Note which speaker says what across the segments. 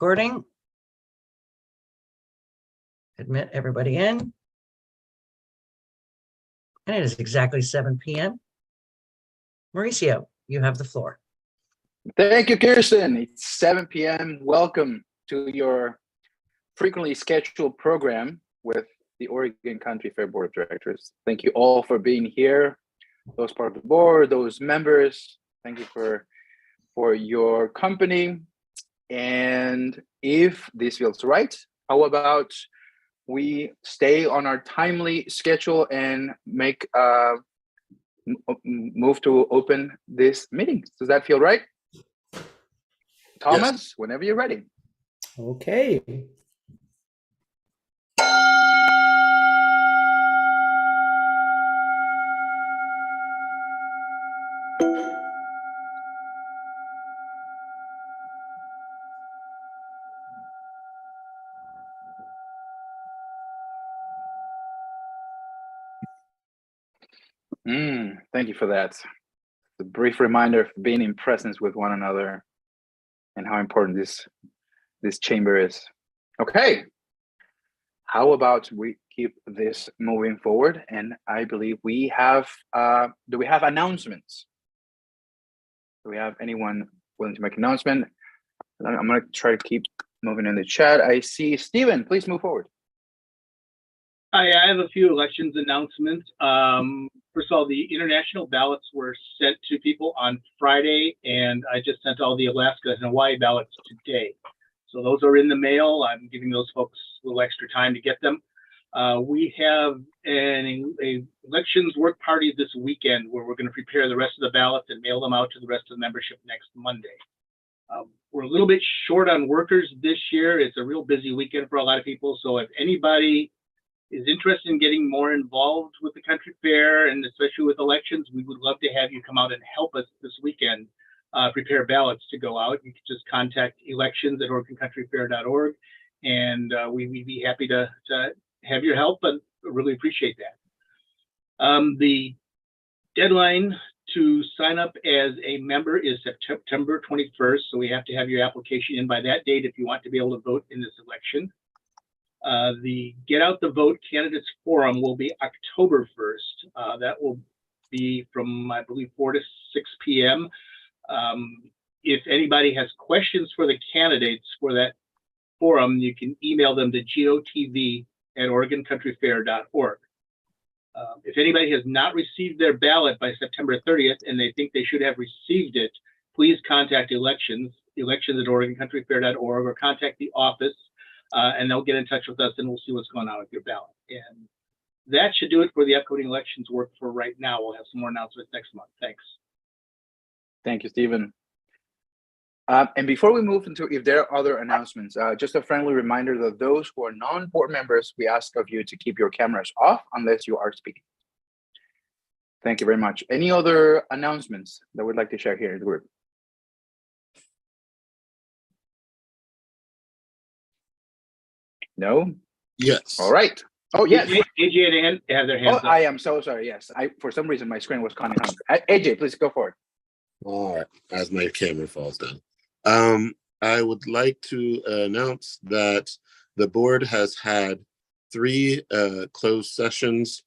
Speaker 1: Recording. Admit everybody in. And it is exactly 7 p.m. Mauricio, you have the floor.
Speaker 2: Thank you, Kirsten. It's 7 p.m. Welcome to your frequently scheduled program with the Oregon Country Fair Board of Directors. Thank you all for being here. Those part of the board, those members, thank you for your company. And if this feels right, how about we stay on our timely schedule and make move to open this meeting? Does that feel right? Thomas, yes. Whenever you're ready.
Speaker 3: Okay.
Speaker 2: Thank you for that. The brief reminder of being in presence with one another and how important this chamber is. Okay, how about we keep this moving forward? And I believe we have, do we have announcements? Do we have anyone willing to make an announcement? I'm gonna try to keep moving in the chat. I see Stephen, please move forward.
Speaker 4: Hi, I have a few elections announcements. First of all, the international ballots were sent to people on Friday, and I just sent all the Alaska and Hawaii ballots today. So those are in the mail. I'm giving those folks a little extra time to get them. We have a elections work party this weekend where we're going to prepare the rest of the ballots and mail them out to the rest of the membership next Monday. We're a little bit short on workers this year. It's a real busy weekend for a lot of people. So if anybody is interested in getting more involved with the country fair and especially with elections, we would love to have you come out and help us this weekend prepare ballots to go out. You can just contact elections@OregonCountryFair.org, and we'd be happy to have your help, and really appreciate that. The deadline to sign up as a member is September 21st, so we have to have your application in by that date if you want to be able to vote in this election. The Get Out the Vote Candidates Forum will be October 1st. That will be from, I believe, 4 to 6 p.m. If anybody has questions for the candidates for that forum, you can email them to gotv@OregonCountryFair.org. If anybody has not received their ballot by September 30th and they think they should have received it, please contact elections@OregonCountryFair.org, or contact the office. And they'll get in touch with us and we'll see what's going on with your ballot. And that should do it for the upcoming elections work for right now. We'll have some more announcements next month. Thanks.
Speaker 2: Thank you, Stephen. And before we move into, if there are other announcements, just a friendly reminder that those who are non-board members, we ask of you to keep your cameras off unless you are speaking. Thank you very much. Any other announcements that we'd like to share here in the group? No?
Speaker 5: Yes.
Speaker 2: All right. Oh, yes.
Speaker 4: AJ have their hands up.
Speaker 2: I am so sorry. Yes. For some reason, my screen was conning on. AJ, please go for it.
Speaker 5: All right. As my camera falls down. I would like to announce that the board has had 3 closed sessions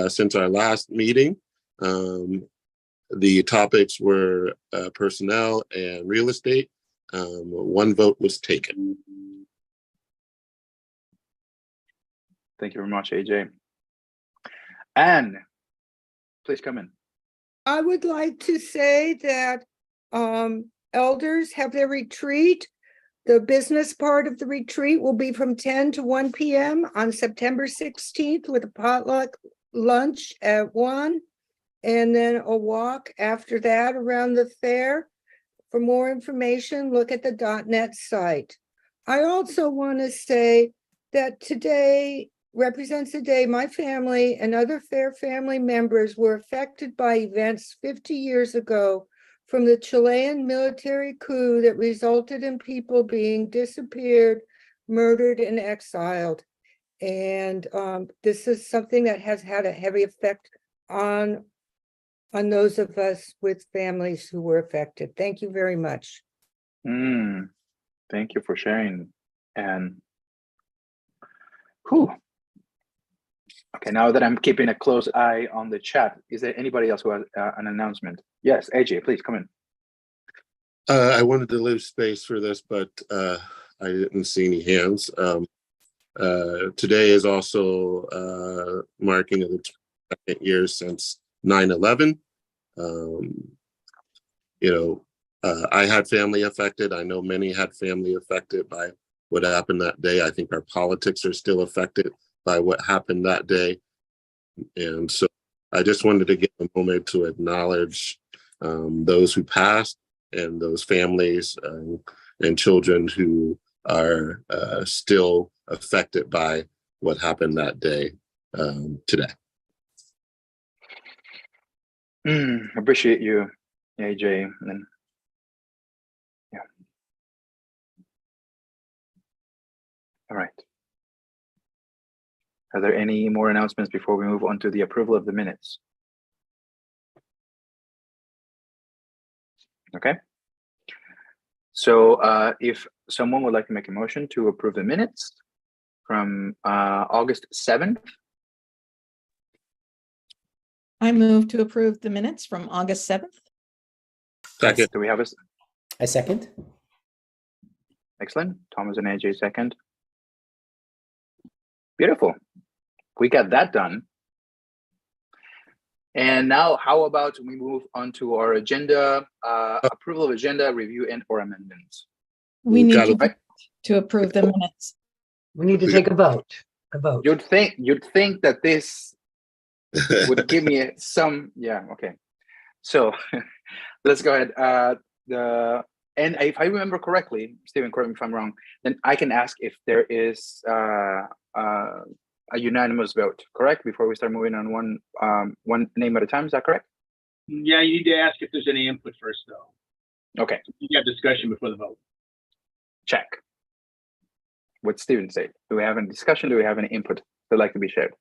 Speaker 5: since our last meeting. The topics were personnel and real estate. 1 vote was taken.
Speaker 2: Thank you very much, AJ. Anne, please come in.
Speaker 6: I would like to say that elders have their retreat. The business part of the retreat will be from 10 to 1 p.m. on September 16th with a potluck lunch at 1, and then a walk after that around the fair. For more information, look at the .net site. I also want to say that today represents a day my family and other Fair family members were affected by events 50 years ago from the Chilean military coup that resulted in people being disappeared, murdered, and exiled. And this is something that has had a heavy effect on those of us with families who were affected. Thank you very much.
Speaker 2: Thank you for sharing. And whew. Okay, now that I'm keeping a close eye on the chat, is there anybody else who has an announcement? Yes, AJ, please come in.
Speaker 5: I wanted to leave space for this, but I didn't see any hands. Today is also marking of the 22nd year since 9/11. I had family affected. I know many had family affected by what happened that day. I think our politics are still affected by what happened that day. And so I just wanted to get a moment to acknowledge those who passed and those families and children who are still affected by what happened that day today.
Speaker 2: Appreciate you, AJ. And yeah. All right. Are there any more announcements before we move on to the approval of the minutes? Okay. So if someone would like to make a motion to approve the minutes from August 7th.
Speaker 3: I move to approve the minutes from August 7th.
Speaker 5: Second.
Speaker 2: Do we have a
Speaker 7: I second.
Speaker 2: excellent? Thomas and AJ second. Beautiful. We got that done. And now how about we move on to our agenda, approval of agenda, review and or amendments.
Speaker 3: We
Speaker 5: We've
Speaker 3: need
Speaker 5: got
Speaker 3: to,
Speaker 5: it.
Speaker 2: Right.
Speaker 3: to approve the minutes.
Speaker 1: We need to take a vote.
Speaker 2: You'd think that this would give me some, yeah, okay. So let's go ahead. And if I remember correctly, Stephen, correct me if I'm wrong, then I can ask if there is a unanimous vote, correct? Before we start moving on one name at a time, is that correct?
Speaker 4: Yeah, you need to ask if there's any input first, though.
Speaker 2: Okay,
Speaker 4: You have discussion before the vote.
Speaker 2: check. What Stephen said. Do we have any discussion? Do we have any input that'd like to be shared?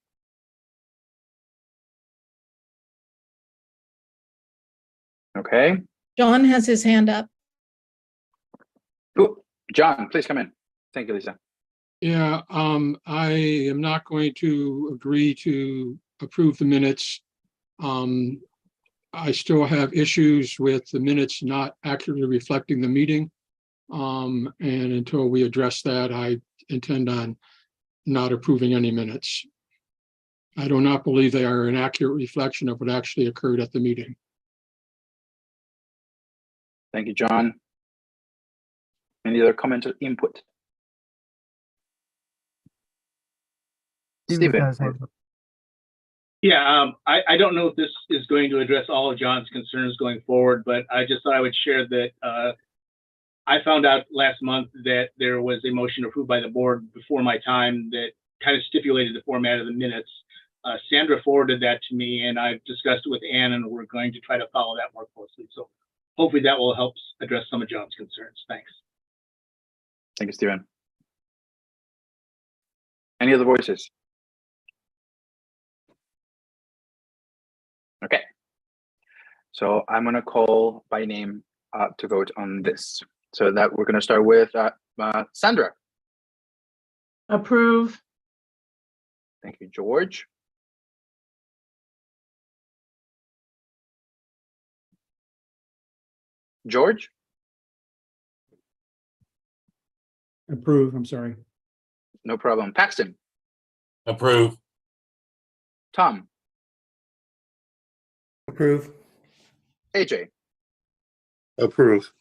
Speaker 2: Okay.
Speaker 3: John has his hand up.
Speaker 2: Ooh, John, please come in. Thank you, Lisa.
Speaker 8: Yeah, I am not going to agree to approve the minutes. I still have issues with the minutes not accurately reflecting the meeting. And until we address that, I intend on not approving any minutes. I do not believe they are an accurate reflection of what actually occurred at the meeting.
Speaker 2: Thank you, John. Any other comments or input? Stephen.
Speaker 4: Yeah, I don't know if this is going to address all of John's concerns going forward, but I just thought I would share that I found out last month that there was a motion approved by the board before my time that kind of stipulated the format of the minutes. Sandra forwarded that to me, and I've discussed it with Ann, and we're going to try to follow that more closely. So hopefully that will help address some of John's concerns. Thanks.
Speaker 2: Thank you, Stephen. Any other voices? Okay. So I'm going to call by name to vote on this. So that we're going to start with Sandra.
Speaker 1: Approve.
Speaker 2: Thank you, George. George?
Speaker 9: Approve, I'm sorry.
Speaker 2: No problem. Paxton?
Speaker 7: Approve.
Speaker 2: Tom?
Speaker 7: Approve.
Speaker 2: AJ?
Speaker 5: Approve.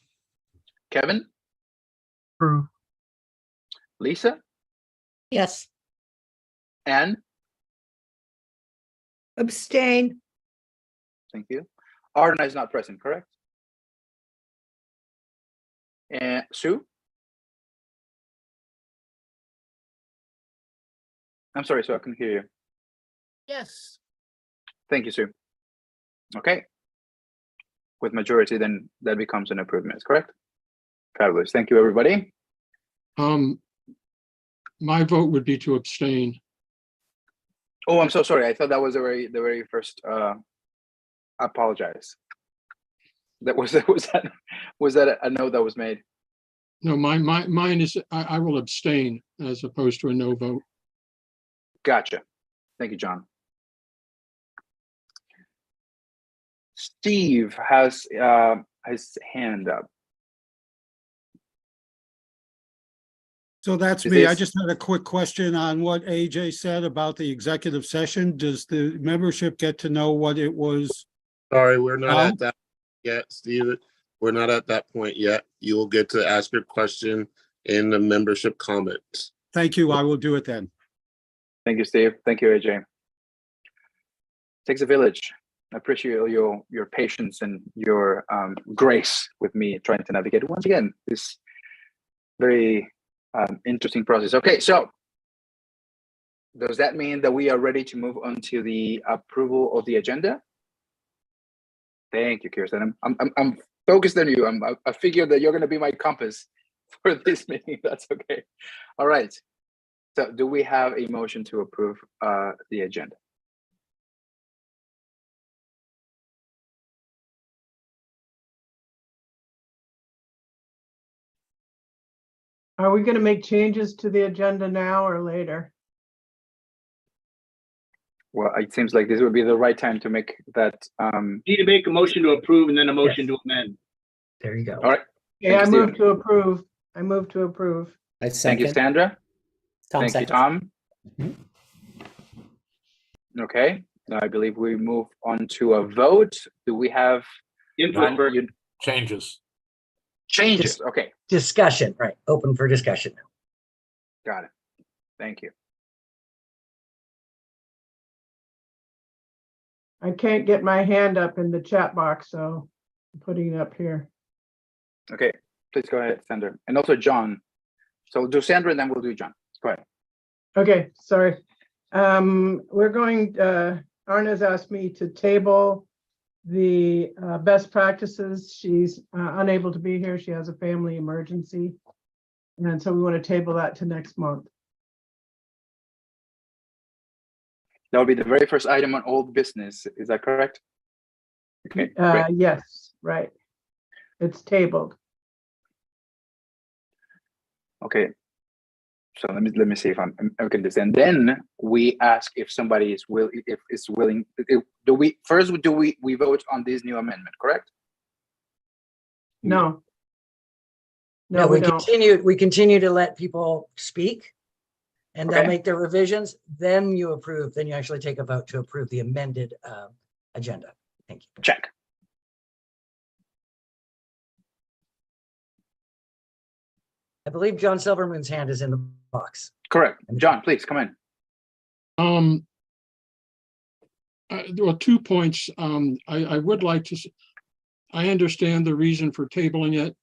Speaker 2: Kevin?
Speaker 9: Approve.
Speaker 2: Lisa?
Speaker 3: Yes.
Speaker 2: Anne?
Speaker 6: Abstain.
Speaker 2: Thank you. Arna is not present, correct? And Sue? I'm sorry, Sue, I can hear you.
Speaker 1: Yes.
Speaker 2: Thank you, Sue. Okay. With majority, then that becomes an improvement, correct? Fabulous. Thank you, everybody.
Speaker 8: My vote would be to abstain.
Speaker 2: Oh, I'm so sorry. I thought that was the very first. I apologize. Was that a note that was made?
Speaker 8: No, mine is, I will abstain as opposed to a no vote.
Speaker 2: Gotcha. Thank you, John. Steve has his hand up.
Speaker 9: So that's
Speaker 2: Is
Speaker 9: me. I
Speaker 2: this-
Speaker 9: just had a quick question on what AJ said about the executive session. Does the membership get to know what it was?
Speaker 5: Sorry, we're not
Speaker 9: No?
Speaker 5: at that yet, Steve. We're not at that point yet. You will get to ask your question in the membership comments.
Speaker 9: Thank you. I will do it then.
Speaker 2: Thank you, Steve. Thank you, AJ. Takes a village. I appreciate your patience and your grace with me trying to navigate once again this very interesting process. Okay, so does that mean that we are ready to move on to the approval of the agenda? Thank you, Kirsten. I'm focused on you. I figured that you're going to be my compass for this meeting. That's okay. All right. So do we have a motion to approve the agenda?
Speaker 10: Are we going to make changes to the agenda now or later?
Speaker 2: Well, it seems like this would be the right time to make that.
Speaker 4: Need to make a motion to approve and then a motion to amend.
Speaker 1: There you go.
Speaker 2: All right.
Speaker 10: Okay, I
Speaker 2: Thank you,
Speaker 10: move
Speaker 2: Stephen.
Speaker 10: to approve. I move to approve.
Speaker 7: I
Speaker 2: Thank you,
Speaker 7: second.
Speaker 2: Sandra.
Speaker 7: Tom
Speaker 2: Thank you,
Speaker 7: seconds.
Speaker 2: Tom.
Speaker 7: Mhm.
Speaker 2: Okay. Now I believe we move on to a vote. Do we have
Speaker 4: Input.
Speaker 7: Changes.
Speaker 2: changes? Okay,
Speaker 1: Discussion, right, open for discussion.
Speaker 2: got it. Thank you.
Speaker 10: I can't get my hand up in the chat box, so I'm putting it up here.
Speaker 2: Okay, please go ahead, Sandra. And also John. So do Sandra and then we'll do John. Go ahead.
Speaker 10: Okay, sorry. We're going, Arna's asked me to table the best practices. She's unable to be here. She has a family emergency. And so we want to table that to next month.
Speaker 2: That will be the very first item on old business. Is that correct? Okay, great.
Speaker 10: Yes, right. It's tabled.
Speaker 2: Okay. So let me see if I'm okay this. And then we ask if somebody is willing. Do we vote on this new amendment? Correct?
Speaker 10: No.
Speaker 1: No,
Speaker 10: No, we
Speaker 1: we
Speaker 10: don't.
Speaker 1: continue to let people speak. And they'll
Speaker 2: Okay.
Speaker 1: make their revisions, then you approve, then you actually take a vote to approve the amended agenda. Thank you.
Speaker 2: Check.
Speaker 1: I believe John Silvermoon's hand is in the box.
Speaker 2: Correct. John, please come in.
Speaker 8: Well, 2 points. I would like to, I understand the reason for tabling it.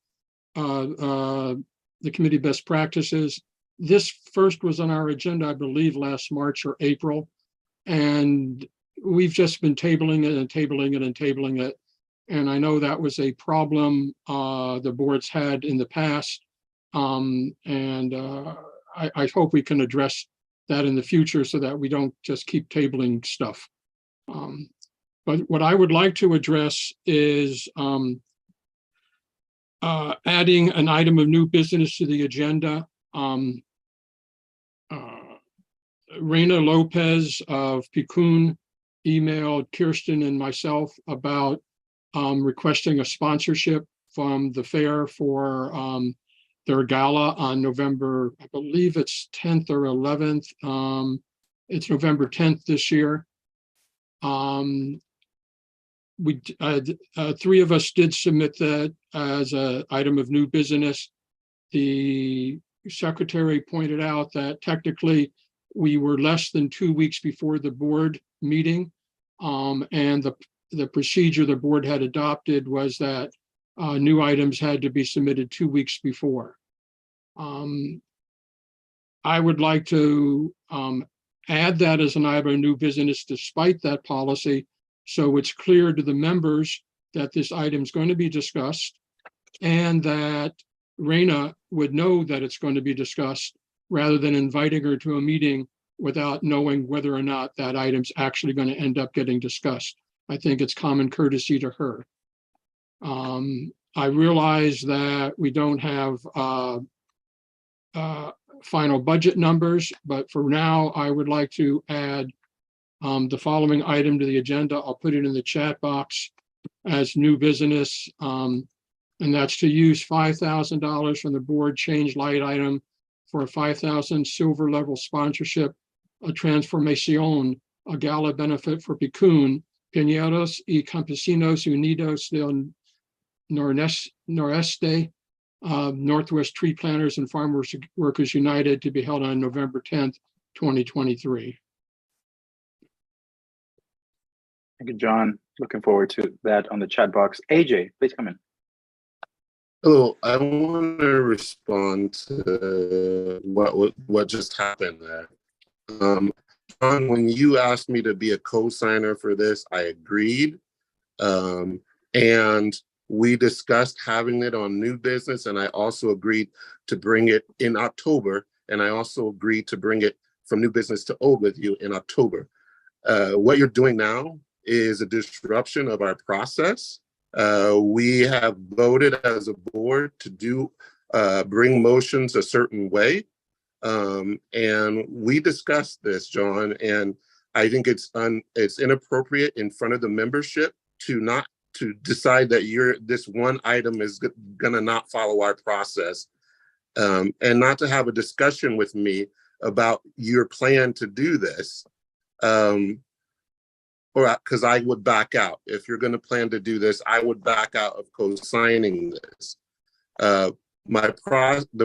Speaker 8: The committee best practices. This first was on our agenda, I believe, last March or April. And we've just been tabling it and tabling it and tabling it. And I know that was a problem the boards had in the past. I hope we can address that in the future so that we don't just keep tabling stuff. But what I would like to address is adding an item of new business to the agenda. Reina Lopez of Picun emailed Kirsten and myself about requesting a sponsorship from the fair for their gala on November, I believe it's 10th or 11th. It's November 10th this year. Three of us did submit that as an item of new business. The secretary pointed out that technically we were less than 2 weeks before the board meeting. And the procedure the board had adopted was that new items had to be submitted 2 weeks before. I would like to add that as an item of new business despite that policy, so it's clear to the members that this item is going to be discussed and that Reina would know that it's going to be discussed rather than inviting her to a meeting without knowing whether or not that item's actually going to end up getting discussed. I think it's common courtesy to her. I realize that we don't have final budget numbers, but for now, I would like to add the following item to the agenda. I'll put it in the chat box as new business. And that's to use $5,000 from the board change light item for a 5,000 silver level sponsorship, a transformación, a gala benefit for Picún, Piñeros y Campesinos Unidos del Noreste, Northwest Tree Planters and Farm Workers United, to be held on November 10th, 2023.
Speaker 2: Thank you, John. Looking forward to that on the chat box. AJ, please come in.
Speaker 5: Hello, I want to respond to what just happened there. John, when you asked me to be a co-signer for this, I agreed. And we discussed having it on new business, and I also agreed to bring it in October. And I also agreed to bring it from new business to old with you in October. What you're doing now is a disruption of our process. We have voted as a board to bring motions a certain way. And we discussed this, John, and I think it's inappropriate in front of the membership to decide that this one item is gonna not follow our process, and not to have a discussion with me about your plan to do this. Or because I would back out. If you're going to plan to do this, I would back out of co-signing this. The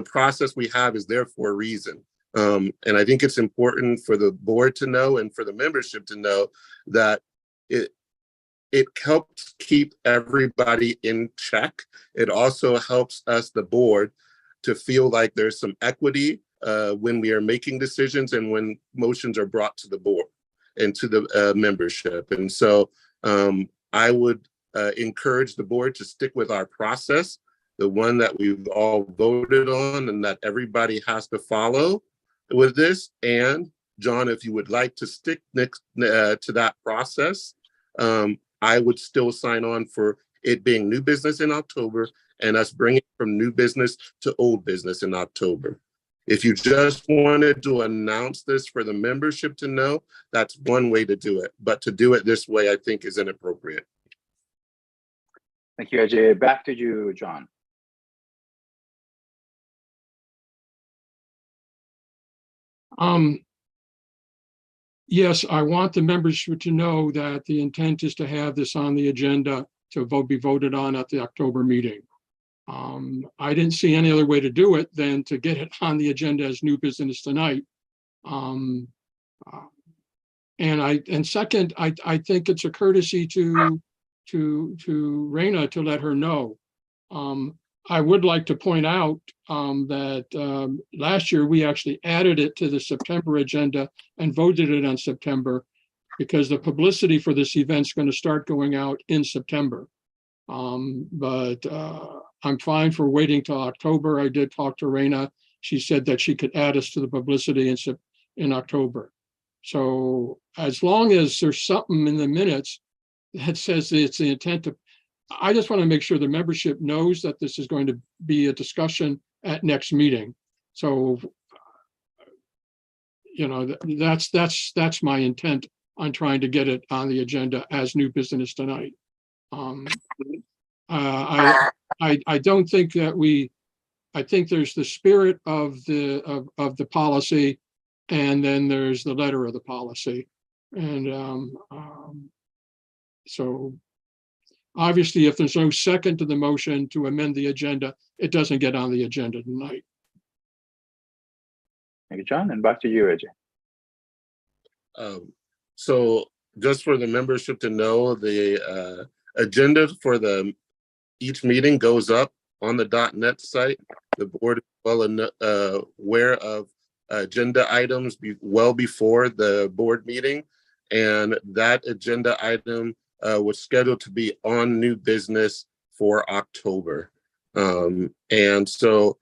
Speaker 5: process we have is there for a reason. And I think it's important for the board to know and for the membership to know that it helps keep everybody in check. It also helps us, the board, to feel like there's some equity when we are making decisions and when motions are brought to the board and to the membership. And so I would encourage the board to stick with our process, the one that we've all voted on and that everybody has to follow with this. And John, if you would like to stick next to that process, I would still sign on for it being new business in October and us bringing from new business to old business in October. If you just wanted to announce this for the membership to know, that's one way to do it. But to do it this way, I think is inappropriate.
Speaker 2: Thank you, Ajay. Back to you, John.
Speaker 8: Yes, I want the membership to know that the intent is to have this on the agenda to be voted on at the October meeting. I didn't see any other way to do it than to get it on the agenda as new business tonight. And second, I think it's a courtesy to Raina to let her know. I would like to point out that last year we actually added it to the September agenda and voted it on September because the publicity for this event is going to start going out in September. But I'm fine for waiting till October. I did talk to Raina. She said that she could add us to the publicity in October. So as long as there's something in the minutes that says it's the intent to, I just want to make sure the membership knows that this is going to be a discussion at next meeting. So, you know, that's my intent on trying to get it on the agenda as new business tonight. I don't think that I think there's the spirit of the policy, and then there's the letter of the policy. And so obviously, if there's no second to the motion to amend the agenda, it doesn't get on the agenda tonight.
Speaker 2: Thank you, John. And back to you, AJ.
Speaker 5: So just for the membership to know, the agenda for each meeting goes up on the .net site. The board is well aware of agenda items well before the board meeting, and that agenda item was scheduled to be on new business for October. And so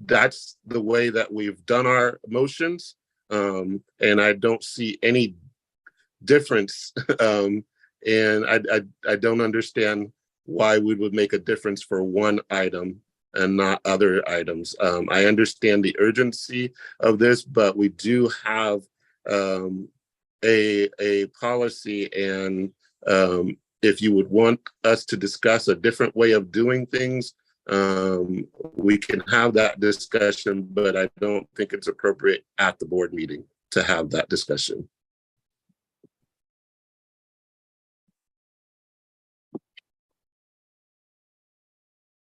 Speaker 5: that's the way that we've done our motions, and I don't see any difference. And I don't understand why we would make a difference for one item and not other items. I understand the urgency of this, but we do have a policy, and if you would want us to discuss a different way of doing things, we can have that discussion, but I don't think it's appropriate at the board meeting to have that discussion.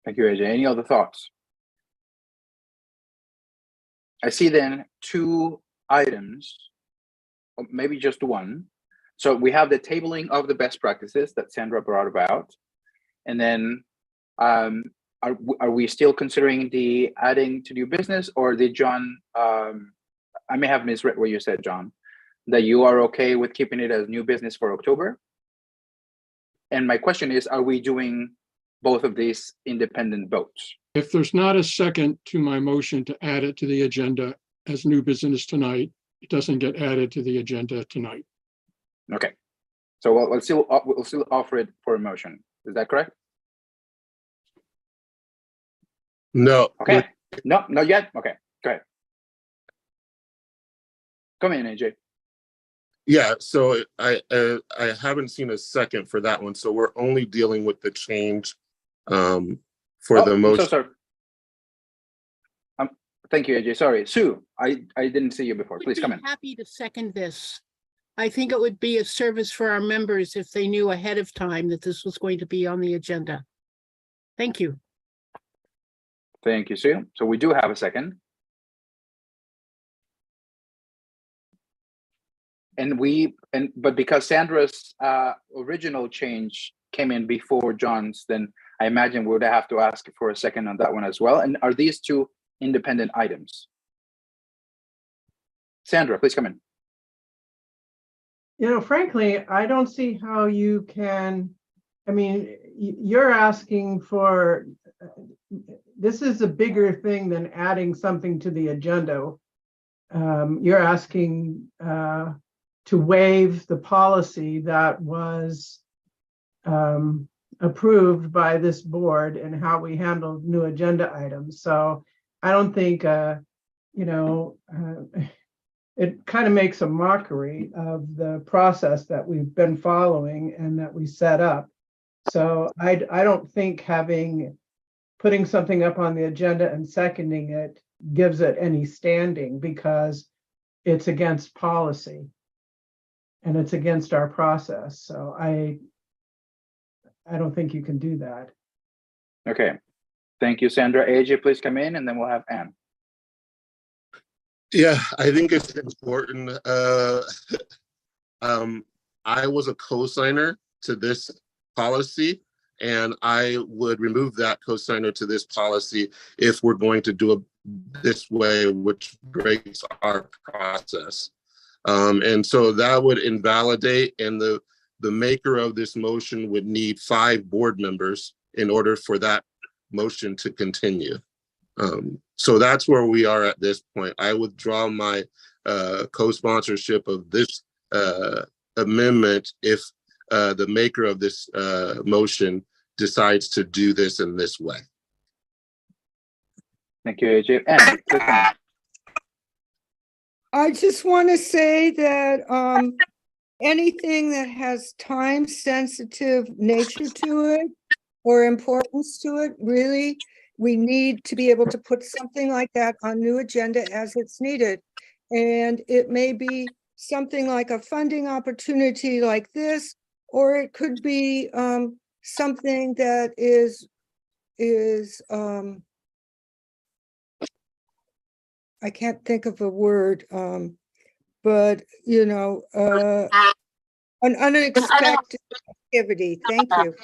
Speaker 2: Thank you, AJ. Any other thoughts? I see then 2 items, or maybe just one. So we have the tabling of the best practices that Sandra brought about. And then are we still considering the adding to new business, or did John, I may have misread what you said, John, that you are okay with keeping it as new business for October? And my question is, are we doing both of these independent votes?
Speaker 8: If there's not a second to my motion to add it to the agenda as new business tonight, it doesn't get added to the agenda tonight.
Speaker 2: Okay, so we'll still offer it for a motion. Is that correct?
Speaker 5: No.
Speaker 2: Okay, no, not yet. Okay, go ahead. Come in, AJ.
Speaker 5: Yeah, so I haven't seen a second for that one, so we're only dealing with the change for the motion.
Speaker 2: So sorry. Thank you, AJ. Sorry, Sue. I didn't see you before. Please come in.
Speaker 11: Happy to second this. I think it would be a service for our members if they knew ahead of time that this was going to be on the agenda. Thank you.
Speaker 2: Thank you, Sue. So we do have a second. But because Sandra's original change came in before John's, then I imagine we would have to ask for a second on that one as well. And are these 2 independent items? Sandra, please come in.
Speaker 10: You know, frankly, I don't see how you can, I mean, you're asking for, this is a bigger thing than adding something to the agenda. You're asking to waive the policy that was approved by this board and how we handled new agenda items. So I don't think, you know, it kind of makes a mockery of the process that we've been following and that we set up. So I don't think putting something up on the agenda and seconding it gives it any standing, because it's against policy and it's against our process. So I don't think you can do that.
Speaker 2: Okay. Thank you, Sandra. AJ, please come in, and then we'll have Anne.
Speaker 5: Yeah, I think it's important. I was a co-signer to this policy, and I would remove that co-signer to this policy if we're going to do it this way, which breaks our process. And so that would invalidate, and the maker of this motion would need 5 board members in order for that motion to continue. So that's where we are at this point. I withdraw my co-sponsorship of this amendment if the maker of this motion decides to do this in this way.
Speaker 2: Thank you, AJ. Anne, please come in.
Speaker 6: I just want to say that anything that has time-sensitive nature to it or importance to it, really, we need to be able to put something like that on new agenda as it's needed. And it may be something like a funding opportunity like this, or it could be something that is I can't think of a word, but you know, an unexpected activity. Thank you.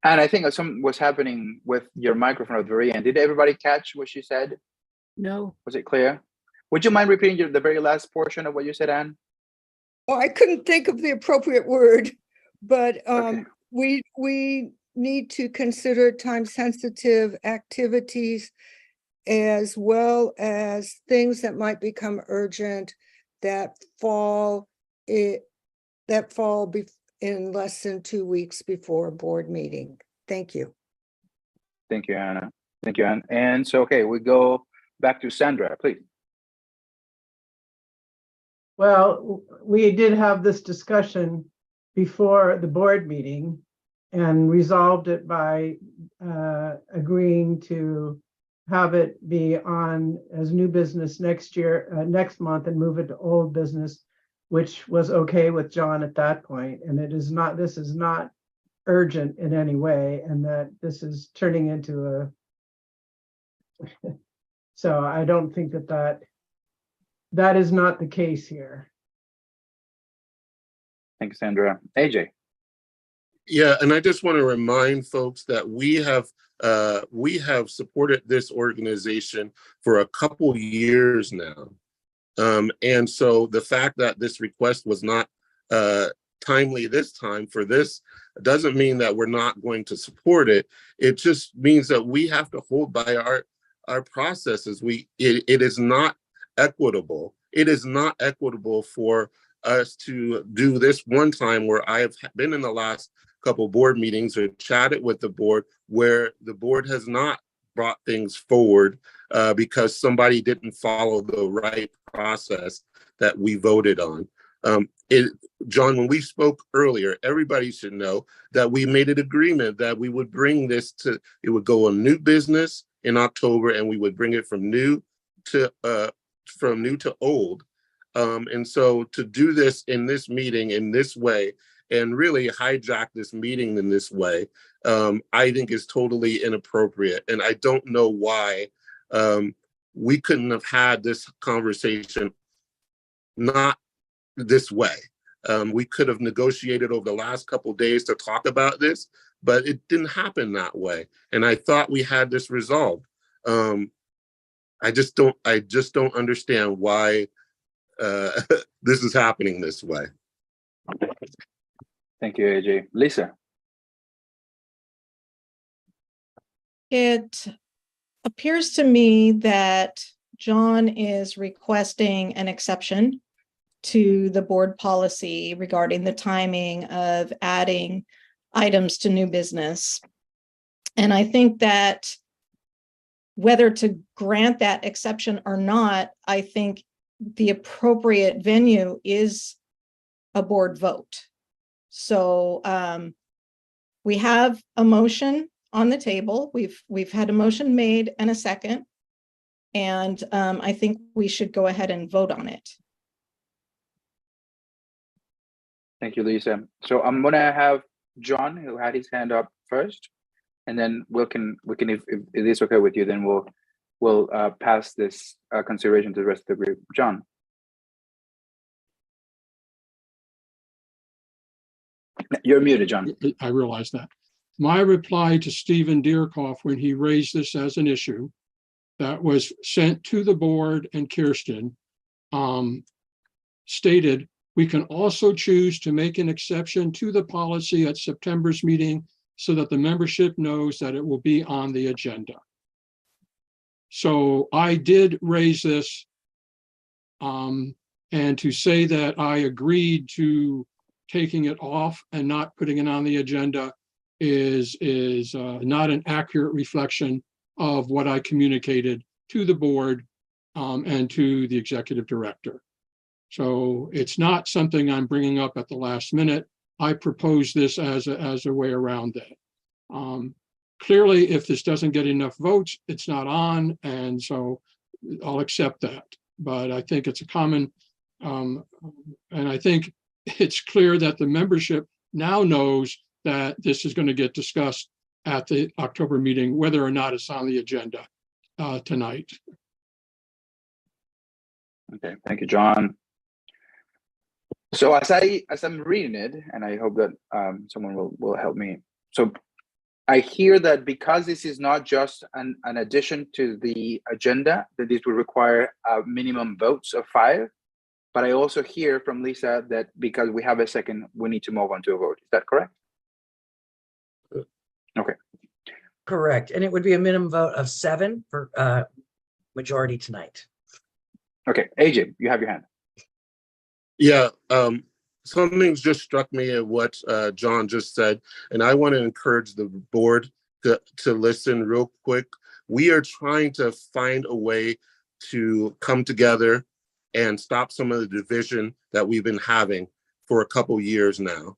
Speaker 2: And I think something was happening with your microphone at the very end. Did everybody catch what she said?
Speaker 11: No.
Speaker 2: Was it clear? Would you mind repeating the very last portion of what you said, Anne?
Speaker 6: Oh, I couldn't think of the appropriate word, but
Speaker 2: Okay.
Speaker 6: we need to consider time-sensitive activities as well as things that might become urgent that fall in less than 2 weeks before a board meeting. Thank you.
Speaker 2: Thank you, Anna. Thank you, Anna. And so, okay, we go back to Sandra, please.
Speaker 10: Well, we did have this discussion before the board meeting and resolved it by agreeing to have it be on as new business next year, next month, and move it to old business, which was okay with John at that point. And it is not, this is not urgent in any way, and that this is turning into a so I don't think that is not the case here.
Speaker 2: Thank you, Sandra. AJ.
Speaker 5: Yeah, and I just want to remind folks that we have supported this organization for a couple years now. And so the fact that this request was not timely this time for this doesn't mean that we're not going to support it. It just means that we have to hold by our processes. It is not equitable. It is not equitable for us to do this one time where I have been in the last couple board meetings or chatted with the board where the board has not brought things forward because somebody didn't follow the right process that we voted on. John, when we spoke earlier, everybody should know that we made an agreement that we would bring this to, it would go on new business in October, and we would bring it from new to old. And so to do this in this meeting in this way and really hijack this meeting in this way, I think is totally inappropriate. And I don't know why we couldn't have had this conversation not this way. We could have negotiated over the last couple of days to talk about this, but it didn't happen that way. And I thought we had this resolved. I just don't understand why this is happening this way.
Speaker 2: Thank you, AJ. Lisa.
Speaker 3: It appears to me that John is requesting an exception to the board policy regarding the timing of adding items to new business. And I think that whether to grant that exception or not, I think the appropriate venue is a board vote. So we have a motion on the table. We've had a motion made and a second. And I think we should go ahead and vote on it.
Speaker 2: Thank you, Lisa. So I'm gonna have John, who had his hand up first, and then we can if it is okay with you, then we'll pass this consideration to the rest of the group. John. You're muted, John.
Speaker 8: I realize that. My reply to Stephen Deerkoff when he raised this as an issue that was sent to the board and Kirsten stated, we can also choose to make an exception to the policy at September's meeting so that the membership knows that it will be on the agenda. So I did raise this, and to say that I agreed to taking it off and not putting it on the agenda is not an accurate reflection of what I communicated to the board and to the executive director. So it's not something I'm bringing up at the last minute. I propose this as a way around that. Clearly, if this doesn't get enough votes, it's not on, and so I'll accept that. But I think it's a common, and I think it's clear that the membership now knows that this is going to get discussed at the October meeting, whether or not it's on the agenda tonight.
Speaker 2: Okay, thank you, John. So as I'm reading it, and I hope that someone will help me. So I hear that because this is not just an addition to the agenda, that this will require minimum votes of 5. But I also hear from Lisa that because we have a second, we need to move on to a vote. Is that correct? Okay.
Speaker 1: Correct. And it would be a minimum vote of 7 for majority tonight.
Speaker 2: Okay, AJ, you have your hand.
Speaker 5: Yeah, something's just struck me at what John just said, and I want to encourage the board to listen real quick. We are trying to find a way to come together and stop some of the division that we've been having for a couple years now.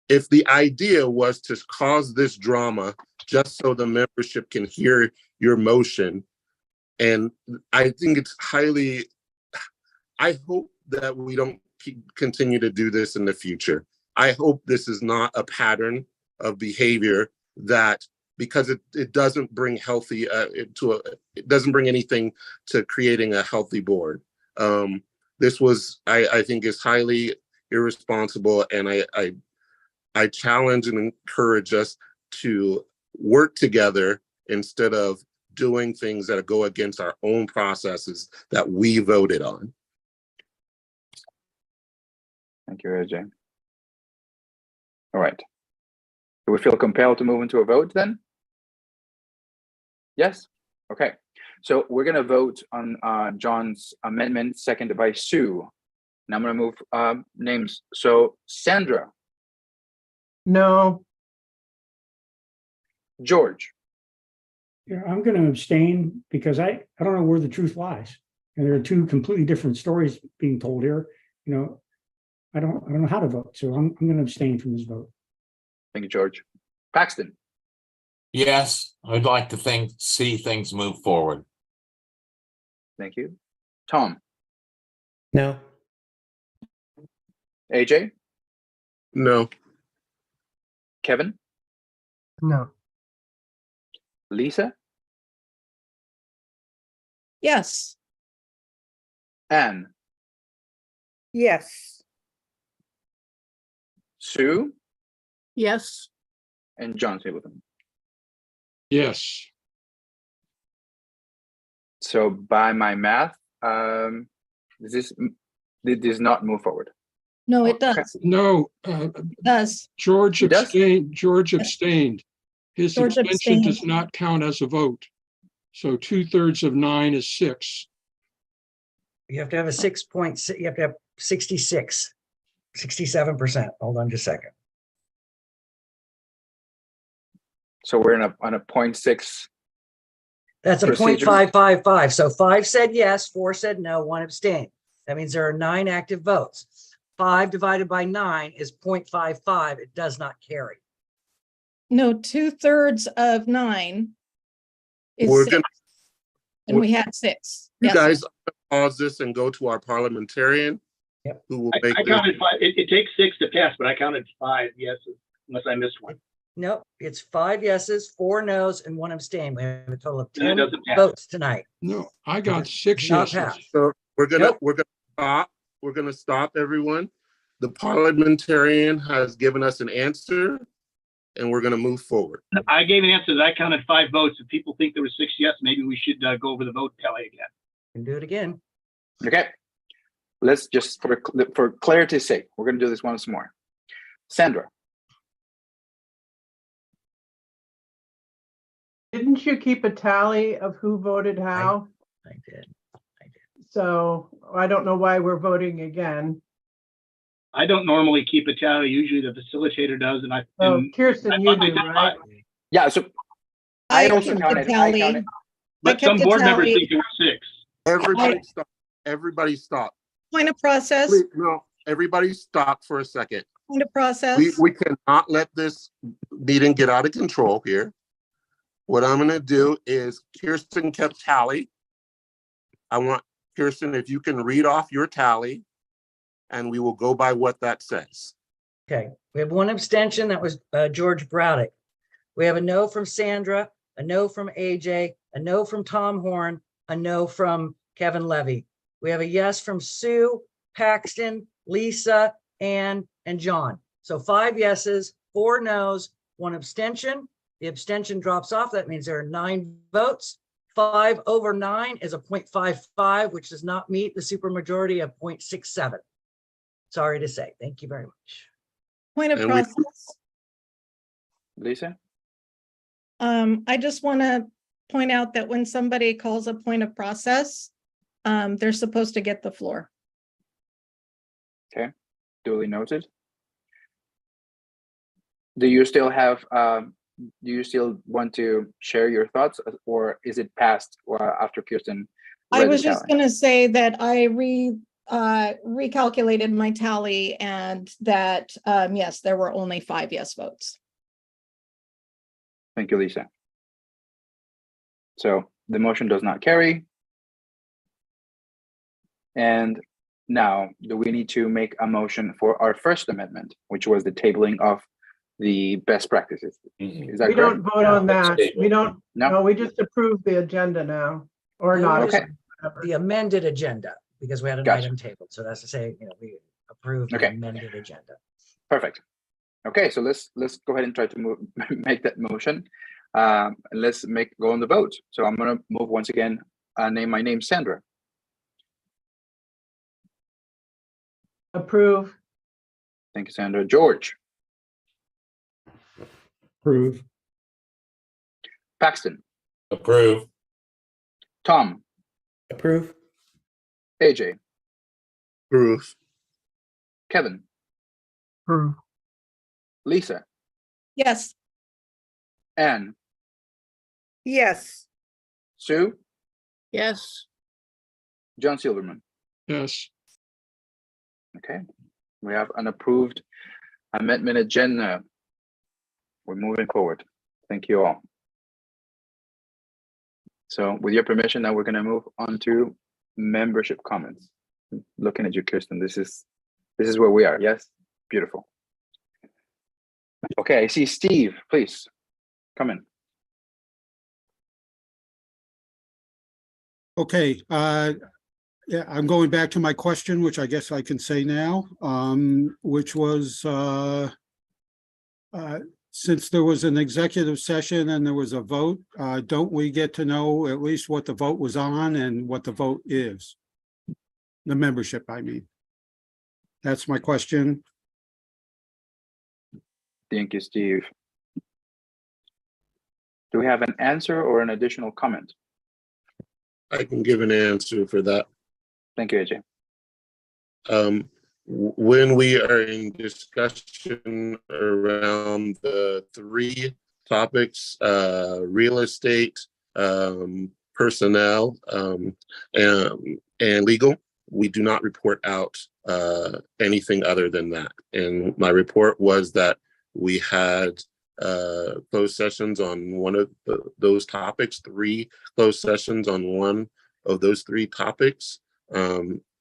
Speaker 5: If the idea was to cause this drama just so the membership can hear your motion, and I think it's highly, I hope that we don't continue to do this in the future. I hope this is not a pattern of behavior that, because it doesn't bring healthy it doesn't bring anything to creating a healthy board. This was, I think, is highly irresponsible, and I challenge and encourage us to work together instead of doing things that go against our own processes that we voted on.
Speaker 2: Thank you, AJ. All right. Do we feel compelled to move into a vote then? Yes? Okay. So we're going to vote on John's amendment, seconded by Sue. And I'm going to move names. So Sandra.
Speaker 10: No.
Speaker 2: George.
Speaker 12: Yeah, I'm going to abstain because I don't know where the truth lies. And there are two completely different stories being told here. You know, I don't know how to vote. So I'm going to abstain from this vote.
Speaker 2: Thank you, George. Paxton.
Speaker 7: Yes, I'd like to see things move forward.
Speaker 2: Thank you. Tom.
Speaker 13: No.
Speaker 2: AJ.
Speaker 5: No.
Speaker 2: Kevin.
Speaker 10: No.
Speaker 2: Lisa.
Speaker 3: Yes.
Speaker 2: Anne.
Speaker 6: Yes.
Speaker 2: Sue.
Speaker 11: Yes.
Speaker 2: And John Singleton.
Speaker 8: Yes.
Speaker 2: So by my math, this does not move forward.
Speaker 3: No, it
Speaker 2: Okay.
Speaker 3: does.
Speaker 8: No,
Speaker 3: It does.
Speaker 8: George
Speaker 2: It does?
Speaker 8: abstained. George abstained. His
Speaker 3: George
Speaker 8: abstention does
Speaker 3: abstained.
Speaker 8: not count as a vote. So 2/3 of 9 is 6.
Speaker 1: You have to have a 6.6, you have to have 66, 67%. Hold on just a second.
Speaker 2: So we're on a 0.6.
Speaker 1: That's a
Speaker 2: Procedure.
Speaker 1: 0.555. So 5 said yes, 4 said no, 1 abstained. That means there are 9 active votes. 5 divided by 9 is 0.55. It does not carry.
Speaker 3: No, 2/3 of 9 is
Speaker 5: We're
Speaker 3: 6,
Speaker 5: gonna,
Speaker 3: and we had 6.
Speaker 5: you
Speaker 3: Yes.
Speaker 5: guys pause this and go to our parliamentarian.
Speaker 1: Yep.
Speaker 5: Who will
Speaker 4: I
Speaker 5: make this.
Speaker 4: counted 5. It takes 6 to pass, but I counted 5 yeses, unless I missed one.
Speaker 1: Nope, it's 5 yeses, 4 noes, and 1 abstain. We have a total of
Speaker 4: Then it
Speaker 1: 10
Speaker 4: doesn't pass.
Speaker 1: votes tonight.
Speaker 8: No, I got 6
Speaker 1: Not
Speaker 8: yeses.
Speaker 1: passed.
Speaker 5: So we're gonna
Speaker 1: Nope.
Speaker 5: stop. We're gonna stop, everyone. The parliamentarian has given us an answer, and we're gonna move forward.
Speaker 4: I gave an answer that I counted 5 votes. If people think there was 6 yes, maybe we should go over the vote tally again.
Speaker 1: Can do it again.
Speaker 2: Okay. Let's just, for clarity's sake, we're going to do this once more. Sandra.
Speaker 10: Didn't you keep a tally of who voted how?
Speaker 1: I did.
Speaker 10: So I don't know why we're voting again.
Speaker 4: I don't normally keep a tally. Usually the facilitator does, and
Speaker 10: Oh,
Speaker 4: and
Speaker 10: Kirsten,
Speaker 4: I
Speaker 10: you
Speaker 4: thought I
Speaker 10: do,
Speaker 4: did
Speaker 10: right?
Speaker 2: Yeah, so I also
Speaker 3: kept
Speaker 2: counted.
Speaker 3: the tally.
Speaker 4: but
Speaker 3: kept
Speaker 4: some
Speaker 3: the
Speaker 4: board members
Speaker 3: tally.
Speaker 4: think there were 6.
Speaker 5: Everybody stop. Everybody stop.
Speaker 3: Point of process,
Speaker 5: Please, no, everybody stop for a second.
Speaker 3: point of process.
Speaker 5: We cannot let this meeting get out of control here. What I'm gonna do is Kirsten kept tally. I want Kirsten, if you can read off your tally, and we will go by what that says.
Speaker 1: Okay, we have 1 abstention. That was George Braddock. We have a no from Sandra, a no from AJ, a no from Tom Horn, a no from Kevin Levy. We have a yes from Sue, Paxton, Lisa, Ann, and John. So 5 yeses, 4 noes, 1 abstention. The abstention drops off. That means there are 9 votes. 5 over 9 is a 0.55, which does not meet the supermajority of 0.67. Sorry to say. Thank you very much.
Speaker 3: Point of
Speaker 5: And we-
Speaker 3: process.
Speaker 2: Lisa.
Speaker 3: I just want to point out that when somebody calls a point of process, they're supposed to get the floor.
Speaker 2: Duly noted. Do you still have, do you still want to share your thoughts, or is it passed after Kirsten?
Speaker 3: I
Speaker 2: read the
Speaker 3: was just
Speaker 2: tally?
Speaker 3: gonna say that I recalculated my tally and that, yes, there were only 5 yes votes.
Speaker 2: Thank you, Lisa. So the motion does not carry. And now, do we need to make a motion for our first amendment, which was the tabling of the best practices? Is that
Speaker 10: We
Speaker 2: correct?
Speaker 10: don't vote on that. We don't,
Speaker 2: No?
Speaker 10: no, we just approve the agenda now, or
Speaker 1: No,
Speaker 10: not.
Speaker 1: we
Speaker 2: Okay.
Speaker 1: just-
Speaker 10: whatever.
Speaker 1: The amended agenda, because we had an
Speaker 2: Gotcha.
Speaker 1: item tabled. So that's to say, we approved the
Speaker 2: Okay.
Speaker 1: amended agenda.
Speaker 2: Perfect. Okay, so let's go ahead and try to move, make that motion. Let's go on the vote. So I'm gonna move once again. Name my name, Sandra.
Speaker 10: Approve.
Speaker 2: Thank you, Sandra. George,
Speaker 12: Approve.
Speaker 2: Paxton,
Speaker 7: Approve.
Speaker 2: Tom,
Speaker 13: Approve.
Speaker 2: AJ,
Speaker 5: Approve.
Speaker 2: Kevin,
Speaker 10: Approve.
Speaker 2: Lisa,
Speaker 3: Yes,
Speaker 2: Anne,
Speaker 6: Yes,
Speaker 2: Sue,
Speaker 11: Yes,
Speaker 2: John Silverman.
Speaker 8: Yes,
Speaker 2: Okay, we have an approved amendment agenda. We're moving forward. Thank you all. So with your permission, now we're going to move on to membership comments. Looking at you, Kirsten, this is where we are. Yes, beautiful. Okay, I see Steve. Please come in.
Speaker 9: Okay, yeah, I'm going back to my question, which I guess I can say now, which was, since there was an executive session and there was a vote, don't we get to know at least what the vote was on and what the vote is? The membership, I mean. That's my question.
Speaker 2: Thank you, Steve. Do we have an answer or an additional comment?
Speaker 5: I can give an answer for that.
Speaker 2: Thank you, AJ.
Speaker 5: When we are in discussion around the 3 topics, real estate, personnel, and legal, we do not report out anything other than that. And my report was that we had closed sessions on one of those topics, 3 closed sessions on one of those 3 topics.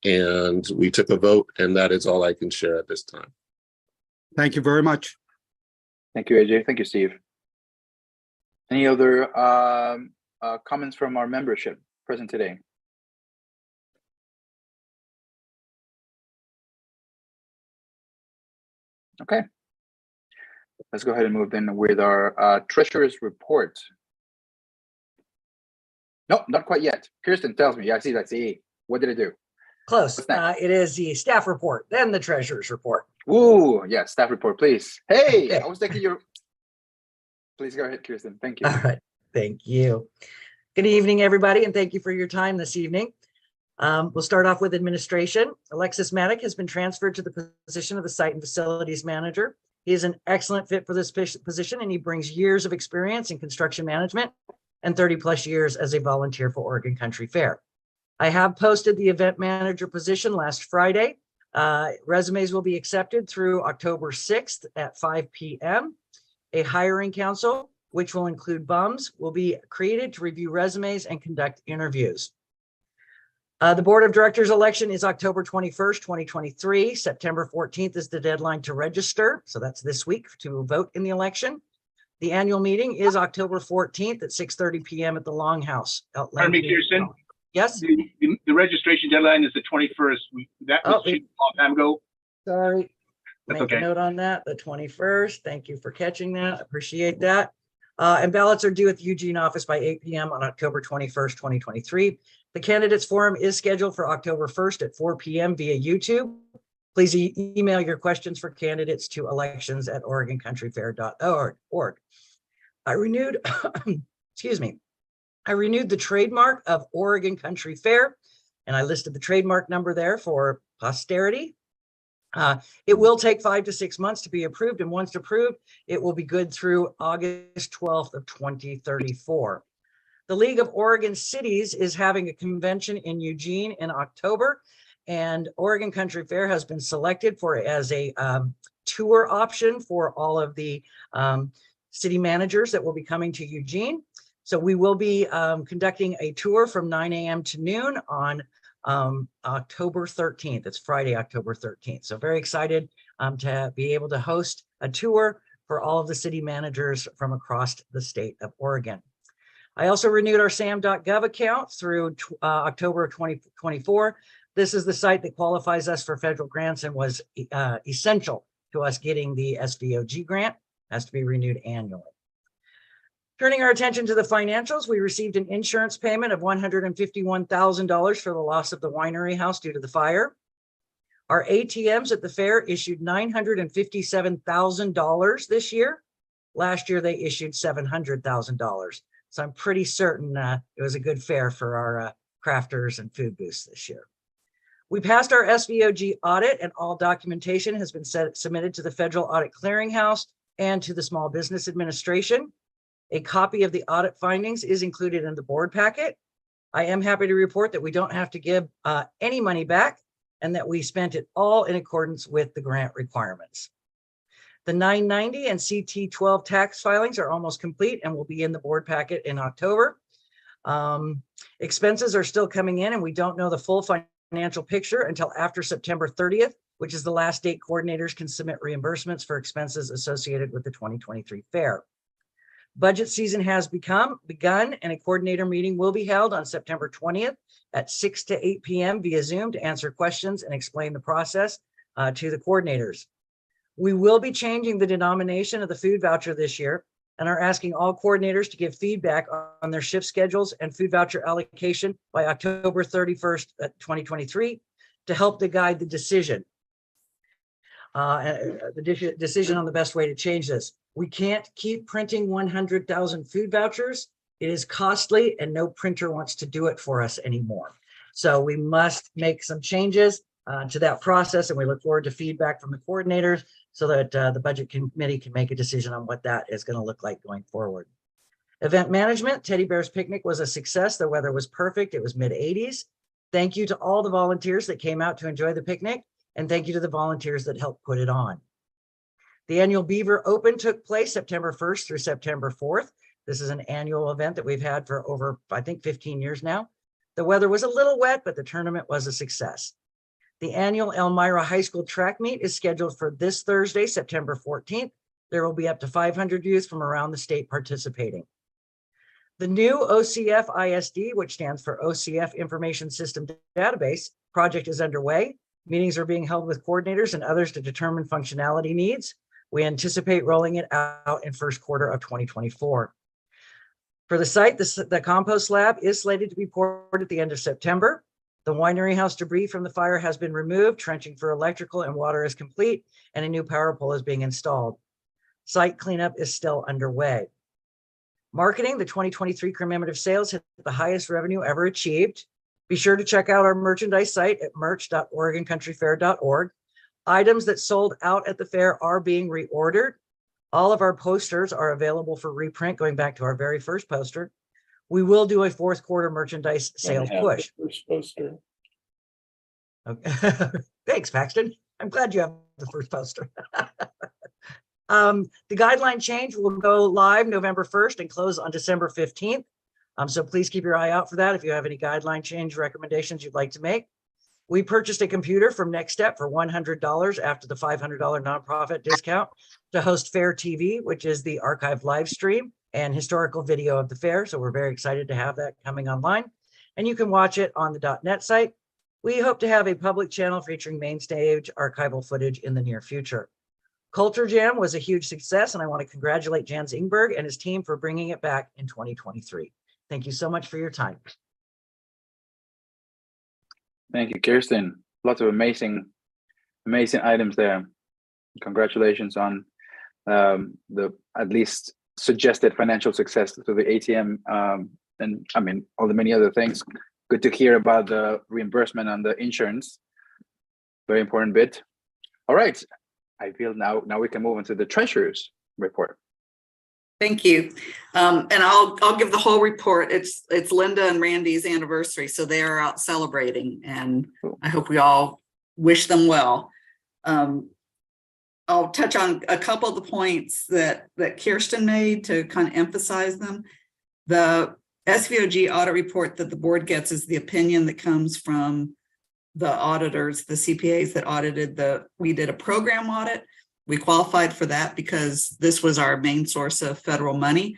Speaker 5: And we took a vote, and that is all I can share at this time.
Speaker 9: Thank you very much.
Speaker 2: Thank you, AJ. Thank you, Steve. Any other comments from our membership present today? Okay. Let's go ahead and move then with our treasurer's report. No, not quite yet. Kirsten tells me. Yeah, I see. What did it do?
Speaker 1: Close.
Speaker 2: What's next?
Speaker 1: It is the staff report, then the treasurer's report.
Speaker 2: Ooh, yeah, staff report, please. Hey,
Speaker 1: Okay.
Speaker 2: I was thinking your. Please go ahead, Kirsten. Thank you.
Speaker 1: All right. Thank you. Good evening, everybody, and thank you for your time this evening. We'll start off with administration. Alexis Maddock has been transferred to the position of the site and facilities manager. He is an excellent fit for this position, and he brings years of experience in construction management and 30+ years as a volunteer for Oregon Country Fair. I have posted the event manager position last Friday. Resumes will be accepted through October 6th at 5 p.m. A hiring council, which will include bums, will be created to review resumes and conduct interviews. The board of directors election is October 21st, 2023. September 14th is the deadline to register. So that's this week to vote in the election. The annual meeting is October 14th at 6:30 p.m. at the Longhouse.
Speaker 4: Pardon me, Kirsten.
Speaker 1: Yes,
Speaker 4: The registration deadline is the 21st. That was
Speaker 1: Oh,
Speaker 4: a long time ago.
Speaker 1: sorry.
Speaker 4: That's
Speaker 1: Make a
Speaker 4: okay.
Speaker 1: note on that, the 21st. Thank you for catching that. Appreciate that. And ballots are due at the Eugene office by 8 p.m. on October 21st, 2023. The candidates forum is scheduled for October 1st at 4 p.m. via YouTube. Please email your questions for candidates to elections@OregonCountryFair.org. I renewed, excuse me, I renewed the trademark of Oregon Country Fair, and I listed the trademark number there for posterity. It will take 5 to 6 months to be approved, and once approved, it will be good through August 12th of 2034. The League of Oregon Cities is having a convention in Eugene in October, and Oregon Country Fair has been selected as a tour option for all of the city managers that will be coming to Eugene. So we will be conducting a tour from 9 a.m. to noon on October 13th. It's Friday, October 13th. So very excited to be able to host a tour for all of the city managers from across the state of Oregon. I also renewed our sam.gov account through October of 2024. This is the site that qualifies us for federal grants and was essential to us getting the SVOG grant. It has to be renewed annually. Turning our attention to the financials, we received an insurance payment of $151,000 for the loss of the winery house due to the fire. Our ATMs at the fair issued $957,000 this year. Last year, they issued $700,000. So I'm pretty certain it was a good fair for our crafters and food booths this year. We passed our SVOG audit, and all documentation has been submitted to the Federal Audit Clearinghouse and to the Small Business Administration. A copy of the audit findings is included in the board packet. I am happy to report that we don't have to give any money back and that we spent it all in accordance with the grant requirements. The 990 and CT12 tax filings are almost complete and will be in the board packet in October. Expenses are still coming in, and we don't know the full financial picture until after September 30th, which is the last date coordinators can submit reimbursements for expenses associated with the 2023 fair. Budget season has begun, and a coordinator meeting will be held on September 20th at 6 to 8 p.m. via Zoom to answer questions and explain the process to the coordinators. We will be changing the denomination of the food voucher this year and are asking all coordinators to give feedback on their shift schedules and food voucher allocation by October 31st, 2023 to help to guide the decision. Decision on the best way to change this. We can't keep printing 100,000 food vouchers. It is costly and no printer wants to do it for us anymore. So we must make some changes to that process, and we look forward to feedback from the coordinators so that the budget committee can make a decision on what that is going to look like going forward. Event management, Teddy Bears Picnic was a success. The weather was perfect. It was mid-80s. Thank you to all the volunteers that came out to enjoy the picnic, and thank you to the volunteers that helped put it on. The annual Beaver Open took place September 1st through September 4th. This is an annual event that we've had for over, I think, 15 years now. The weather was a little wet, but the tournament was a success. The annual Elmira High School track meet is scheduled for this Thursday, September 14th. There will be up to 500 youth from around the state participating. The new OCF ISD, which stands for OCF Information System Database, project is underway. Meetings are being held with coordinators and others to determine functionality needs. We anticipate rolling it out in first quarter of 2024. For the site, the compost slab is slated to be poured at the end of September. The winery house debris from the fire has been removed, trenching for electrical and water is complete, and a new power pole is being installed. Site cleanup is still underway. Marketing, the 2023 commemorative sales hit the highest revenue ever achieved. Be sure to check out our merchandise site at merch.oregoncountryfair.org. Items that sold out at the fair are being reordered. All of our posters are available for reprint, going back to our very first poster. We will do a fourth quarter merchandise sales push.
Speaker 7: First poster.
Speaker 1: Okay. Thanks, Paxton. I'm glad you have the first poster. The guideline change will go live November 1st and close on December 15th. So please keep your eye out for that if you have any guideline change recommendations you'd like to make. We purchased a computer from Next Step for $100 after the $500 nonprofit discount to host Fair TV, which is the archived live stream and historical video of the fair. So we're very excited to have that coming online. And you can watch it on the .net site. We hope to have a public channel featuring main stage archival footage in the near future. Culture Jam was a huge success, and I want to congratulate Jans Ingberg and his team for bringing it back in 2023. Thank you so much for your time.
Speaker 2: Thank you, Kirsten. Lots of amazing items there. Congratulations on the at least suggested financial success to the ATM, and I mean all the many other things. Good to hear about the reimbursement on the insurance. Very important bit. All right. I feel now we can move into the treasurer's report.
Speaker 13: Thank you. And I'll give the whole report. It's Linda and Randy's anniversary, so they are out celebrating, and I hope we all wish them well. I'll touch on a couple of the points that Kirsten made to kind of emphasize them. The SVOG audit report that the board gets is the opinion that comes from the auditors, the CPAs that audited we did a program audit. We qualified for that because this was our main source of federal money.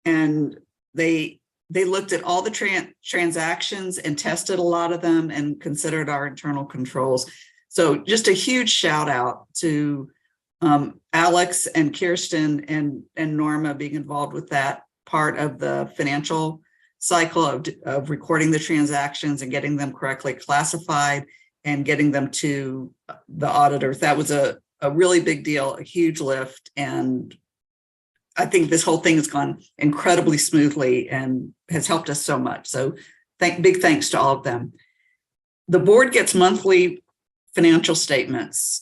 Speaker 13: And they looked at all the transactions and tested a lot of them and considered our internal controls. So just a huge shout out to Alex and Kirsten and Norma being involved with that part of the financial cycle of recording the transactions and getting them correctly classified and getting them to the auditors. That was a really big deal, a huge lift. And I think this whole thing has gone incredibly smoothly and has helped us so much. So big thanks to all of them. The board gets monthly financial statements.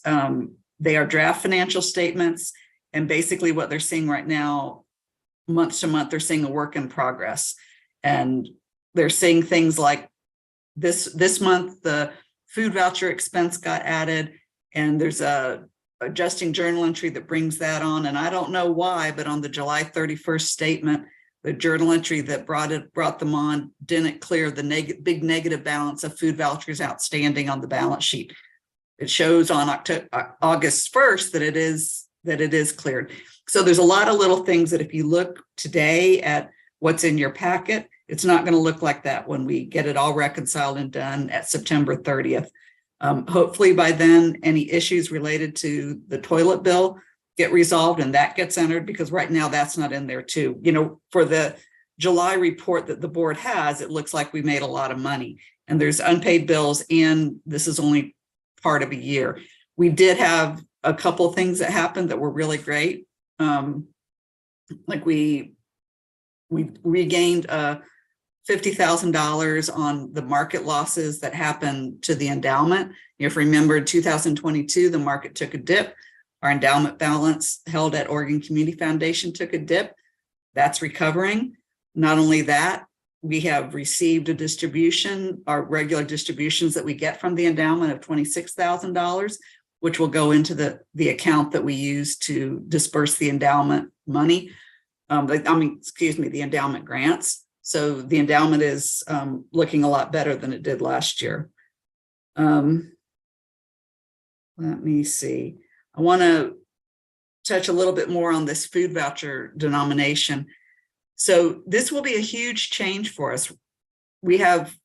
Speaker 13: They are draft financial statements. And basically what they're seeing right now, month to month, they're seeing a work in progress. And they're seeing things like this month, the food voucher expense got added, and there's a adjusting journal entry that brings that on. And I don't know why, but on the July 31st statement, the journal entry that brought them on didn't clear the big negative balance of food vouchers outstanding on the balance sheet. It shows on August 1st that it is cleared. So there's a lot of little things that if you look today at what's in your packet, it's not going to look like that when we get it all reconciled and done at September 30th. Hopefully by then, any issues related to the toilet bill get resolved and that gets entered, because right now that's not in there too. You know, for the July report that the board has, it looks like we made a lot of money and there's unpaid bills, and this is only part of a year. We did have a couple of things that happened that were really great. Like we regained $50,000 on the market losses that happened to the endowment. If you remember, 2022, the market took a dip. Our endowment balance held at Oregon Community Foundation took a dip. That's recovering. Not only that, we have received a distribution, our regular distributions that we get from the endowment of $26,000, which will go into the account that we use to disperse the endowment money. The endowment grants. So the endowment is looking a lot better than it did last year. Let me see. I want to touch a little bit more on this food voucher denomination. So this will be a huge change for us. We have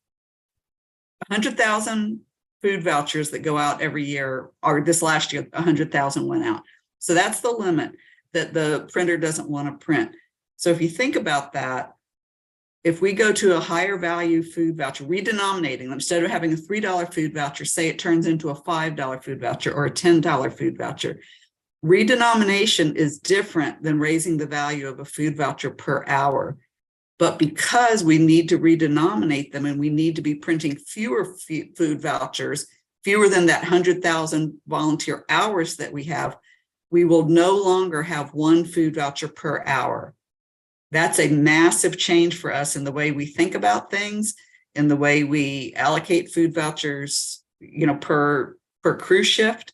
Speaker 13: 100,000 food vouchers that go out every year, or this last year, 100,000 went out. So that's the limit that the printer doesn't want to print. So if you think about that, if we go to a higher value food voucher, redenominating them, instead of having a $3 food voucher, say it turns into a $5 food voucher or a $10 food voucher. Redenomination is different than raising the value of a food voucher per hour. But because we need to redenominate them and we need to be printing fewer food vouchers, fewer than that 100,000 volunteer hours that we have, we will no longer have one food voucher per hour. That's a massive change for us in the way we think about things, in the way we allocate food vouchers, per crew shift.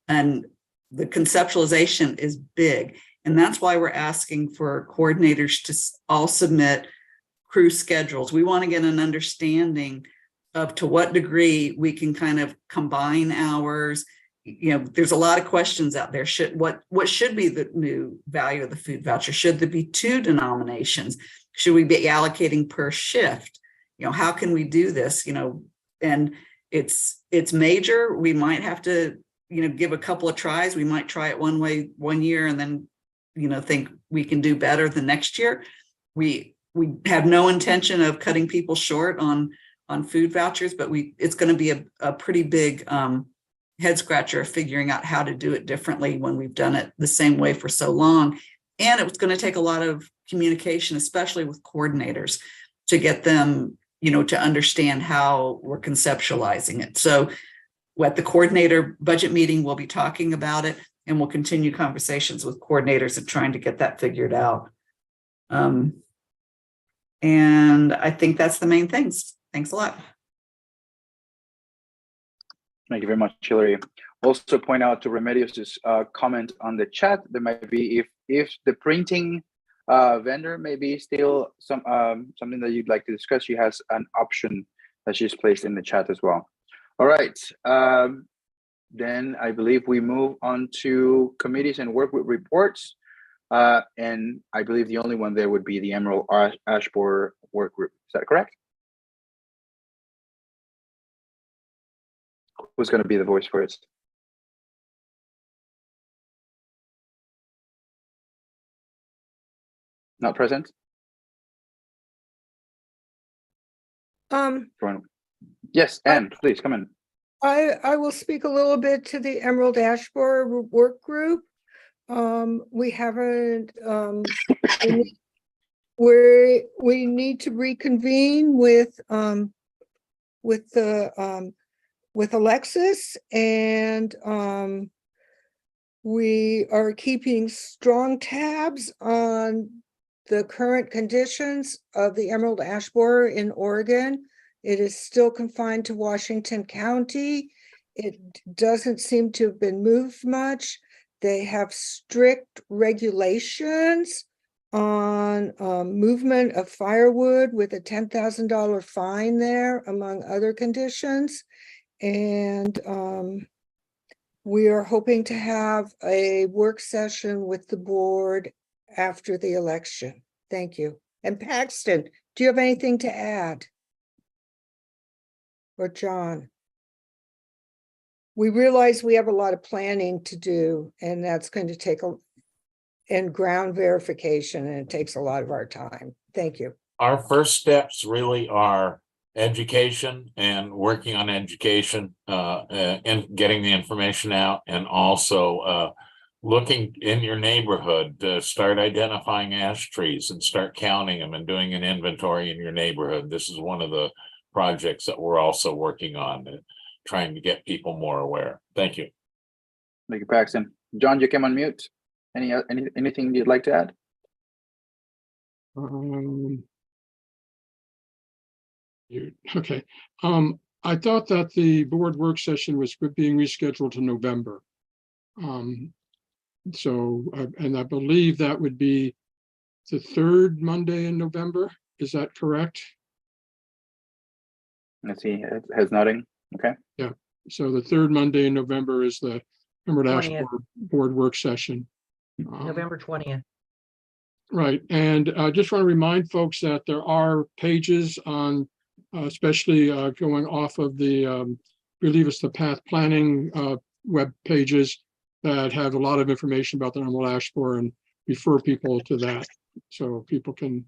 Speaker 13: And the conceptualization is big. And that's why we're asking for coordinators to all submit crew schedules. We want to get an understanding of to what degree we can kind of combine hours. There's a lot of questions out there. What should be the new value of the food voucher? Should there be two denominations? Should we be allocating per shift? How can we do this? And it's major. We might have to, give a couple of tries. We might try it one way one year and then, think we can do better the next year. We have no intention of cutting people short on food vouchers, but it's going to be a pretty big head scratcher of figuring out how to do it differently when we've done it the same way for so long. And it was going to take a lot of communication, especially with coordinators, to get them, to understand how we're conceptualizing it. So at the coordinator budget meeting, we'll be talking about it, and we'll continue conversations with coordinators and trying to get that figured out. And I think that's the main things. Thanks a lot.
Speaker 2: Thank you very much, Hillary. Also point out to Remedios's comment on the chat, there might be, if the printing vendor may be still something that you'd like to discuss, she has an option that she's placed in the chat as well. All right, then I believe we move on to committees and work group reports. And I believe the only one there would be the Emerald Ash Borer work group. Is that correct? Who's going to be the voice for it? Not present? Yes, Anne, please come in.
Speaker 6: I will speak a little bit to the Emerald Ash Borer work group. We haven't, we need to reconvene with Alexis, and we are keeping strong tabs on the current conditions of the Emerald Ash Borer in Oregon. It is still confined to Washington County. It doesn't seem to have been moved much. They have strict regulations on movement of firewood with a $10,000 fine there, among other conditions. And we are hoping to have a work session with the board after the election. Thank you. And Paxton, do you have anything to add? Or John? We realize we have a lot of planning to do, and that's going to take and ground verification, and it takes a lot of our time. Thank you.
Speaker 7: Our first steps really are education and working on education and getting the information out, and also looking in your neighborhood to start identifying ash trees and start counting them and doing an inventory in your neighborhood. This is one of the projects that we're also working on, trying to get people more aware. Thank you.
Speaker 2: Thank you, Paxton. John, you came on mute. Anything you'd like to add?
Speaker 8: Okay. I thought that the board work session was being rescheduled to November. And I believe that would be the third Monday in November. Is that correct?
Speaker 2: Let's see, heads nodding. Okay.
Speaker 8: Yeah. So the third Monday in November is the Emerald Ash
Speaker 1: 20th.
Speaker 8: board work session.
Speaker 1: November 20th.
Speaker 8: Right. And I just want to remind folks that there are pages on, especially going off of the, I believe it's the Path Planning web pages that have a lot of information about the Emerald Ash Borer, and refer people to that. So people can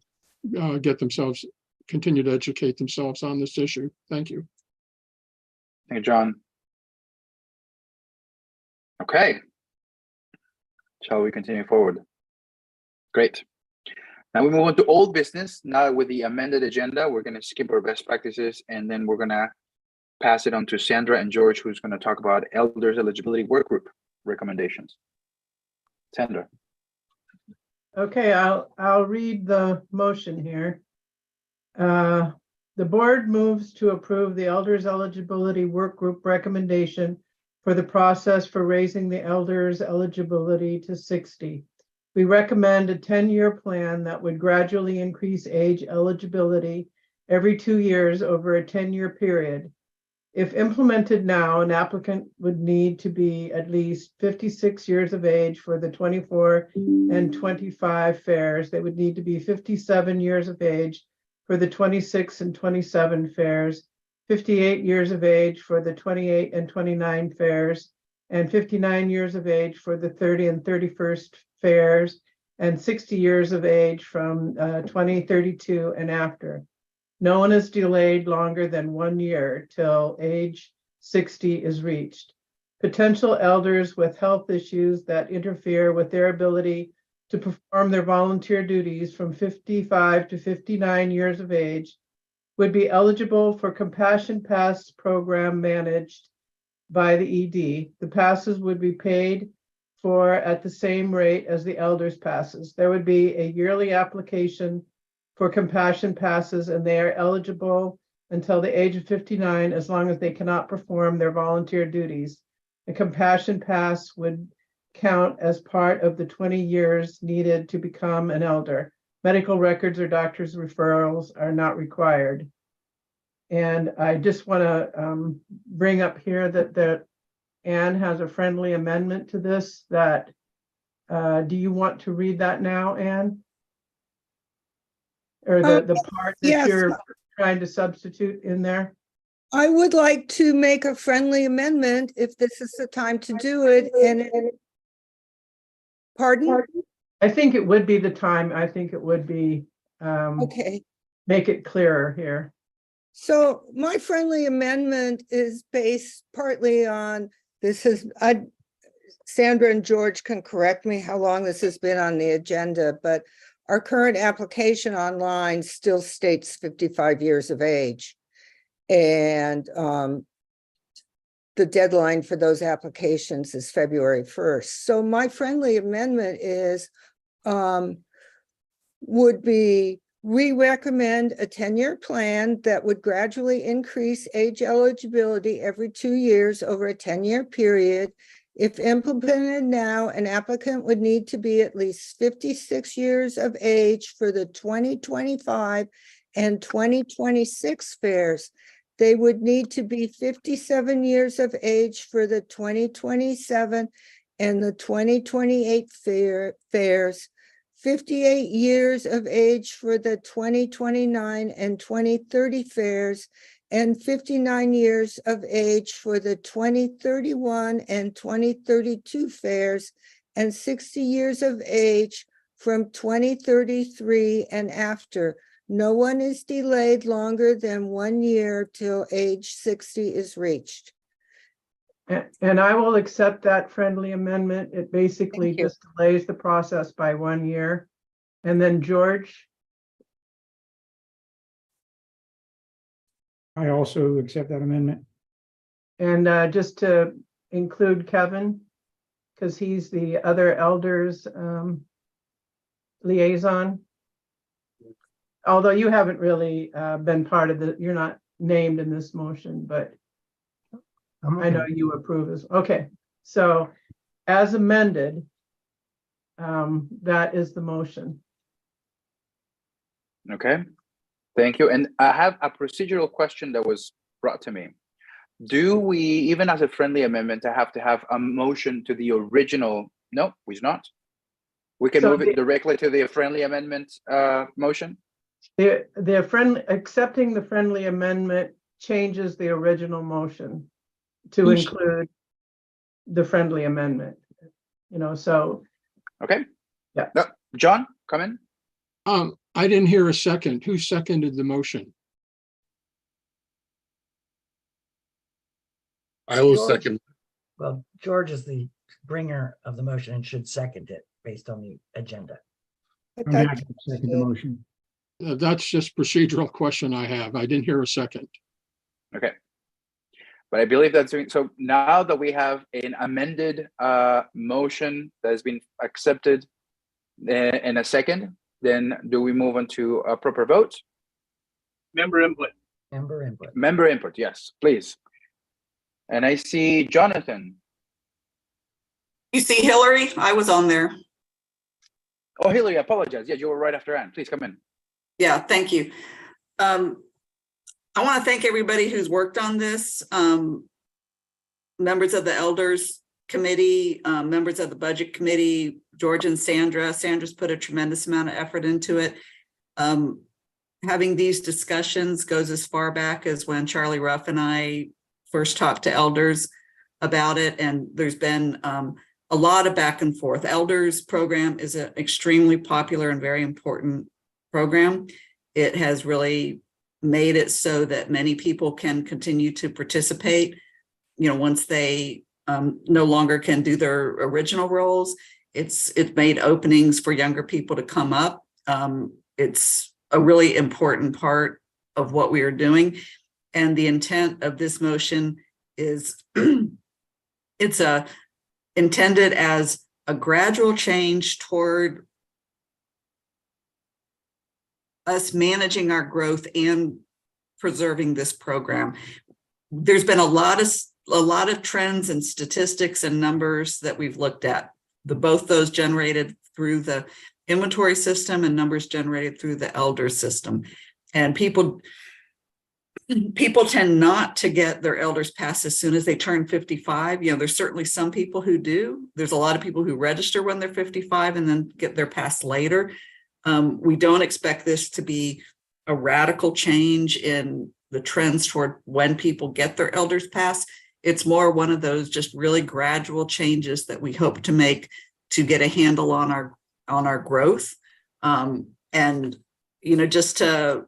Speaker 8: continue to educate themselves on this issue. Thank you.
Speaker 2: Thank you, John. Okay. Shall we continue forward? Great. Now we move on to old business. Now with the amended agenda, we're going to skip our best practices, and then we're going to pass it on to Sandra and George, who's going to talk about elders eligibility work group recommendations. Sandra.
Speaker 10: Okay, I'll read the motion here. The board moves to approve the elders eligibility work group recommendation for the process for raising the elders eligibility to 60. We recommend a 10-year plan that would gradually increase age eligibility every 2 years over a 10-year period. If implemented now, an applicant would need to be at least 56 years of age for the 24 and 25 fairs. They would need to be 57 years of age for the 26 and 27 fairs, 58 years of age for the 28 and 29 fairs, and 59 years of age for the 30 and 31st fairs, and 60 years of age from 2032 and after. No one is delayed longer than 1 year till age 60 is reached. Potential elders with health issues that interfere with their ability to perform their volunteer duties from 55 to 59 years of age would be eligible for Compassion Pass program managed by the ED. The passes would be paid for at the same rate as the elders passes. There would be a yearly application for compassion passes, and they are eligible until the age of 59 as long as they cannot perform their volunteer duties. A compassion pass would count as part of the 20 years needed to become an elder. Medical records or doctor's referrals are not required. And I just want to bring up here that Anne has a friendly amendment to this that, do you want to read that now, Anne? Or the part that
Speaker 6: yes.
Speaker 10: you're trying to substitute in there?
Speaker 6: I would like to make a friendly amendment if this is the time to do it. Pardon?
Speaker 10: I think it would be the time. I think it would be,
Speaker 6: Okay.
Speaker 10: make it clearer here.
Speaker 6: So my friendly amendment is based partly on, Sandra and George can correct me how long this has been on the agenda, but our current application online still states 55 years of age. And the deadline for those applications is February 1st. So my friendly amendment is, would be, we recommend a 10-year plan that would gradually increase age eligibility every 2 years over a 10-year period. If implemented now, an applicant would need to be at least 56 years of age for the 2025 and 2026 fairs. They would need to be 57 years of age for the 2027 and the 2028 fairs, 58 years of age for the 2029 and 2030 fairs, and 59 years of age for the 2031 and 2032 fairs, and 60 years of age from 2033 and after. No one is delayed longer than 1 year till age 60 is reached.
Speaker 10: And I will accept that friendly amendment. It basically
Speaker 6: Thank you.
Speaker 10: just delays the process by 1 year. And then George,
Speaker 12: I also accept that amendment.
Speaker 10: and just to include Kevin, because he's the other elders liaison. Although you haven't really been part of you're not named in this motion, but I know you approve this. Okay, so as amended, that is the motion.
Speaker 2: Okay, thank you. And I have a procedural question that was brought to me. Do we, even as a friendly amendment, have to have a motion to the original? No, we do not. We can move it directly to the friendly amendment motion.
Speaker 10: Accepting the friendly amendment changes the original motion to include the friendly amendment. So.
Speaker 2: Okay.
Speaker 10: Yeah.
Speaker 2: No, John, come in.
Speaker 8: I didn't hear a second. Who seconded the motion?
Speaker 5: I will
Speaker 1: George.
Speaker 5: second.
Speaker 1: Well, George is the bringer of the motion and should second it based on the agenda.
Speaker 12: I'm happy to second the motion.
Speaker 8: That's just procedural question I have. I didn't hear a second.
Speaker 2: Okay. But I believe that's doing so. Now that we have an amended motion that has been accepted in a second, then do we move on to a proper vote?
Speaker 4: Member input.
Speaker 1: Member input.
Speaker 2: Member input, yes, please. And I see Jonathan.
Speaker 13: You see Hillary? I was on there.
Speaker 2: Oh, Hillary, I apologize. Yeah, you were right after Anne. Please come in.
Speaker 13: Yeah, thank you. I want to thank everybody who's worked on this. Members of the Elders Committee, members of the Budget Committee, George and Sandra. Sandra's put a tremendous amount of effort into it. Having these discussions goes as far back as when Charlie Ruff and I first talked to elders about it, and there's been a lot of back and forth. Elders program is an extremely popular and very important program. It has really made it so that many people can continue to participate, once they no longer can do their original roles. It's made openings for younger people to come up. It's a really important part of what we are doing. And the intent of this motion is It's intended as a gradual change toward us managing our growth and preserving this program. There's been a lot of trends and statistics and numbers that we've looked at. Both those generated through the inventory system and numbers generated through the elder system. And people tend not to get their elders pass as soon as they turn 55. There's certainly some people who do. There's a lot of people who register when they're 55 and then get their pass later. We don't expect this to be a radical change in the trends toward when people get their elders pass. It's more one of those just really gradual changes that we hope to make to get a handle on our growth. And just to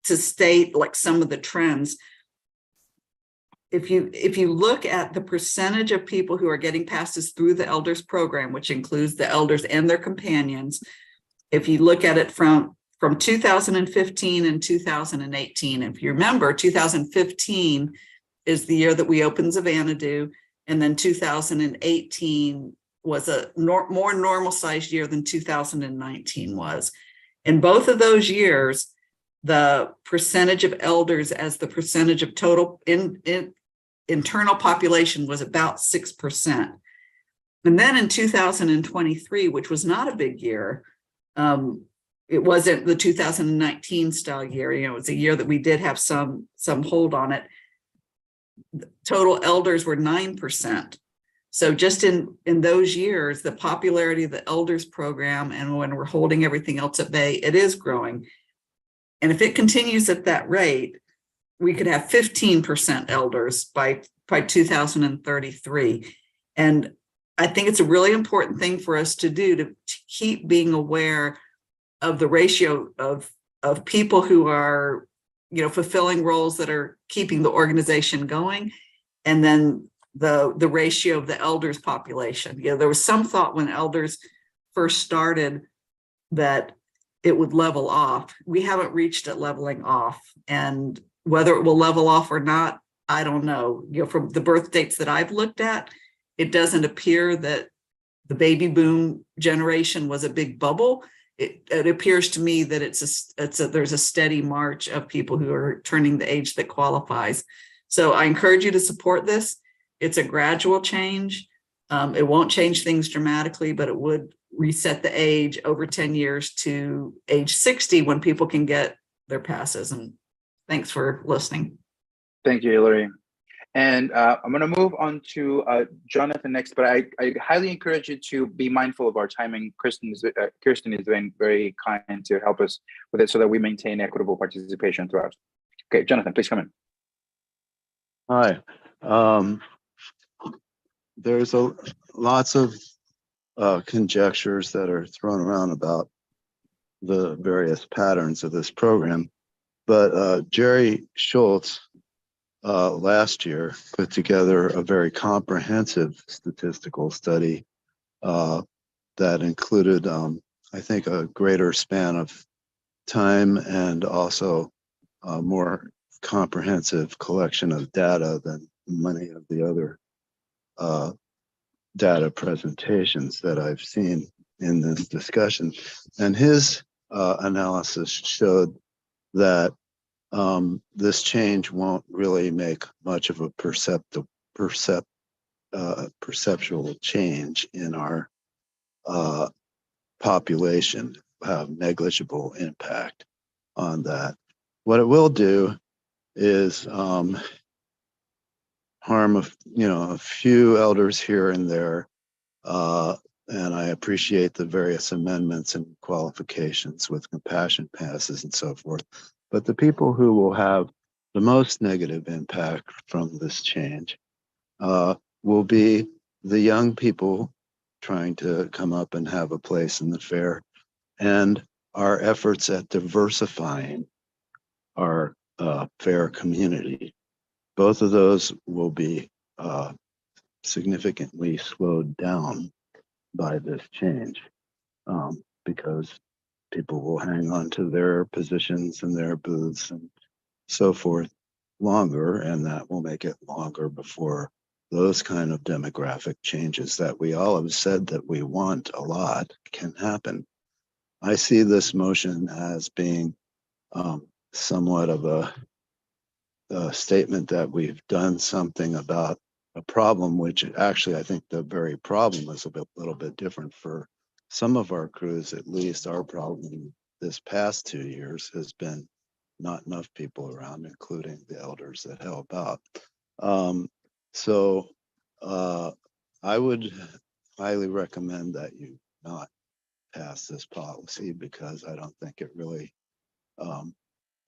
Speaker 13: state like some of the trends, if you look at the percentage of people who are getting passes through the elders program, which includes the elders and their companions, if you look at it from 2015 and 2018, if you remember, 2015 is the year that we opened Xanadu, and then 2018 was a more normal sized year than 2019 was. In both of those years, the percentage of elders as the percentage of total internal population was about 6%. And then in 2023, which was not a big year, it wasn't the 2019 style year. It was a year that we did have some hold on it. Total elders were 9%. So just in those years, the popularity of the elders program, and when we're holding everything else at bay, it is growing. And if it continues at that rate, we could have 15% elders by 2033. And I think it's a really important thing for us to do to keep being aware of the ratio of people who are, fulfilling roles that are keeping the organization going, and then the ratio of the elders population. There was some thought when elders first started that it would level off. We haven't reached it leveling off, and whether it will level off or not, I don't know. From the birth dates that I've looked at, it doesn't appear that the baby boom generation was a big bubble. It appears to me that there's a steady march of people who are turning the age that qualifies. So I encourage you to support this. It's a gradual change. It won't change things dramatically, but it would reset the age over 10 years to age 60 when people can get their passes. And thanks for listening.
Speaker 2: Thank you, Hillary. And I'm going to move on to Jonathan next, but I highly encourage you to be mindful of our timing. Kirsten is been very kind to help us with it so that we maintain equitable participation throughout. Okay, Jonathan, please come in.
Speaker 14: Hi. There's lots of conjectures that are thrown around about the various patterns of this program, but Jerry Schultz last year put together a very comprehensive statistical study that included, I think, a greater span of time and also a more comprehensive collection of data than many of the other data presentations that I've seen in this discussion. And his analysis showed that this change won't really make much of a perceptual change in our population, have negligible impact on that. What it will do is harm a few elders here and there, and I appreciate the various amendments and qualifications with compassion passes and so forth. But the people who will have the most negative impact from this change will be the young people trying to come up and have a place in the fair, and our efforts at diversifying our fair community. Both of those will be significantly slowed down by this change because people will hang on to their positions and their booths and so forth longer, and that will make it longer before those kind of demographic changes that we all have said that we want a lot can happen. I see this motion as being somewhat of a statement that we've done something about a problem, which actually I think the very problem is little bit different for some of our crews. At least our problem this past 2 years has been not enough people around, including the elders that help out. I would highly recommend that you not pass this policy, because I don't think it really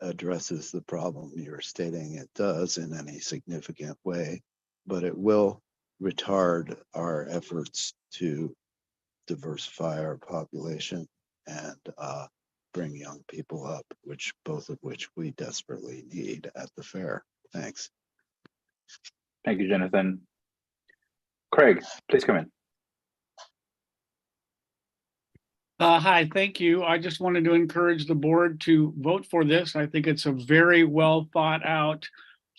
Speaker 14: addresses the problem you're stating it does in any significant way, but it will retard our efforts to diversify our population and bring young people up, both of which we desperately need at the fair. Thanks.
Speaker 2: Thank you, Jonathan. Craig, please come in.
Speaker 15: Hi, thank you. I just wanted to encourage the board to vote for this. I think it's a very well thought out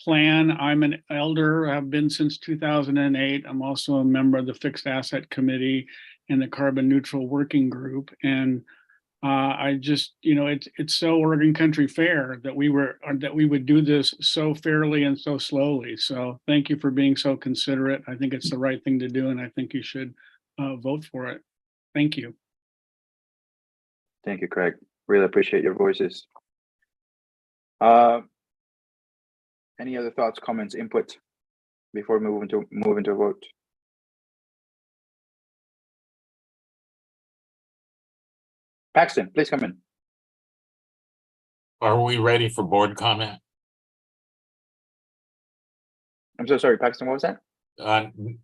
Speaker 15: plan. I'm an elder, I've been since 2008. I'm also a member of the Fixed Asset Committee and the Carbon Neutral Working Group. And I just, it's so Oregon Country Fair that we would do this so fairly and so slowly. So thank you for being so considerate. I think it's the right thing to do, and I think you should vote for it. Thank you.
Speaker 2: Thank you, Craig. Really appreciate your voices. Any other thoughts, comments, input before we move into a vote? Paxton, please come in.
Speaker 7: Are we ready for board comment?
Speaker 2: I'm so sorry, Paxton, what was that?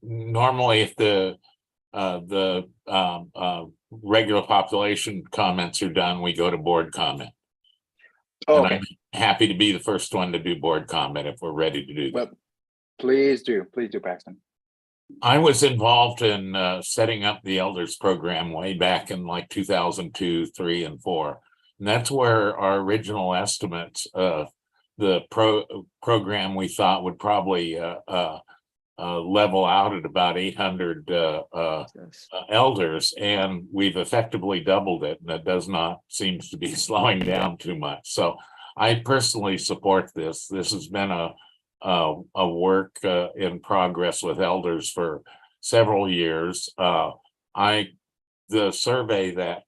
Speaker 7: Normally, if the regular population comments are done, we go to board comment.
Speaker 2: Oh,
Speaker 7: and
Speaker 2: okay.
Speaker 7: I'm happy to be the first one to do board comment if we're ready to do that.
Speaker 2: Well, please do, Paxton.
Speaker 7: I was involved in setting up the elders program way back in like 2002, 3, and 4. And that's where our original estimates of the program we thought would probably level out at about 800 elders, and we've effectively doubled it, and it does not seem to be slowing down too much. So I personally support this. This has been a work in progress with elders for several years. The survey that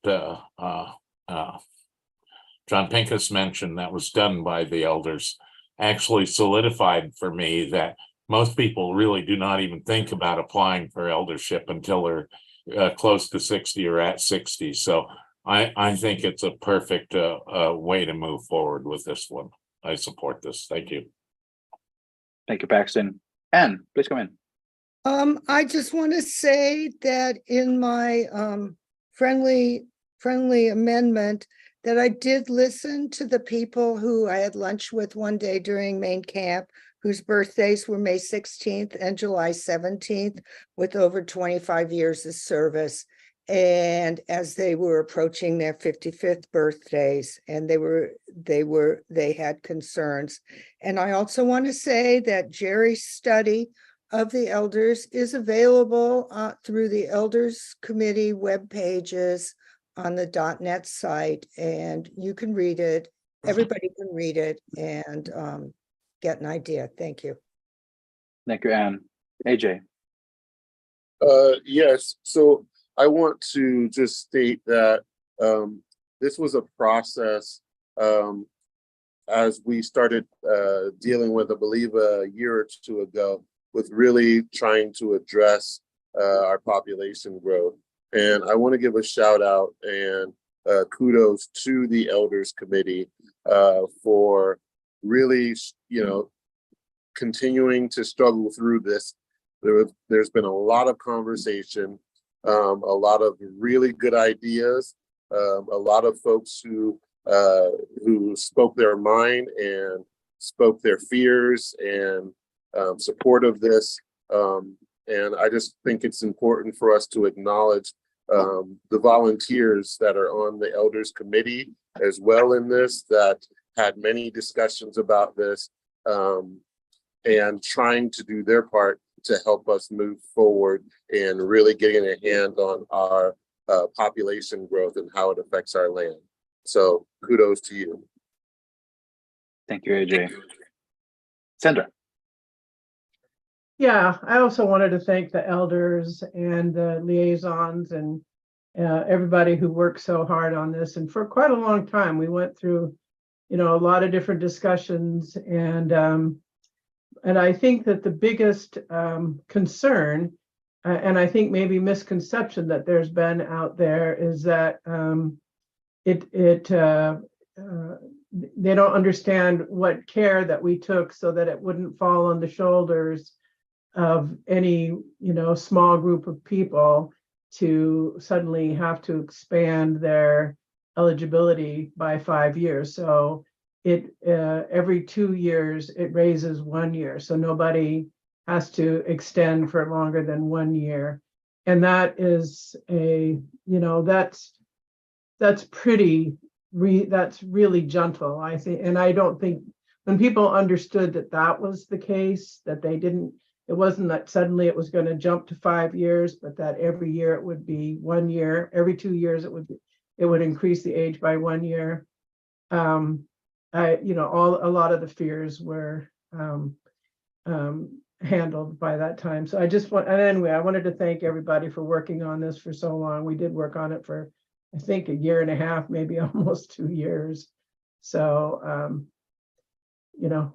Speaker 7: John Pincus mentioned that was done by the elders actually solidified for me that most people really do not even think about applying for eldership until they're close to 60 or at 60. So I think it's a perfect way to move forward with this one. I support this. Thank you.
Speaker 2: Thank you, Paxton. Anne, please come in.
Speaker 6: I just want to say that in my friendly amendment, that I did listen to the people who I had lunch with one day during main camp, whose birthdays were May 16th and July 17th, with over 25 years of service. And as they were approaching their 55th birthdays, and they had concerns. And I also want to say that Jerry's study of the elders is available through the Elders Committee web pages on the .net site, and you can read it. Everybody can read it and get an idea. Thank you.
Speaker 2: Thank you, Anne. AJ.
Speaker 5: Yes, so I want to just state that this was a process as we started dealing with, I believe, a year or two ago, with really trying to address our population growth. And I want to give a shout out and kudos to the Elders Committee for really, continuing to struggle through this. There's been a lot of conversation, a lot of really good ideas, a lot of folks who spoke their mind and spoke their fears and support of this. And I just think it's important for us to acknowledge the volunteers that are on the Elders Committee as well in this, that had many discussions about this and trying to do their part to help us move forward and really getting a hand on our population growth and how it affects our land. So kudos to you.
Speaker 2: Thank you, AJ. Sandra.
Speaker 10: Yeah, I also wanted to thank the elders and the liaisons and everybody who worked so hard on this. And for quite a long time, we went through, a lot of different discussions. And I think that the biggest concern, and I think maybe misconception that there's been out there, is that they don't understand what care that we took so that it wouldn't fall on the shoulders of any, small group of people to suddenly have to expand their eligibility by 5 years. So it every 2 years, it raises 1 year. So nobody has to extend for longer than 1 year. And that is that's pretty, that's really gentle, I think. And I don't think when people understood that that was the case, that it wasn't that suddenly it was going to jump to 5 years, but that every year it would be 1 year. Every 2 years it would increase the age by 1 year. A lot of the fears were handled by that time. So I wanted to thank everybody for working on this for so long. We did work on it for, I think, 1.5 years, maybe almost 2 years. So,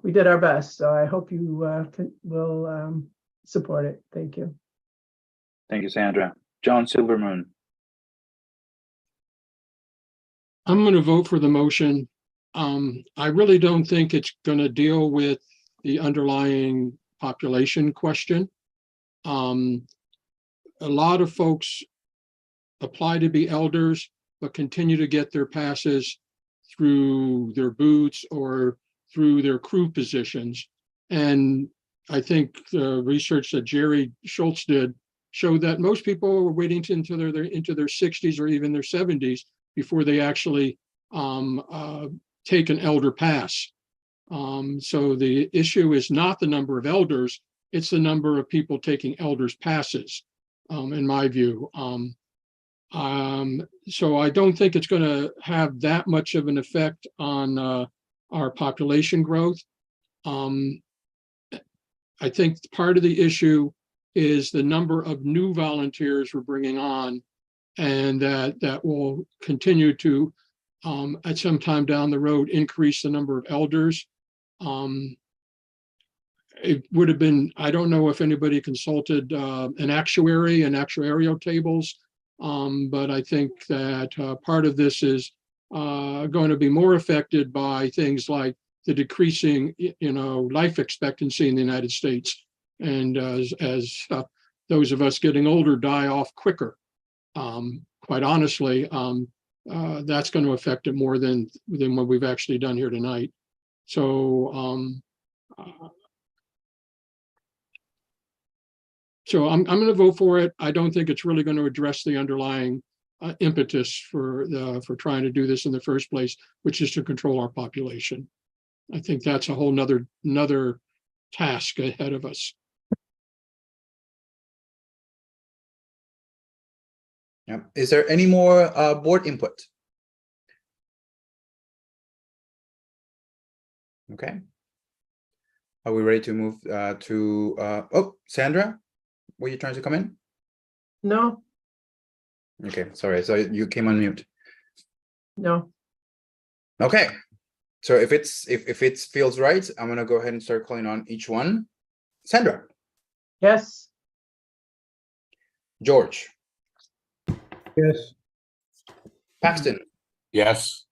Speaker 10: we did our best. So I hope you will support it. Thank you.
Speaker 2: Thank you, Sandra. John Silvermoon.
Speaker 8: I'm going to vote for the motion. I really don't think it's going to deal with the underlying population question. A lot of folks apply to be elders, but continue to get their passes through their boots or through their crew positions. And I think the research that Jerry Schultz did showed that most people were waiting until they're into their 60s or even their 70s before they actually take an elder pass. So the issue is not the number of elders, it's the number of people taking elders passes, in my view. So I don't think it's going to have that much of an effect on our population growth. I think part of the issue is the number of new volunteers we're bringing on, and that will continue to, at some time down the road, increase the number of elders. It would have been, I don't know if anybody consulted an actuary and actuarial tables, but I think that part of this is going to be more affected by things like the decreasing, life expectancy in the United States. And as those of us getting older die off quicker, quite honestly, that's going to affect it more than what we've actually done here tonight. So, I'm going to vote for it. I don't think it's really going to address the underlying impetus for trying to do this in the first place, which is to control our population. I think that's a whole nother task ahead of us.
Speaker 16: Yeah. Is there any more board input? Okay. Are we ready to move to Sandra? Were you trying to come in?
Speaker 10: No.
Speaker 16: Okay, sorry. So you came on mute.
Speaker 10: No.
Speaker 16: Okay. So if it feels right, I'm gonna go ahead and start calling on each one. Sandra.
Speaker 10: Yes.
Speaker 16: George.
Speaker 12: Yes.
Speaker 16: Paxton.
Speaker 7: Yes.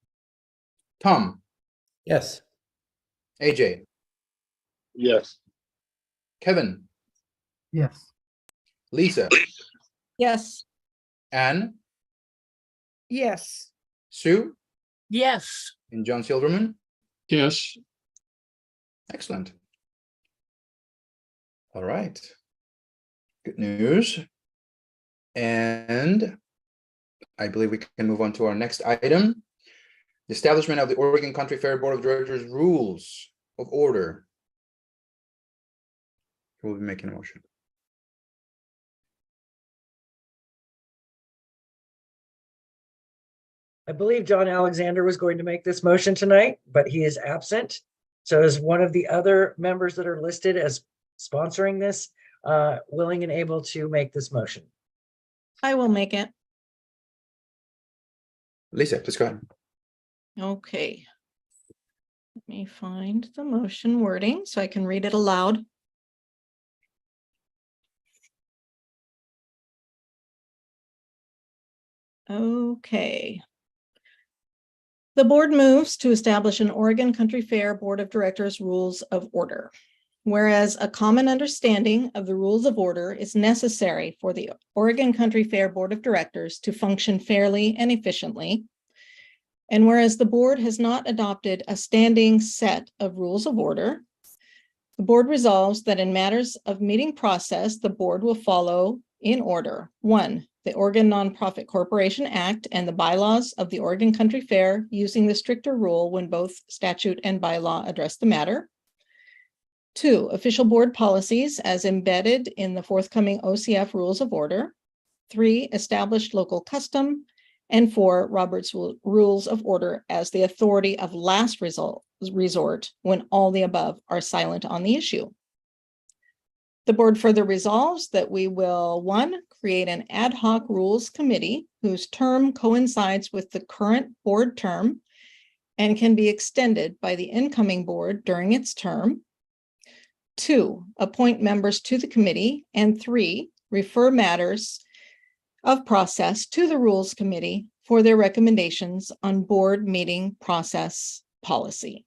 Speaker 16: Tom.
Speaker 17: Yes.
Speaker 16: AJ.
Speaker 5: Yes.
Speaker 16: Kevin.
Speaker 12: Yes.
Speaker 16: Lisa.
Speaker 3: Yes.
Speaker 16: Anne.
Speaker 6: Yes.
Speaker 16: Sue.
Speaker 11: Yes.
Speaker 16: And John Silverman.
Speaker 8: Yes.
Speaker 16: Excellent. All right. Good news. And I believe we can move on to our next item. The establishment of the Oregon Country Fair Board of Directors Rules of Order. Who will be making a motion?
Speaker 1: I believe John Alexander was going to make this motion tonight, but he is absent. So is one of the other members that are listed as sponsoring this, willing and able to make this motion?
Speaker 3: I will make it.
Speaker 16: Lisa, please go ahead.
Speaker 3: Okay. Let me find the motion wording so I can read it aloud. Okay. The board moves to establish an Oregon Country Fair Board of Directors Rules of Order. Whereas a common understanding of the rules of order is necessary for the Oregon Country Fair Board of Directors to function fairly and efficiently. And whereas the board has not adopted a standing set of rules of order, the board resolves that in matters of meeting process, the board will follow in order. 1, the Oregon Nonprofit Corporation Act and the bylaws of the Oregon Country Fair, using the stricter rule when both statute and bylaw address the matter. 2, official board policies as embedded in the forthcoming OCF rules of order. 3, established local custom. And 4, Robert's Rules of Order as the authority of last resort when all the above are silent on the issue. The board further resolves that we will, 1, create an ad hoc rules committee whose term coincides with the current board term and can be extended by the incoming board during its term. 2, appoint members to the committee. And 3, refer matters of process to the Rules Committee for their recommendations on board meeting process policy.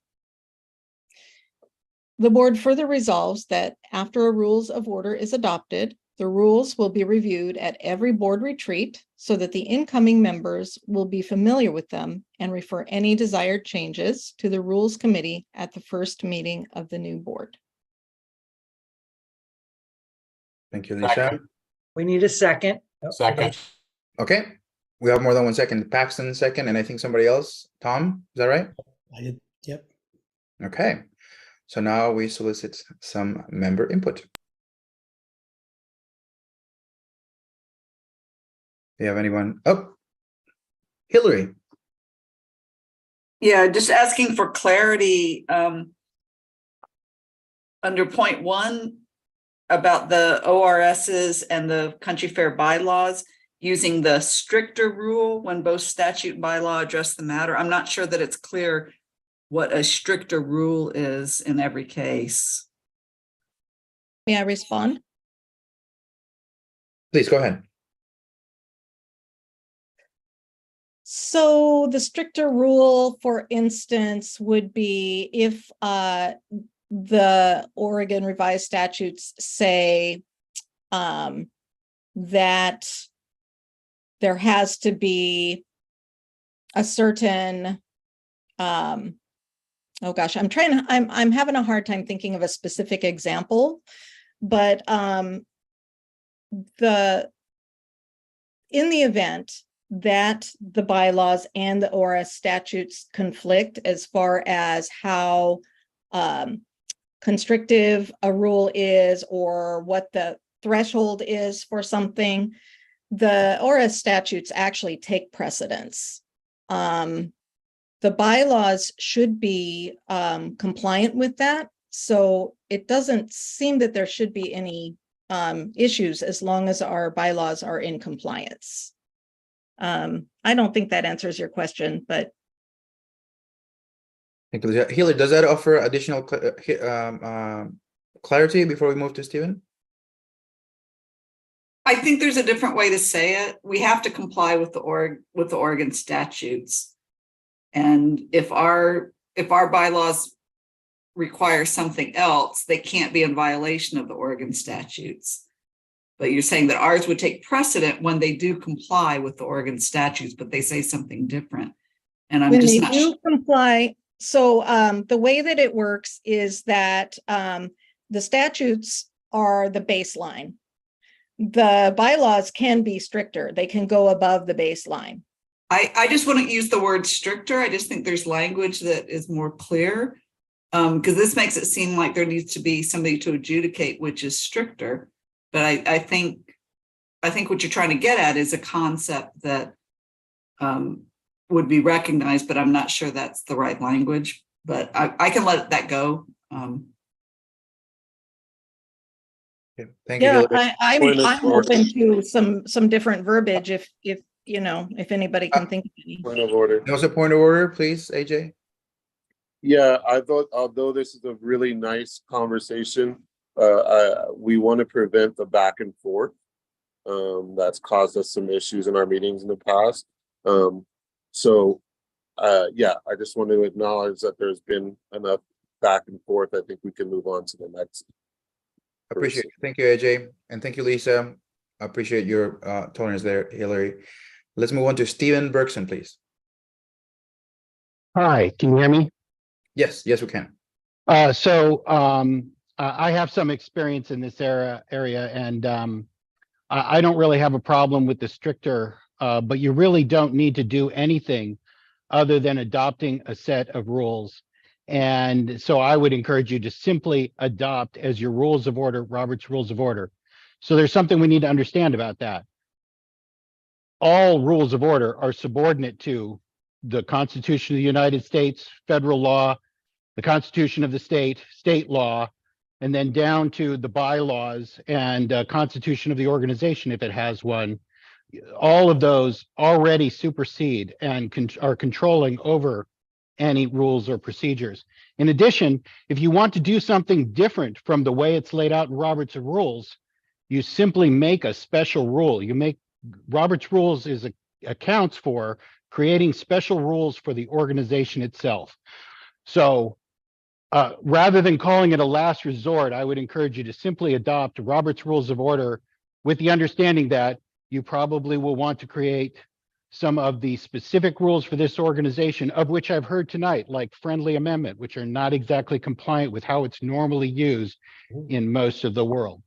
Speaker 3: The board further resolves that after a rules of order is adopted, the rules will be reviewed at every board retreat so that the incoming members will be familiar with them and refer any desired changes to the Rules Committee at the first meeting of the new board.
Speaker 16: Thank you, Lisa.
Speaker 1: We need a second. Oh,
Speaker 7: Second.
Speaker 16: Okay, we have more than 1 second. Paxton second, and I think somebody else. Tom, is that right?
Speaker 17: I did. Yep.
Speaker 16: Okay, so now we solicit some member input. Do you have anyone? Oh, Hillary.
Speaker 13: Yeah, just asking for clarity. Under point 1 about the ORSs and the country fair bylaws, using the stricter rule when both statute and bylaw address the matter. I'm not sure that it's clear what a stricter rule is in every case.
Speaker 3: May I respond?
Speaker 16: Please go ahead.
Speaker 3: So the stricter rule, for instance, would be if the Oregon revised statutes say that there has to be a certain oh gosh, I'm having a hard time thinking of a specific example, but in the event that the bylaws and the ORS statutes conflict as far as how constrictive a rule is or what the threshold is for something, the ORS statutes actually take precedence. The bylaws should be compliant with that. So it doesn't seem that there should be any issues as long as our bylaws are in compliance. I don't think that answers your question, but.
Speaker 16: Thank you, Lisa. Hillary, does that offer additional clarity before we move to Stephen?
Speaker 13: I think there's a different way to say it. We have to comply with the Oregon statutes. And if our bylaws require something else, they can't be in violation of the Oregon statutes. But you're saying that ours would take precedent when they do comply with the Oregon statutes, but they say something different. And I'm
Speaker 3: When
Speaker 13: just
Speaker 3: they
Speaker 13: not
Speaker 3: do comply, so the way that it works is that the statutes are the baseline. The bylaws can be stricter. They can go above the baseline.
Speaker 13: I just wouldn't use the word stricter. I just think there's language that is more clear, because this makes it seem like there needs to be somebody to adjudicate which is stricter. But I think what you're trying to get at is a concept that would be recognized, but I'm not sure that's the right language, but I can let that go.
Speaker 16: Okay, thank you,
Speaker 3: Yeah,
Speaker 16: Hillary.
Speaker 5: Point of
Speaker 3: I'm
Speaker 5: order.
Speaker 3: open to some different verbiage if you know, if anybody can think of any.
Speaker 5: Point of order.
Speaker 16: There was a point of order, please, AJ.
Speaker 5: Yeah, I thought although this is a really nice conversation, we want to prevent the back and forth. That's caused us some issues in our meetings in the past. Yeah, I just want to acknowledge that there's been enough back and forth. I think we can move on to the next.
Speaker 16: Appreciate it. Thank you, AJ. And thank you, Lisa. I appreciate your tolerance there, Hillary. Let's move on to Stephen Bergson, please.
Speaker 17: Hi, can you hear me?
Speaker 16: Yes, yes, we can.
Speaker 17: I have some experience in this area, and I don't really have a problem with the stricter, but you really don't need to do anything other than adopting a set of rules. And so I would encourage you to simply adopt as your rules of order, Robert's Rules of Order. So there's something we need to understand about that. All rules of order are subordinate to the Constitution of the United States, federal law, the Constitution of the state, state law, and then down to the bylaws and Constitution of the organization, if it has one. All of those already supersede and are controlling over any rules or procedures. In addition, if you want to do something different from the way it's laid out in Robert's Rules, you simply make a special rule. You make Robert's Rules accounts for creating special rules for the organization itself. So rather than calling it a last resort, I would encourage you to simply adopt Robert's Rules of Order with the understanding that you probably will want to create some of the specific rules for this organization, of which I've heard tonight, like friendly amendment, which are not exactly compliant with how it's normally used in most of the world.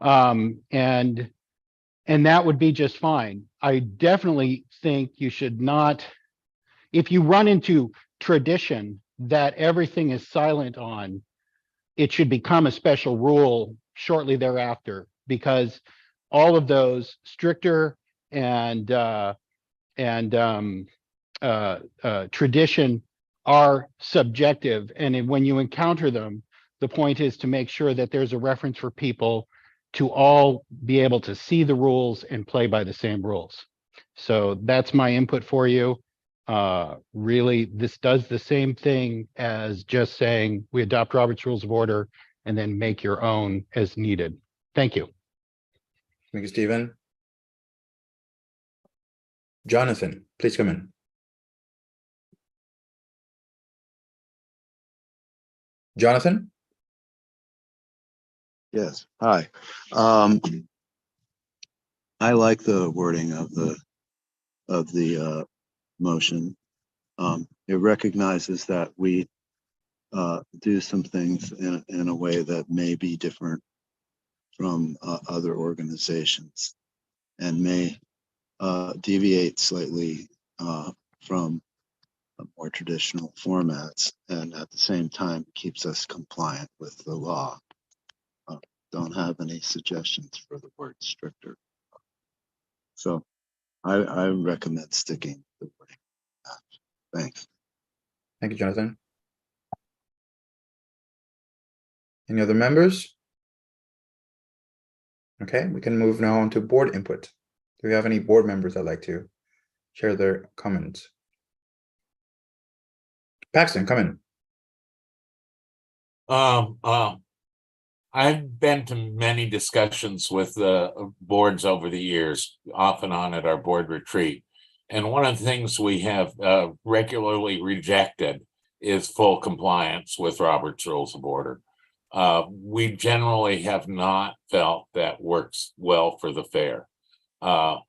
Speaker 17: And that would be just fine. I definitely think you should not, if you run into tradition that everything is silent on, it should become a special rule shortly thereafter, because all of those stricter and tradition are subjective. And when you encounter them, the point is to make sure that there's a reference for people to all be able to see the rules and play by the same rules. So that's my input for you. Really, this does the same thing as just saying we adopt Robert's Rules of Order and then make your own as needed. Thank you.
Speaker 16: Thank you, Stephen. Jonathan, please come in. Jonathan?
Speaker 14: Yes, hi. I like the wording of the motion. It recognizes that we do some things in a way that may be different from other organizations and may deviate slightly from more traditional formats, and at the same time keeps us compliant with the law. Don't have any suggestions for the word stricter. So I recommend sticking to the wording. Thanks.
Speaker 16: Thank you, Jonathan. Any other members? Okay, we can move now on to board input. Do we have any board members that'd like to share their comments? Paxton, come in.
Speaker 7: I've been to many discussions with the boards over the years, off and on at our board retreat. And one of the things we have regularly rejected is full compliance with Robert's Rules of Order. We generally have not felt that works well for the fair. I,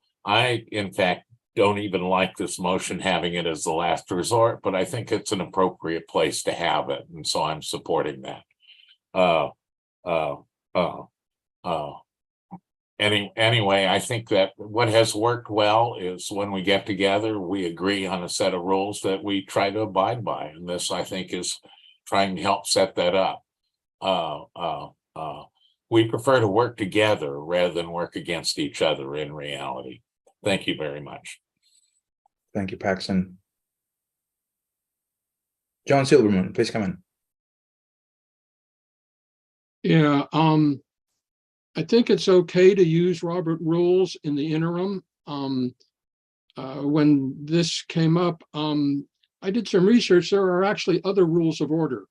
Speaker 7: in fact, don't even like this motion having it as the last resort, but I think it's an appropriate place to have it. And so I'm supporting that. Anyway, I think that what has worked well is when we get together, we agree on a set of rules that we try to abide by. And this, I think, is trying to help set that up. We prefer to work together rather than work against each other in reality. Thank you very much.
Speaker 16: Thank you, Paxton. John Silverman, please come in.
Speaker 8: Yeah, I think it's okay to use Robert rules in the interim. When this came up, I did some research. There are actually other rules of order.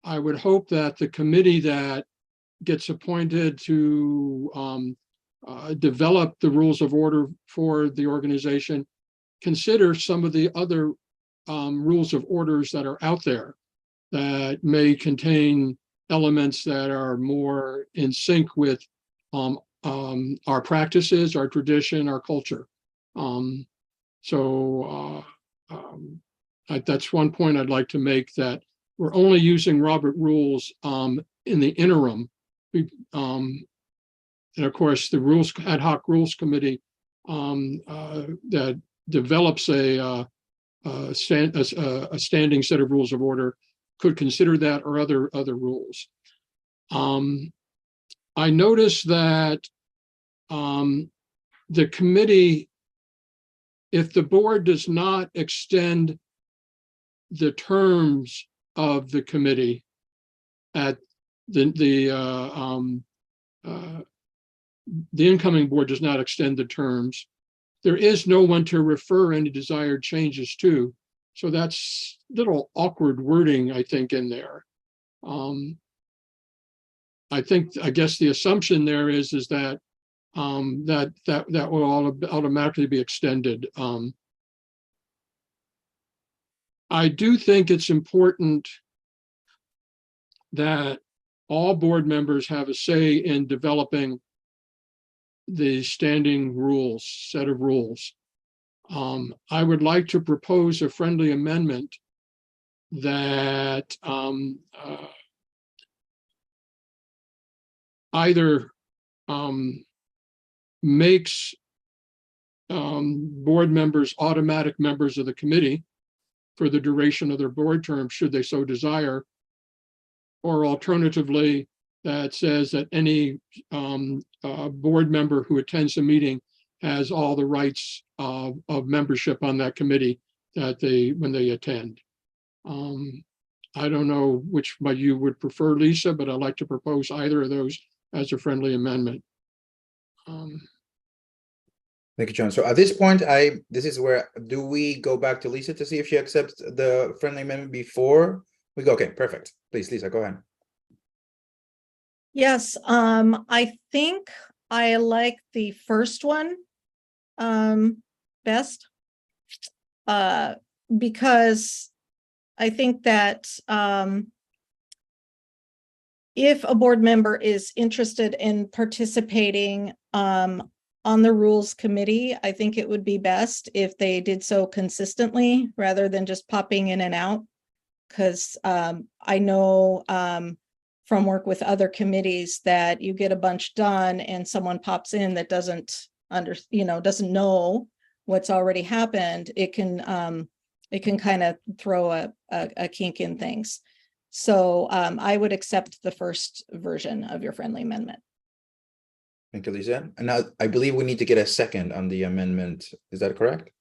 Speaker 8: I would hope that the committee that gets appointed to develop the rules of order for the organization consider some of the other rules of orders that are out there that may contain elements that are more in sync with our practices, our tradition, our culture. That's one point I'd like to make, that we're only using Robert rules in the interim. And of course, the rules ad hoc rules committee that develops a standing set of rules of order could consider that, or other rules. I noticed that the committee, if the board does not extend the terms of the committee at the incoming board does not extend the terms, there is no one to refer any desired changes to. So that's little awkward wording, I think, in there. I guess the assumption there is that that will all automatically be extended. I do think it's important that all board members have a say in developing the standing rules, set of rules. I would like to propose a friendly amendment that either makes board members automatic members of the committee for the duration of their board term, should they so desire, or alternatively, that says that any board member who attends a meeting has all the rights of membership on that committee when they attend. I don't know which you would prefer, Lisa, but I'd like to propose either of those as a friendly amendment.
Speaker 16: Thank you, John. So at this point, this is where, do we go back to Lisa to see if she accepts the friendly amendment before we go? Okay, perfect. Please, Lisa, go ahead.
Speaker 3: Yes, I think I like the first one best, because I think that if a board member is interested in participating on the rules committee, I think it would be best if they did so consistently rather than just popping in and out. Because I know from work with other committees that you get a bunch done and someone pops in that doesn't know what's already happened. It can kind of throw a kink in things. So I would accept the first version of your friendly amendment.
Speaker 16: Thank you, Lisa. And now I believe we need to get a second on the amendment. Is that correct?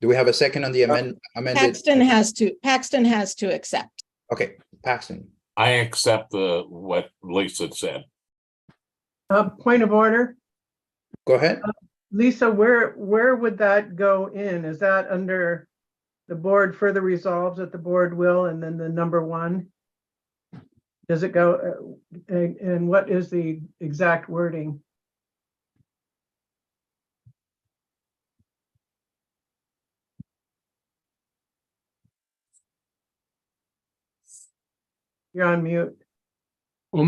Speaker 16: Do we have a second on the amended?
Speaker 3: Paxton has to accept.
Speaker 16: Okay, Paxton.
Speaker 7: I accept what Lisa said.
Speaker 10: Point of order.
Speaker 16: Go ahead.
Speaker 10: Lisa, where would that go in? Is that under the board further resolves that the board will, and then the number one? Does it go, and what is the exact wording? You're on mute.
Speaker 8: Well,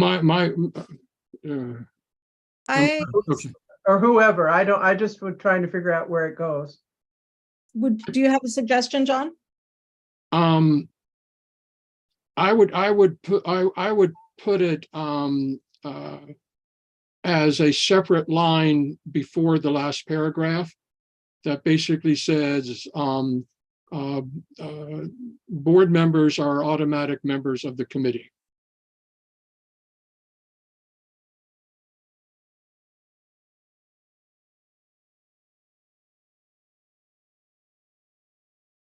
Speaker 10: or whoever, I just was trying to figure out where it goes.
Speaker 3: Do you have a suggestion, John?
Speaker 8: I would put it as a separate line before the last paragraph that basically says board members are automatic members of the committee.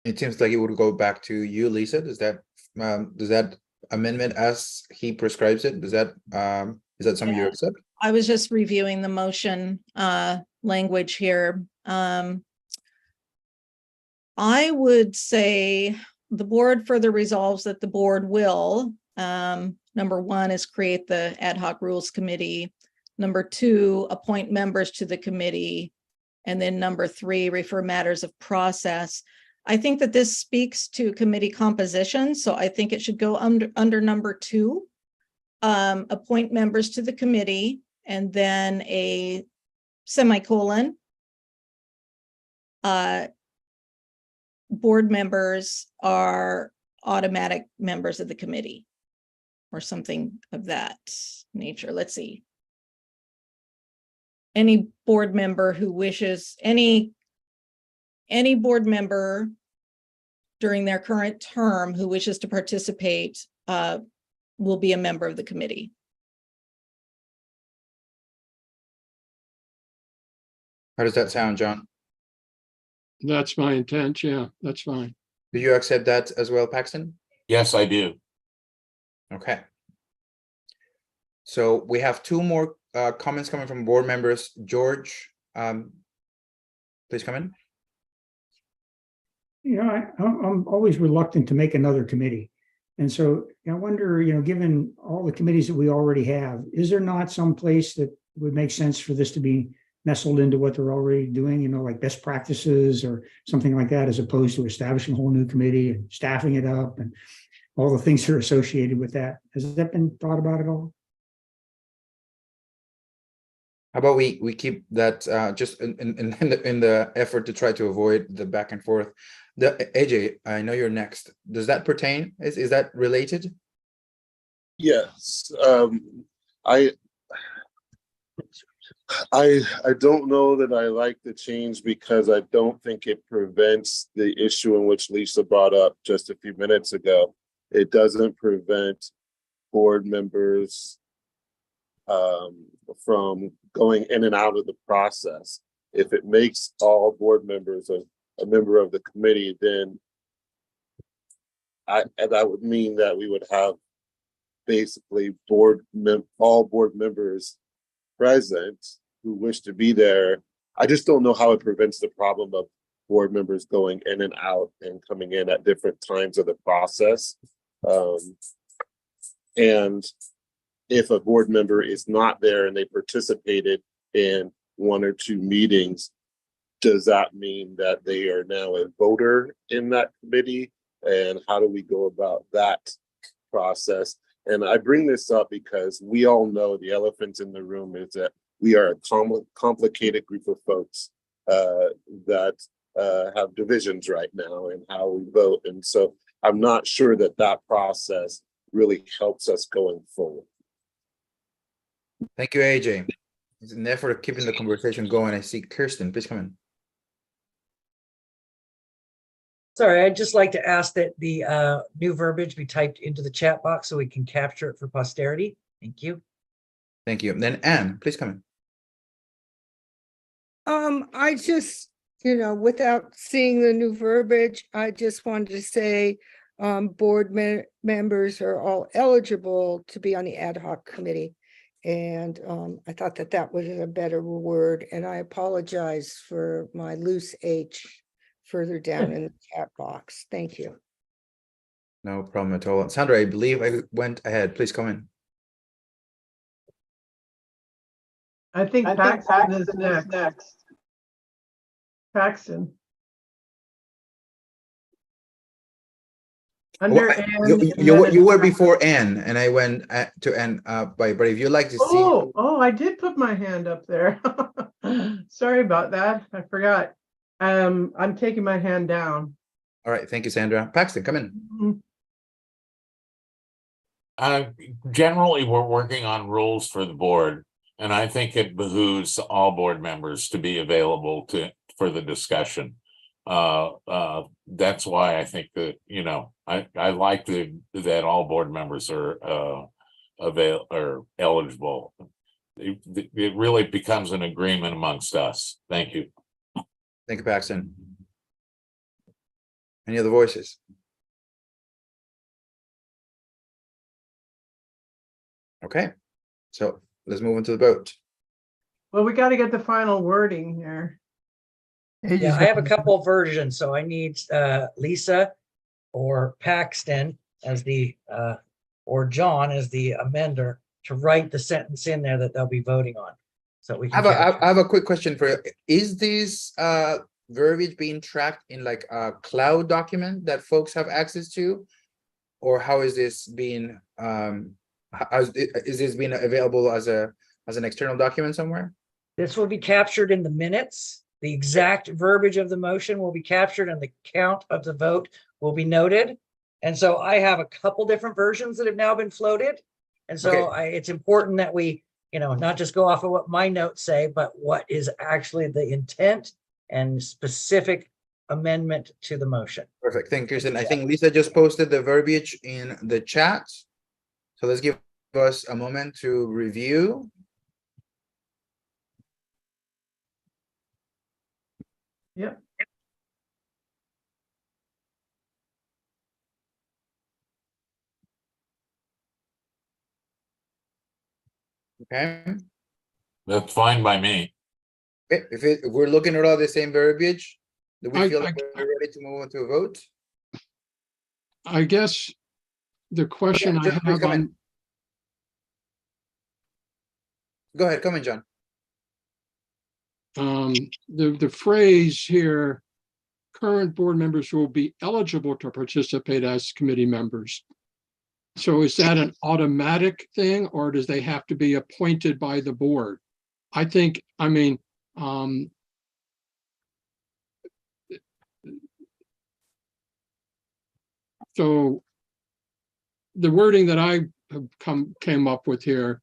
Speaker 16: It seems like it would go back to you, Lisa. Does that amendment as he prescribes it? Is that something you
Speaker 3: Yeah.
Speaker 16: accept?
Speaker 3: I was just reviewing the motion language here. I would say the board further resolves that the board will, number one is create the ad hoc rules committee. Number two, appoint members to the committee. And then number three, refer matters of process. I think that this speaks to committee composition, so I think it should go under number two. Appoint members to the committee, and then a semicolon. Board members are automatic members of the committee, or something of that nature. Let's see. Any board member who wishes, any board member during their current term who wishes to participate will be a member of the committee.
Speaker 16: How does that sound, John?
Speaker 8: That's my intent. Yeah, that's fine.
Speaker 16: Do you accept that as well, Paxton?
Speaker 7: Yes, I do.
Speaker 16: Okay. So we have two more comments coming from board members. George, please come in.
Speaker 12: You know, I'm always reluctant to make another committee. And so I wonder, you know, given all the committees that we already have, is there not some place that would make sense for this to be nestled into what they're already doing, you know, like best practices or something like that, as opposed to establishing a whole new committee and staffing it up and all the things that are associated with that? Has that been thought about at all?
Speaker 16: How about we keep that just in the effort to try to avoid the back and forth. The AJ, I know you're next. Does that pertain? Is that related?
Speaker 5: Yes. I don't know that I like the change because I don't think it prevents the issue in which Lisa brought up just a few minutes ago. It doesn't prevent board members from going in and out of the process. If it makes all board members a member of the committee, then that would mean that we would have basically all board members present who wish to be there. I just don't know how it prevents the problem of board members going in and out and coming in at different times of the process. And if a board member is not there and they participated in one or two meetings, does that mean that they are now a voter in that committee? And how do we go about that process? And I bring this up because we all know the elephant in the room is that we are a complicated group of folks that have divisions right now in how we vote. And so I'm not sure that process really helps us going forward.
Speaker 16: Thank you, AJ. It's an effort of keeping the conversation going. I see Kirsten, please come in.
Speaker 1: Sorry, I'd just like to ask that the new verbiage be typed into the chat box so we can capture it for posterity. Thank you.
Speaker 16: Thank you. Then Anne, please come in.
Speaker 6: I just, you know, without seeing the new verbiage, I just wanted to say board members are all eligible to be on the ad hoc committee. And I thought that was a better word, and I apologize for my loose H further down in the chat box. Thank you.
Speaker 16: No problem at all. Sandra, I believe I went ahead. Please come in.
Speaker 10: I think Paxton is next. Paxton. Under
Speaker 16: Well,
Speaker 10: Ann,
Speaker 16: you were before Anne, and I went to Anne. But if you'd like to see.
Speaker 10: Oh, I did put my hand up there. Sorry about that. I forgot. I'm taking my hand down.
Speaker 16: All right, thank you, Sandra. Paxton, come in.
Speaker 7: Generally, we're working on rules for the board, and I think it behooves all board members to be available for the discussion. That's why I think that, you know, I like that all board members are eligible. It really becomes an agreement amongst us. Thank you.
Speaker 16: Thank you, Paxton. Any other voices? Okay, so let's move into the vote.
Speaker 10: Well, we got to get the final wording here.
Speaker 1: Yeah, I have a couple versions, so I need Lisa or Paxton as the or John as the amender to write the sentence in there that they'll be voting on. So we
Speaker 16: I
Speaker 1: can
Speaker 16: have
Speaker 1: capture.
Speaker 16: I have a quick question for you. Is this verbiage being tracked in like a cloud document that folks have access to? Or how is this being is this being available as an external document somewhere?
Speaker 1: This will be captured in the minutes. The exact verbiage of the motion will be captured and the count of the vote will be noted. And so I have a couple different versions that have now been floated. And so it's important that we, not just go off of what my notes say, but what is actually the intent and specific amendment to the motion.
Speaker 16: Perfect. Thank you, Kirsten. I think Lisa just posted the verbiage in the chat. So let's give us a moment to review.
Speaker 10: Yep.
Speaker 16: Okay.
Speaker 7: That's fine by me.
Speaker 16: Okay. If we're looking at all the same verbiage, do we feel
Speaker 8: I-
Speaker 16: like we're ready to move on to a vote?
Speaker 8: I guess the question I
Speaker 16: Just please
Speaker 8: have
Speaker 16: come in.
Speaker 8: on,
Speaker 16: Go ahead, come in, John.
Speaker 8: the phrase here, current board members will be eligible to participate as committee members. So is that an automatic thing, or does they have to be appointed by the board? So the wording that I have came up with here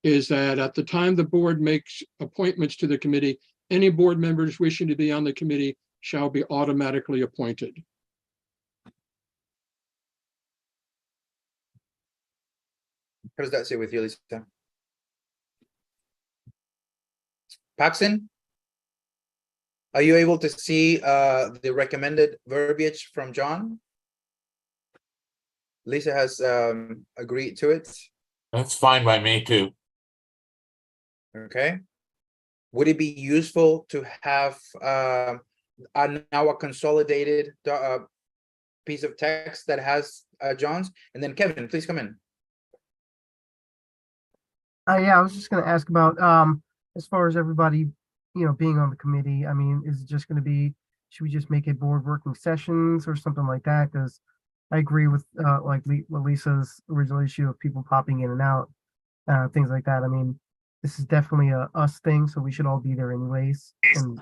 Speaker 8: is that at the time the board makes appointments to the committee, any board members wishing to be on the committee shall be automatically appointed.
Speaker 16: How does that sit with you, Lisa? Paxton? Are you able to see the recommended verbiage from John? Lisa has agreed to it.
Speaker 7: That's fine by me too.
Speaker 16: Okay. Would it be useful to have now a consolidated piece of text that has John's? And then Kevin, please come in.
Speaker 18: Yeah, I was just going to ask about as far as everybody, being on the committee. I mean, is it just going to be, should we just make it board working sessions or something like that? Because I agree with what Lisa's original issue of people popping in and out, things like that. I mean, this is definitely a us thing, so we should all be there anyways. And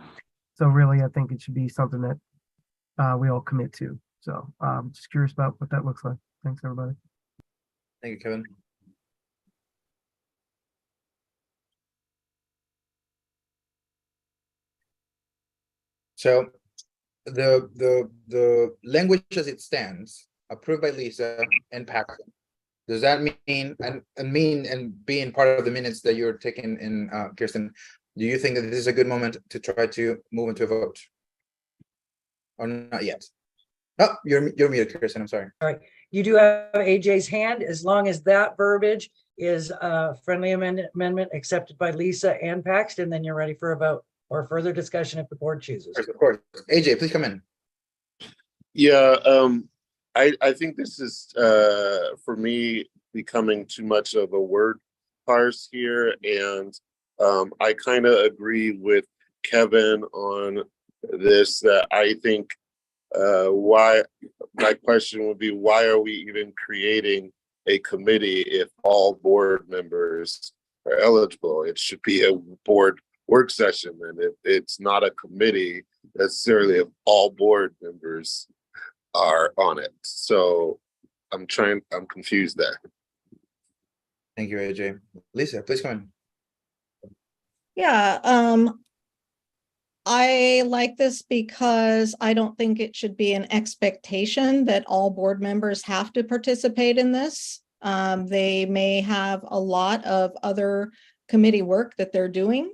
Speaker 18: so really, I think it should be something that we all commit to. So just curious about what that looks like. Thanks, everybody.
Speaker 16: Thank you, Kevin. So the language as it stands, approved by Lisa and Paxton, does that mean and being part of the minutes that you're taking in, Kirsten, do you think that this is a good moment to try to move into a vote? Or not yet? Oh, you're muted, Kirsten. I'm sorry.
Speaker 1: All right, you do have AJ's hand. As long as that verbiage is a friendly amendment accepted by Lisa and Paxton, then you're ready for a vote or further discussion if the board chooses.
Speaker 16: Of course. AJ, please come in.
Speaker 5: Yeah, I think this is for me becoming too much of a word parse here, and I kind of agree with Kevin on this. That I think why my question would be, why are we even creating a committee if all board members are eligible? It should be a board work session, and it's not a committee necessarily if all board members are on it. So I'm confused there.
Speaker 16: Thank you, AJ. Lisa, please come in.
Speaker 3: Yeah, I like this because I don't think it should be an expectation that all board members have to participate in this. They may have a lot of other committee work that they're doing.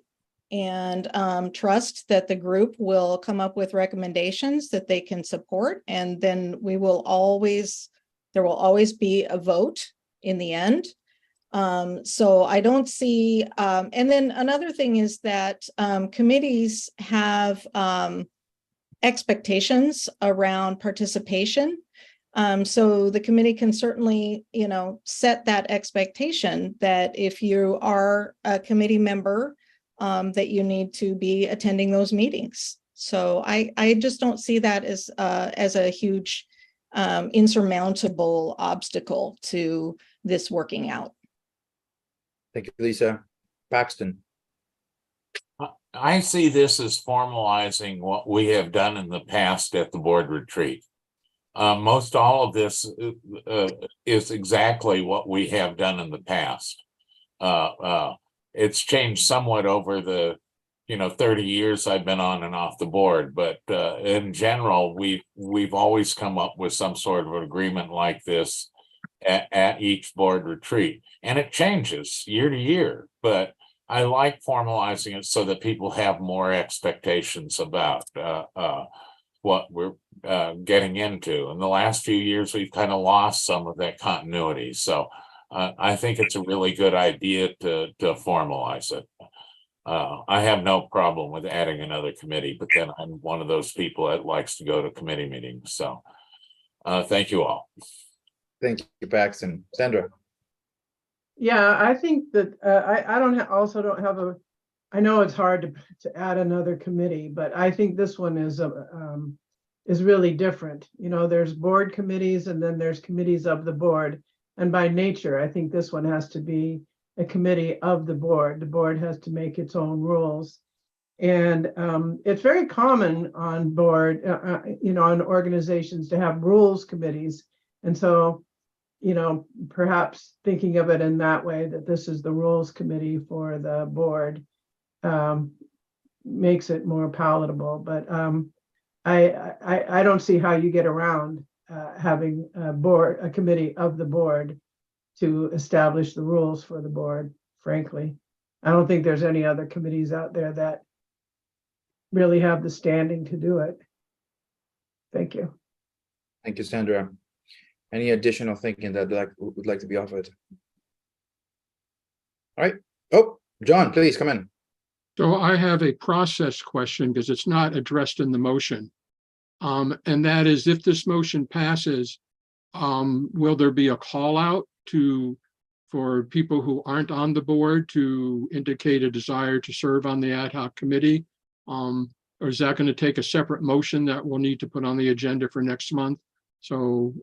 Speaker 3: and trust that the group will come up with recommendations that they can support. And then there will always be a vote in the end. So I don't see, and then another thing is that committees have expectations around participation. So the committee can certainly, set that expectation that if you are a committee member, that you need to be attending those meetings. So I just don't see that as a huge insurmountable obstacle to this working out.
Speaker 16: Thank you, Lisa. Paxton.
Speaker 7: I see this as formalizing what we have done in the past at the board retreat. Most all of this is exactly what we have done in the past. It's changed somewhat over the 30 years I've been on and off the board, but in general, we've always come up with some sort of an agreement like this at each board retreat, and it changes year to year, but I like formalizing it so that people have more expectations about what we're getting into. In the last few years, we've kind of lost some of that continuity. So I think it's a really good idea to formalize it. I have no problem with adding another committee, but then I'm one of those people that likes to go to committee meetings. So thank you all.
Speaker 16: Thank you, Paxton. Sandra.
Speaker 10: Yeah, I think that I don't have a. I know it's hard to add another committee, but I think this one is really different. There's board committees and then there's committees of the board, and by nature, I think this one has to be a committee of the board. The board has to make its own rules, and it's very common on board, on organizations to have rules committees, and so. Perhaps thinking of it in that way, that this is the rules committee for the board, makes it more palatable. But I don't see how you get around having a committee of the board to establish the rules for the board. Frankly, I don't think there's any other committees out there that really have the standing to do it. Thank you.
Speaker 16: Thank you, Sandra. Any additional thinking that would like to be offered? All right. Oh, John, please come in.
Speaker 8: So I have a process question because it's not addressed in the motion. And that is, if this motion passes, will there be a call out for people who aren't on the board to indicate a desire to serve on the ad hoc committee? Or is that going to take a separate motion that we'll need to put on the agenda for next month? So,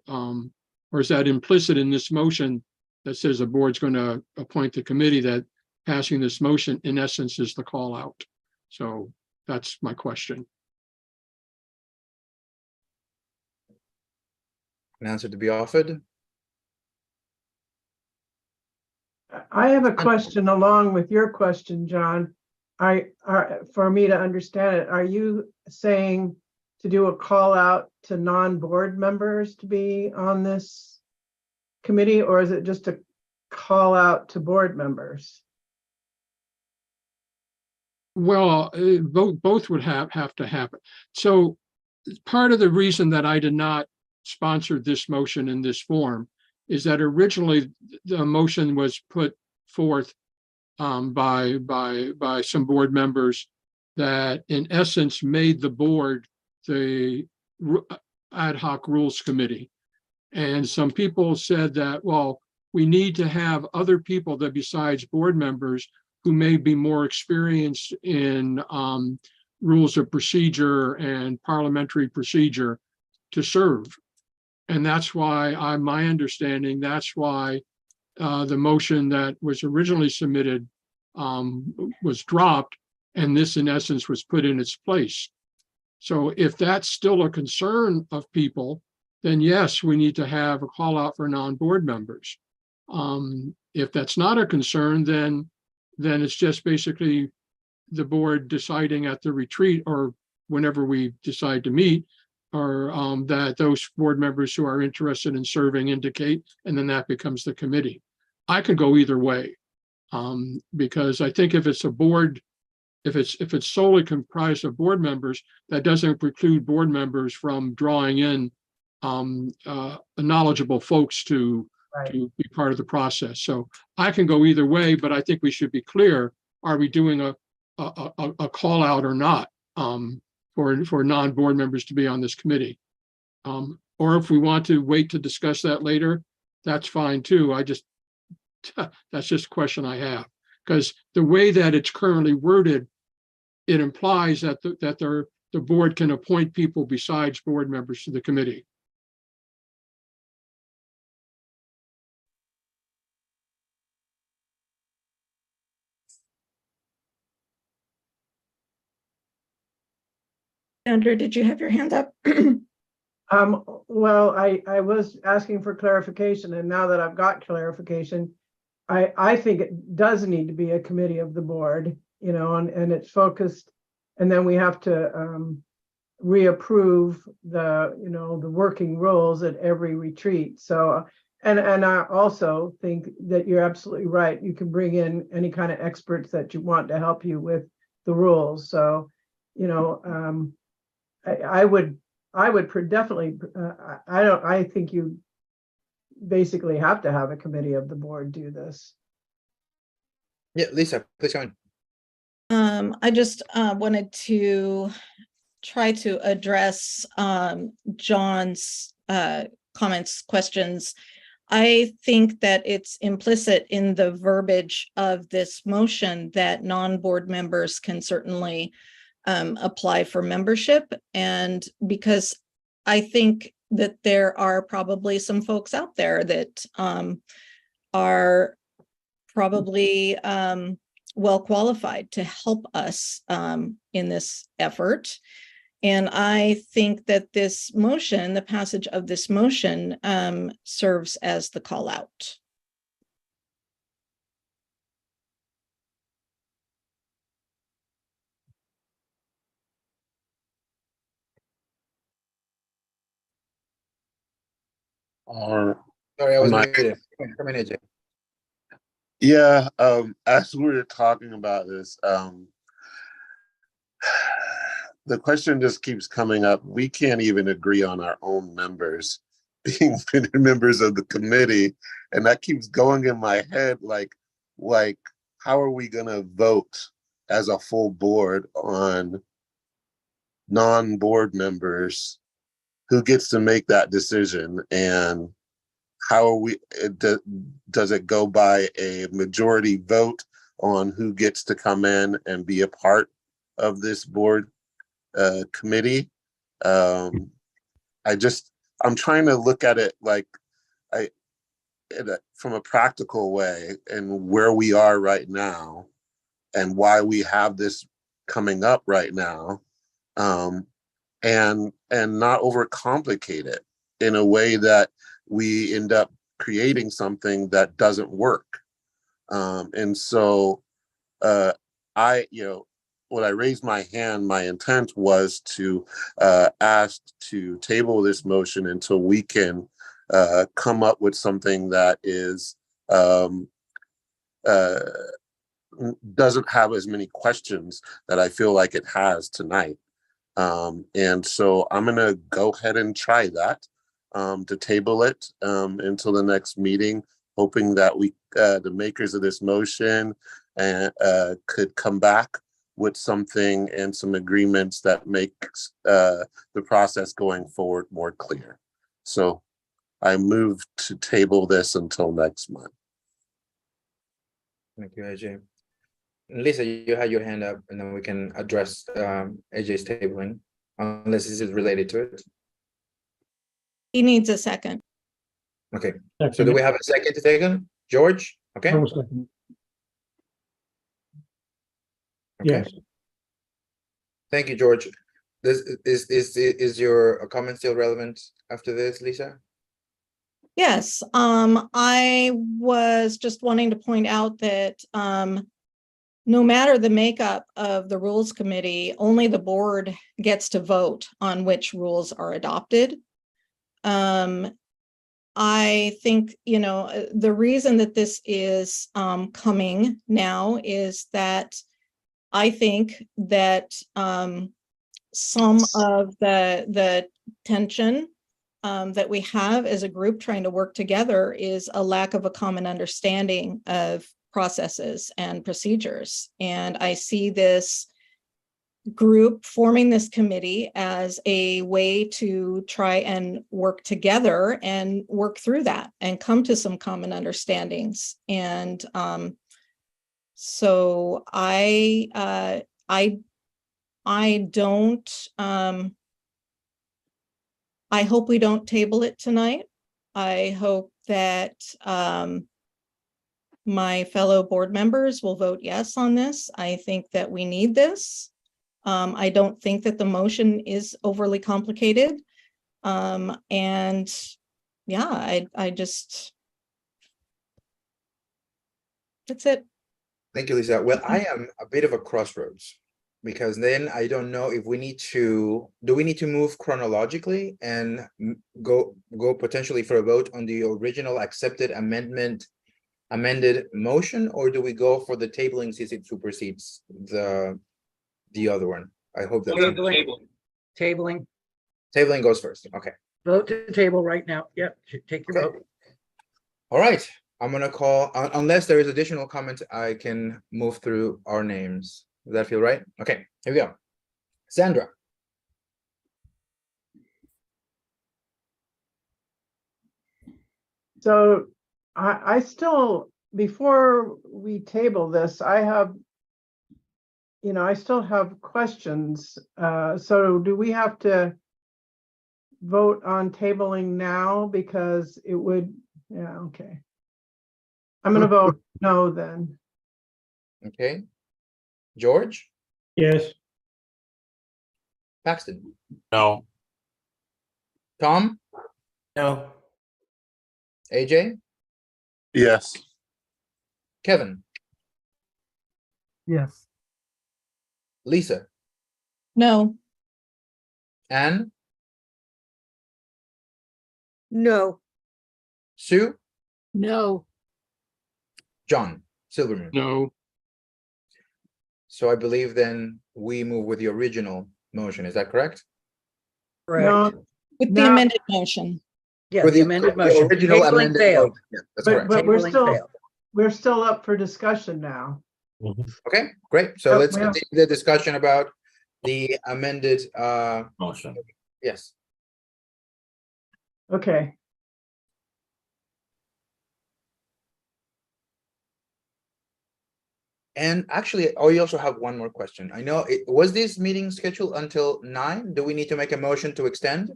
Speaker 8: or is that implicit in this motion that says the board's going to appoint the committee, that passing this motion in essence is the call out? So that's my question.
Speaker 16: An answer to be offered?
Speaker 10: I have a question along with your question, John. For me to understand it, are you saying to do a call out to non-board members to be on this committee, or is it just a call out to board members?
Speaker 8: Well, both would have to happen. So part of the reason that I did not sponsor this motion in this form is that originally the motion was put forth by some board members that in essence made the board the ad hoc rules committee. And some people said that, well, we need to have other people that besides board members who may be more experienced in rules of procedure and parliamentary procedure to serve. And that's why my understanding, that's why the motion that was originally submitted was dropped, and this in essence was put in its place. So if that's still a concern of people, then yes, we need to have a call out for non-board members. If that's not a concern, then it's just basically the board deciding at the retreat or whenever we decide to meet, or that those board members who are interested in serving indicate, and then that becomes the committee. I could go either way, because I think if it's a board if it's solely comprised of board members, that doesn't preclude board members from drawing in knowledgeable folks to be part of the process. So I can go either way, but I think we should be clear: are we doing a call out or not for non-board members to be on this committee? Or if we want to wait to discuss that later, that's fine too. That's just a question I have, because the way that it's currently worded, it implies that the board can appoint people besides board members to the committee.
Speaker 3: Sandra, did you have your hand up?
Speaker 10: Well, I was asking for clarification, and now that I've got clarification, I think it does need to be a committee of the board, you know, and it's focused, and then we have to reapprove the working rules at every retreat. So, and I also think that you're absolutely right. You can bring in any kind of experts that you want to help you with the rules. So, you know, I would definitely, I think you basically have to have a committee of the board do this.
Speaker 16: Yeah, Lisa, please go on.
Speaker 3: I just wanted to try to address John's comments, questions. I think that it's implicit in the verbiage of this motion that non-board members can certainly apply for membership. And because I think that there are probably some folks out there that are probably well qualified to help us in this effort. And I think that this motion, the passage of this motion, serves as the call out.
Speaker 16: Sorry, I was muted. Come in, AJ.
Speaker 5: Yeah, as we were talking about this, the question just keeps coming up. We can't even agree on our own members being members of the committee, and that keeps going in my head. Like, how are we gonna vote as a full board on non-board members? Who gets to make that decision? And how are we, does it go by a majority vote on who gets to come in and be a part of this board committee? I'm trying to look at it like from a practical way and where we are right now and why we have this coming up right now, and not overcomplicate it in a way that we end up creating something that doesn't work. And so when I raised my hand, my intent was to ask to table this motion until we can come up with something that is doesn't have as many questions that I feel like it has tonight. And so I'm gonna go ahead and try that. To table it until the next meeting, hoping that we, the makers of this motion, could come back with something and some agreements that makes the process going forward more clear. So I move to table this until next month.
Speaker 16: Thank you, AJ. Lisa, you had your hand up, and then we can address AJ's tabling, unless this is related to it.
Speaker 3: He needs a second.
Speaker 16: Okay, so do we have a second to take him? George? Okay. Okay.
Speaker 12: Yes.
Speaker 16: Thank you, George. This is your comment still relevant after this, Lisa?
Speaker 3: Yes, I was just wanting to point out that no matter the makeup of the rules committee, only the board gets to vote on which rules are adopted. I think, you know, the reason that this is coming now is that I think that some of the tension that we have as a group trying to work together is a lack of a common understanding of processes and procedures. And I see this group forming this committee as a way to try and work together and work through that and come to some common understandings. And so I don't, I hope we don't table it tonight. I hope that my fellow board members will vote yes on this. I think that we need this. I don't think that the motion is overly complicated. And yeah, I just, that's it.
Speaker 16: Thank you, Lisa. Well, I am a bit of a crossroads because then I don't know if we need to, do we need to move chronologically and go potentially for a vote on the original accepted amended motion, or do we go for the tabling since it supersedes the other one? I hope that's
Speaker 1: Tabling.
Speaker 16: Tabling goes first. Okay.
Speaker 1: Vote to table right now. Yep, take your vote.
Speaker 16: All right. I'm gonna call, unless there is additional comment, I can move through our names. Does that feel right? Okay, here we go. Sandra.
Speaker 10: So I still, before we table this, I have, I still have questions. So do we have to vote on tabling now? Because it would, yeah, okay. I'm gonna vote no then.
Speaker 16: Okay. George?
Speaker 12: Yes.
Speaker 16: Paxton?
Speaker 7: No.
Speaker 16: Tom?
Speaker 19: No.
Speaker 16: AJ?
Speaker 5: Yes.
Speaker 16: Kevin?
Speaker 18: Yes.
Speaker 16: Lisa?
Speaker 3: No.
Speaker 16: Anne?
Speaker 6: No.
Speaker 16: Sue?
Speaker 11: No.
Speaker 16: John Silverman?
Speaker 8: No.
Speaker 16: So I believe then we move with the original motion. Is that correct?
Speaker 1: Correct.
Speaker 3: With the amended motion.
Speaker 1: Yeah,
Speaker 16: With
Speaker 1: the amended motion.
Speaker 16: original
Speaker 1: Tabling
Speaker 16: amended
Speaker 1: failed.
Speaker 16: motion. Yeah, that's correct.
Speaker 10: But
Speaker 1: Tabling
Speaker 10: we're still up for discussion now.
Speaker 16: Okay, great. So
Speaker 10: Oh,
Speaker 16: let's
Speaker 10: well.
Speaker 16: continue the discussion about the amended
Speaker 7: Motion.
Speaker 16: yes.
Speaker 10: Okay.
Speaker 16: And actually, we also have one more question. I know was this meeting scheduled until 9? Do we need to make a motion to extend?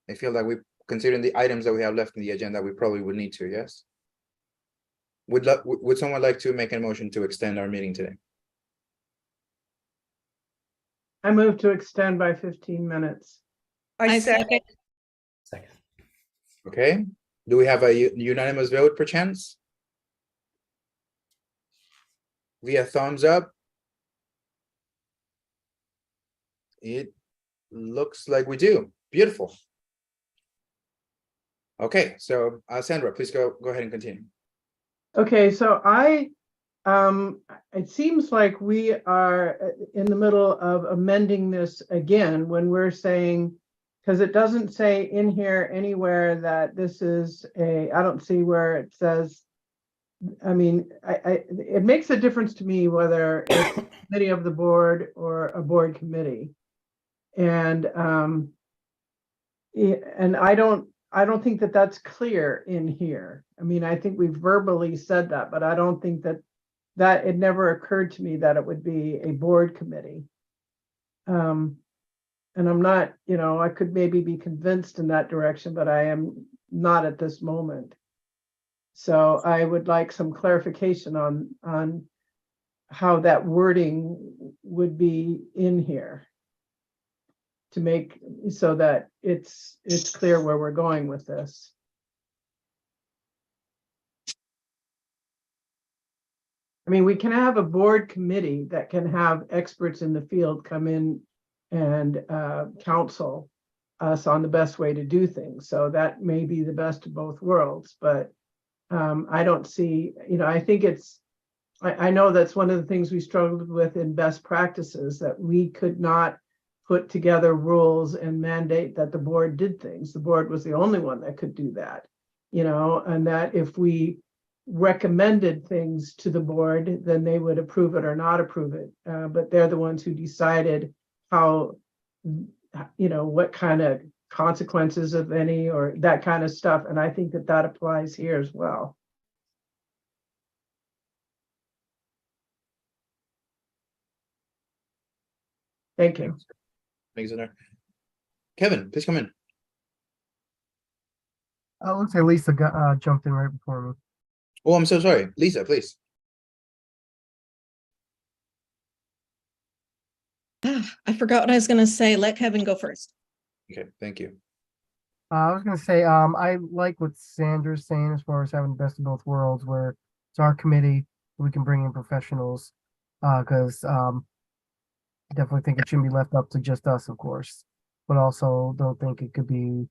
Speaker 16: I feel like considering the items that we have left in the agenda, we probably would need to, yes? Would someone like to make a motion to extend our meeting today?
Speaker 10: I move to extend by 15 minutes.
Speaker 6: I second.
Speaker 16: Okay. Do we have a unanimous vote perchance? Via thumbs up? It looks like we do. Beautiful. Okay, so Sandra, please go ahead and continue.
Speaker 10: Okay, so it seems like we are in the middle of amending this again when we're saying, because it doesn't say in here anywhere that this is I don't see where it says, I mean, it makes a difference to me whether it's a committee of the board or a board committee. And I don't think that that's clear in here. I mean, I think we verbally said that, but I don't think that it never occurred to me that it would be a board committee. And I'm not, I could maybe be convinced in that direction, but I am not at this moment. So I would like some clarification on how that wording would be in here to make so that it's clear where we're going with this. I mean, we can have a board committee that can have experts in the field come in and counsel us on the best way to do things. So that may be the best of both worlds, but I don't see, I think it's I know that's one of the things we struggled with in best practices, that we could not put together rules and mandate that the board did things. The board was the only one that could do that, and that if we recommended things to the board, then they would approve it or not approve it. But they're the ones who decided how, what kind of consequences, if any, or that kind of stuff. And I think that that applies here as well. Thank you.
Speaker 16: Thanks, Senator. Kevin, please come in.
Speaker 18: Looks like Lisa got jumped in right before me.
Speaker 16: Oh, I'm so sorry. Lisa, please.
Speaker 3: I forgot what I was going to say. Let Kevin go first.
Speaker 16: Okay, thank you.
Speaker 18: I was gonna say, I like what Sandra's saying as far as having the best of both worlds, where it's our committee, we can bring in professionals, because I definitely think it shouldn't be left up to just us, of course, but also don't think it could be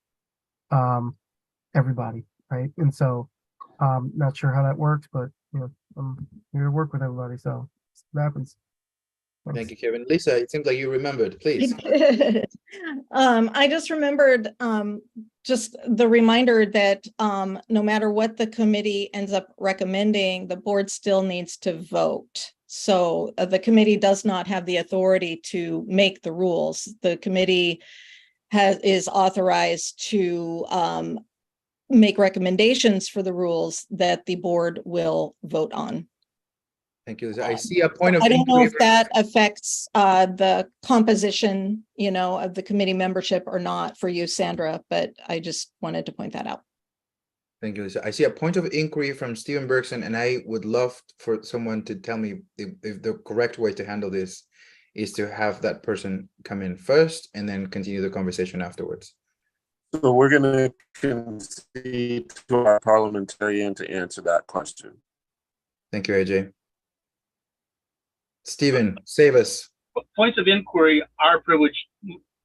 Speaker 18: everybody, right? And so, not sure how that works, but I'm here to work with everybody, so it happens. Thanks.
Speaker 16: Thank you, Kevin. Lisa, it seems like you remembered. Please.
Speaker 3: I just remembered just the reminder that no matter what the committee ends up recommending, the board still needs to vote. So the committee does not have the authority to make the rules. The committee is authorized to make recommendations for the rules that the board will vote on.
Speaker 16: Thank you, Lisa. I see a point of
Speaker 3: I don't know
Speaker 16: inquiry
Speaker 3: if that affects the composition, of the committee membership or not for you, Sandra, but I just wanted to point that out.
Speaker 16: Thank you, Lisa. I see a point of inquiry from Stephen Bergson, and I would love for someone to tell me if the correct way to handle this is to have that person come in first and then continue the conversation afterwards.
Speaker 5: So we're going to concede to our parliamentarian to answer that question.
Speaker 16: Thank you, AJ. Stephen, save us.
Speaker 4: Points of inquiry are privileged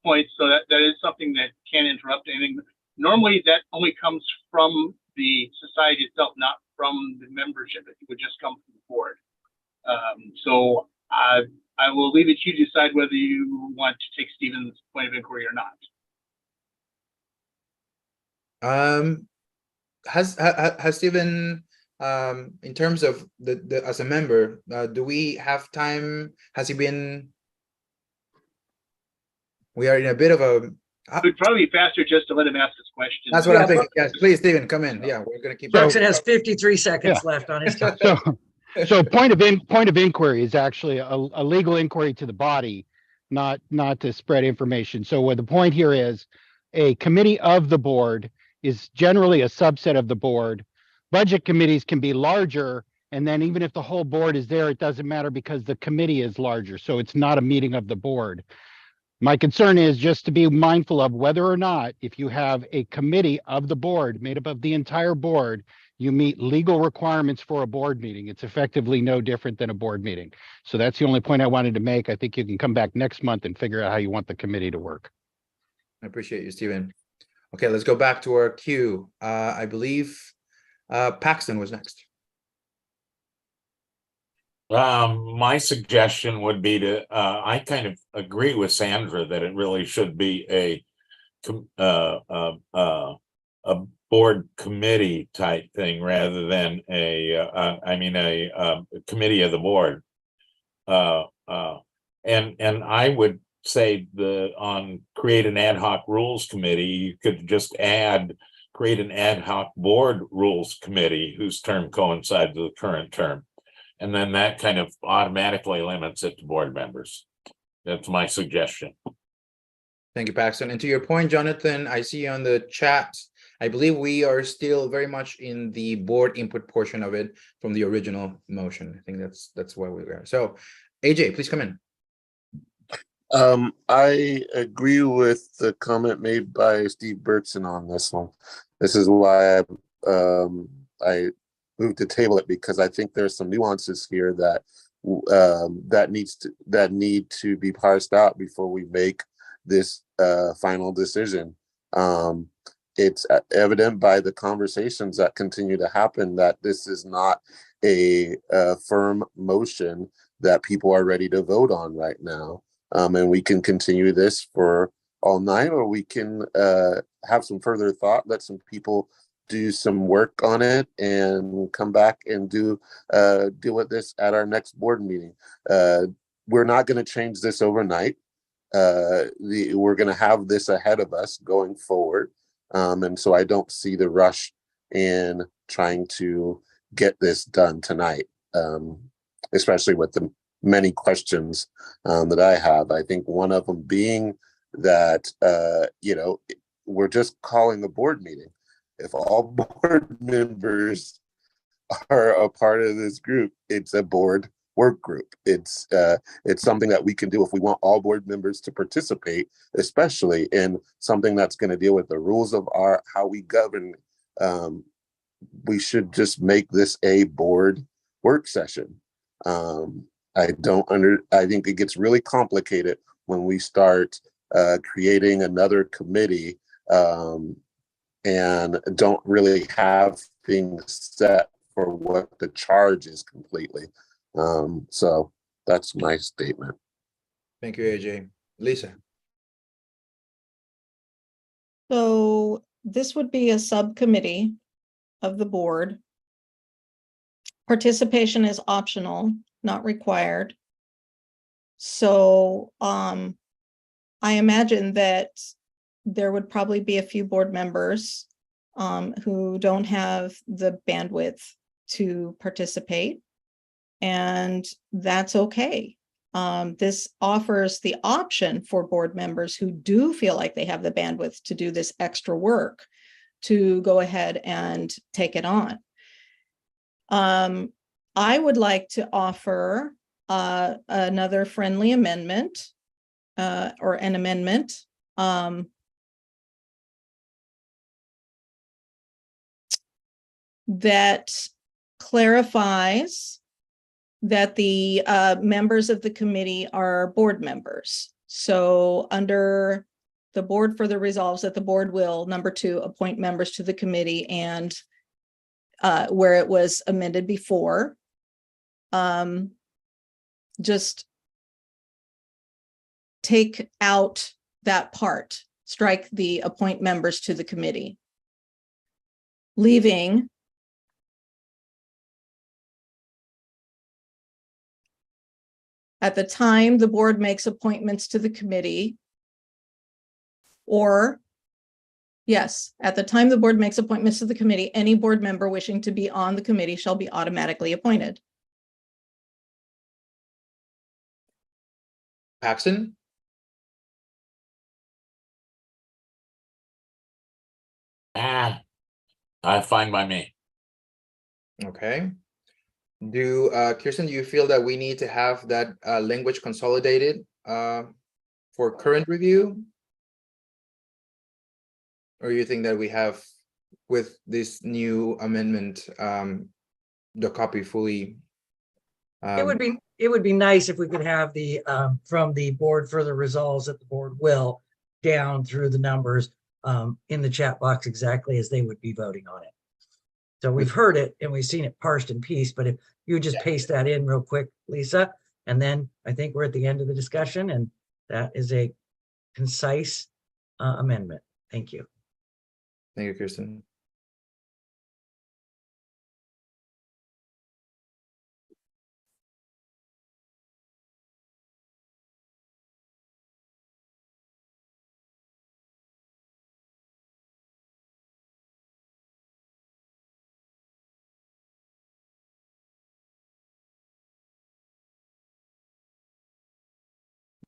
Speaker 4: points, so that is something that can interrupt anything. Normally, that only comes from the society itself, not from the membership. It would just come from the board. So I will leave it to you to decide whether you want to take Stephen's point of inquiry or not.
Speaker 16: Has Stephen, in terms of the as a member, do we have time? Has he been? We are in a bit of a.
Speaker 4: It would probably be faster just to let him ask his question.
Speaker 16: That's what I'm thinking. Yes, please, Stephen, come in. Yeah, we're gonna keep.
Speaker 1: Bergson has 53 seconds left on his time.
Speaker 17: So point of inquiry is actually a legal inquiry to the body, not to spread information. So what the point here is, a committee of the board is generally a subset of the board. Budget committees can be larger, and then even if the whole board is there, it doesn't matter because the committee is larger. So it's not a meeting of the board. My concern is just to be mindful of whether or not, if you have a committee of the board made up of the entire board, you meet legal requirements for a board meeting. It's effectively no different than a board meeting. So that's the only point I wanted to make. I think you can come back next month and figure out how you want the committee to work.
Speaker 16: I appreciate you, Stephen. Okay, let's go back to our queue. I believe Paxton was next.
Speaker 7: My suggestion would be to, I kind of agree with Sandra that it really should be a board committee type thing rather than a committee of the board. And I would say create an ad hoc rules committee. You could just create an ad hoc board rules committee whose term coincides with the current term. And then that kind of automatically limits it to board members. That's my suggestion.
Speaker 16: Thank you, Paxton. And to your point, Jonathan, I see on the chat, I believe we are still very much in the board input portion of it from the original motion. I think that's where we are. So AJ, please come in.
Speaker 5: I agree with the comment made by Steve Bergson on this one. This is why I moved to table it, because I think there's some nuances here that need to be parsed out before we make this final decision. it's evident by the conversations that continue to happen that this is not a firm motion that people are ready to vote on right now. And we can continue this for all night, or we can have some further thought, let some people do some work on it, and come back and deal with this at our next board meeting. We're not going to change this overnight. We're going to have this ahead of us going forward. And so I don't see the rush in trying to get this done tonight, especially with the many questions that I have. I think one of them being that, we're just calling a board meeting. If all board members are a part of this group, it's a board work group. It's something that we can do if we want all board members to participate, especially in something that's going to deal with the rules of how we govern. We should just make this a board work session. I think it gets really complicated when we start creating another committee and don't really have things set for what the charge is completely. So that's my statement.
Speaker 16: Thank you, AJ. Lisa.
Speaker 3: So this would be a subcommittee of the board. Participation is optional, not required. So I imagine that there would probably be a few board members who don't have the bandwidth to participate, and that's okay. This offers the option for board members who do feel like they have the bandwidth to do this extra work to go ahead and take it on. I would like to offer another friendly amendment or an amendment that clarifies that the members of the committee are board members. So under the board further resolves that the board will, number 2, appoint members to the committee, and where it was amended before, just take out that part, strike the appoint members to the committee, leaving at the time the board makes appointments to the committee, or yes, at the time the board makes appointments to the committee, any board member wishing to be on the committee shall be automatically appointed.
Speaker 16: Paxton?
Speaker 7: Fine by me.
Speaker 16: Okay. Kirsten, do you feel that we need to have that language consolidated for current review? Or you think that we have, with this new amendment, the copy fully?
Speaker 1: It would be nice if we could have the from the board further resolves that the board will down through the numbers in the chat box exactly as they would be voting on it. So we've heard it and we've seen it parsed in piece, but if you would just paste that in real quick, Lisa, and then I think we're at the end of the discussion, and that is a concise amendment. Thank you.
Speaker 16: Thank you, Kirsten.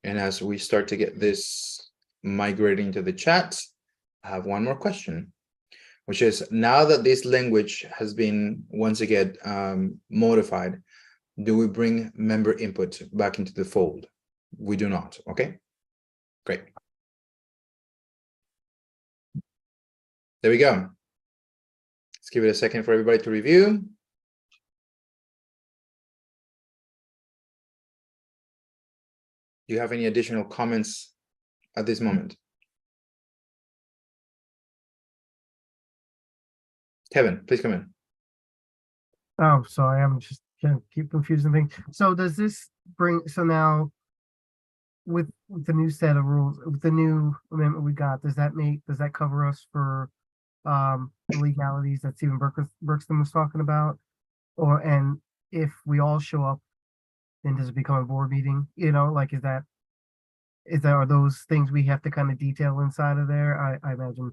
Speaker 16: And as we start to get this migrating to the chat, I have one more question, which is, now that this language has been once again modified, do we bring member input back into the fold? We do not. Okay, great. There we go. Let's give it a second for everybody to review. Do you have any additional comments at this moment? Kevin, please come in.
Speaker 18: Oh, sorry, I'm just gonna keep confusing things. So does this bring, so now with the new set of rules, with the new amendment we got, does that cover us for the legalities that Stephen Berkston was talking about? Or, and if we all show up, then does it become a board meeting? You know, like, are those things we have to kind of detail inside of there? I imagine.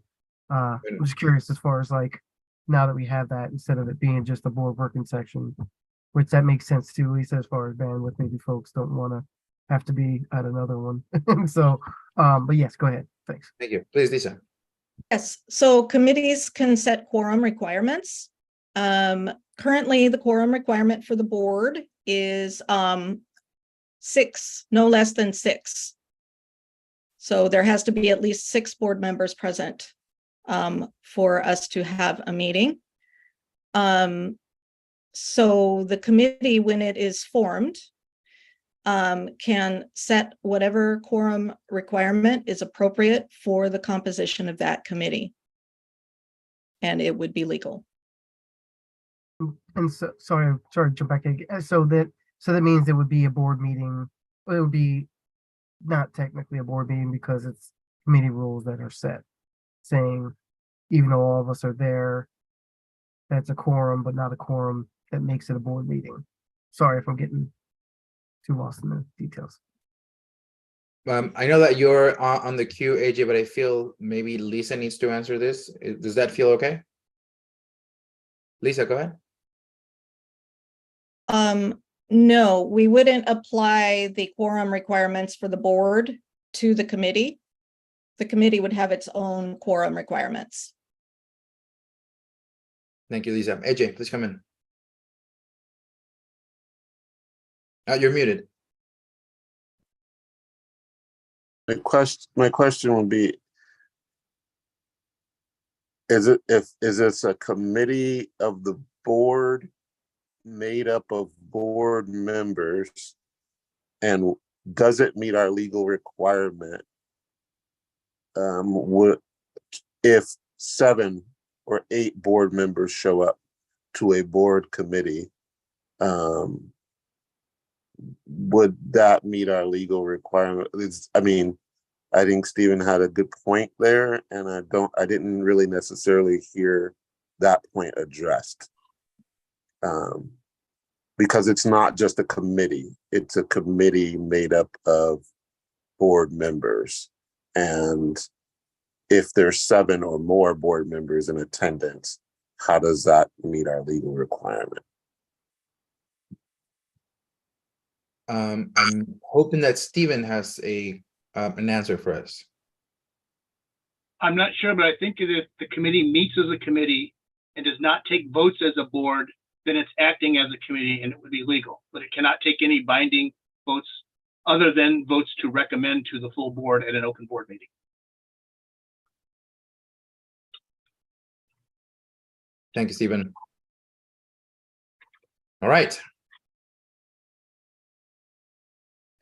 Speaker 18: I'm just curious as far as like, now that we have that, instead of it being just a board working section, which that makes sense too, at least as far as bandwidth, maybe folks don't want to have to be at another one. So, but yes, go ahead. Thanks.
Speaker 16: Thank you. Please, Lisa.
Speaker 3: Yes, so committees can set quorum requirements. Currently, the quorum requirement for the board is 6, no less than 6. So there has to be at least 6 board members present for us to have a meeting. So the committee, when it is formed, can set whatever quorum requirement is appropriate for the composition of that committee. And it would be legal.
Speaker 18: And so, sorry, jump back again. So that means it would be a board meeting. It would be not technically a board meeting because it's committee rules that are set, saying even though all of us are there, that's a quorum, but not a quorum that makes it a board meeting. Sorry if I'm getting too lost in the details.
Speaker 16: I know that you're on the queue, AJ, but I feel maybe Lisa needs to answer this. Does that feel okay? Lisa, go ahead.
Speaker 3: No, we wouldn't apply the quorum requirements for the board to the committee. The committee would have its own quorum requirements.
Speaker 16: Thank you, Lisa. AJ, please come in. You're muted.
Speaker 5: My question would be, is this a committee of the board made up of board members, and does it meet our legal requirement? If 7 or 8 board members show up to a board committee, would that meet our legal requirement? I mean, I think Stephen had a good point there, and I didn't really necessarily hear that point addressed. Because it's not just a committee, it's a committee made up of board members. And if there's 7 or more board members in attendance, how does that meet our legal requirement?
Speaker 16: I'm hoping that Stephen has an answer for us.
Speaker 4: I'm not sure, but I think if the committee meets as a committee and does not take votes as a board, then it's acting as a committee and it would be legal, but it cannot take any binding votes other than votes to recommend to the full board at an open board meeting.
Speaker 16: Thank you, Stephen. All right.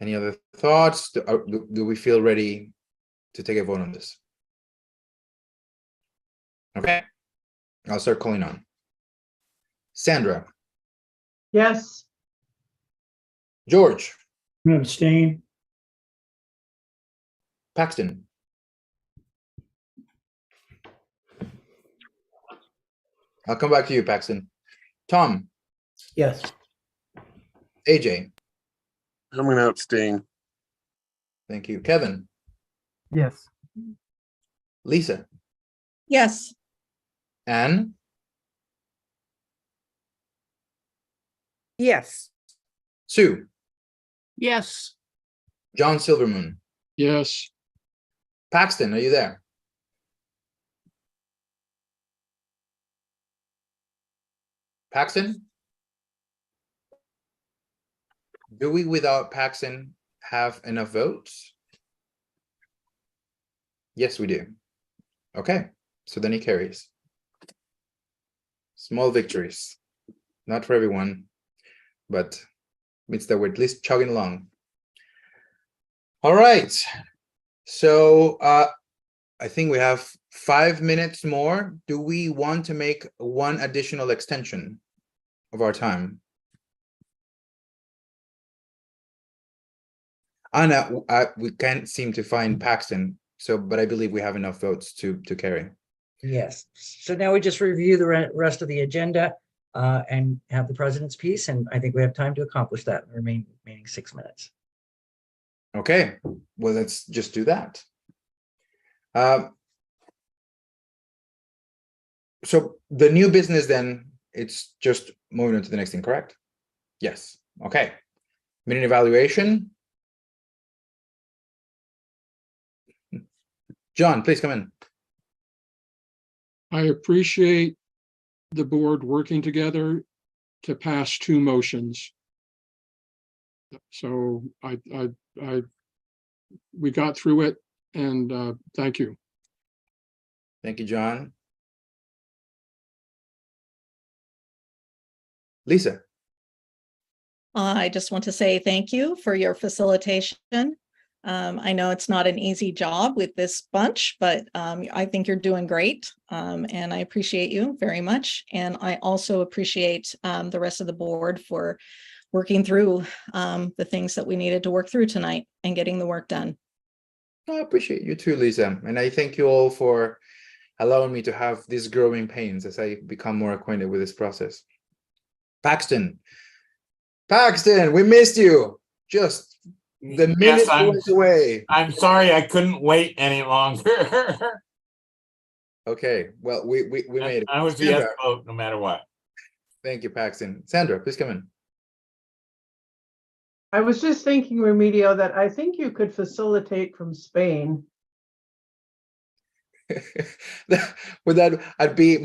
Speaker 16: Any other thoughts? Do we feel ready to take a vote on this? Okay, I'll start calling on. Sandra.
Speaker 10: Yes.
Speaker 16: George.
Speaker 12: I'm gonna abstain.
Speaker 16: Paxton. I'll come back to you, Paxton. Tom.
Speaker 12: Yes.
Speaker 16: AJ.
Speaker 5: I'm going to abstain.
Speaker 16: Thank you. Kevin.
Speaker 18: Yes.
Speaker 16: Lisa.
Speaker 3: Yes.
Speaker 16: Anne.
Speaker 6: Yes.
Speaker 16: Sue.
Speaker 11: Yes.
Speaker 16: John Silvermoon.
Speaker 8: Yes.
Speaker 16: Paxton, are you there? Paxton? Do we, without Paxton, have enough votes? Yes, we do. Okay, so then he carries. Small victories. Not for everyone, but means that we're at least chugging along. All right. So I think we have 5 minutes more. Do we want to make one additional extension of our time? Anna, we can't seem to find Paxton, but I believe we have enough votes to carry.
Speaker 1: Yes. So now we just review the rest of the agenda and have the president's piece. And I think we have time to accomplish that in the remaining 6 minutes.
Speaker 16: Okay, well, let's just do that. So the new business then, it's just moving on to the next thing, correct? Yes. Okay. Minute evaluation. John, please come in.
Speaker 8: I appreciate the board working together to pass 2 motions. So we got through it, and thank you.
Speaker 16: Thank you, John. Lisa.
Speaker 3: I just want to say thank you for your facilitation. I know it's not an easy job with this bunch, but I think you're doing great. And I appreciate you very much. And I also appreciate the rest of the board for working through the things that we needed to work through tonight and getting the work done.
Speaker 16: I appreciate you too, Lisa. And I thank you all for allowing me to have these growing pains as I become more acquainted with this process. Paxton, we missed you. Just the minute went away.
Speaker 7: I'm sorry I couldn't wait any longer.
Speaker 16: Okay, well, we made it.
Speaker 7: I was the yes vote no matter what.
Speaker 16: Thank you, Paxton. Sandra, please come in.
Speaker 10: I was just thinking, Remigio, that I think you could facilitate from Spain.
Speaker 16: With that, I'd be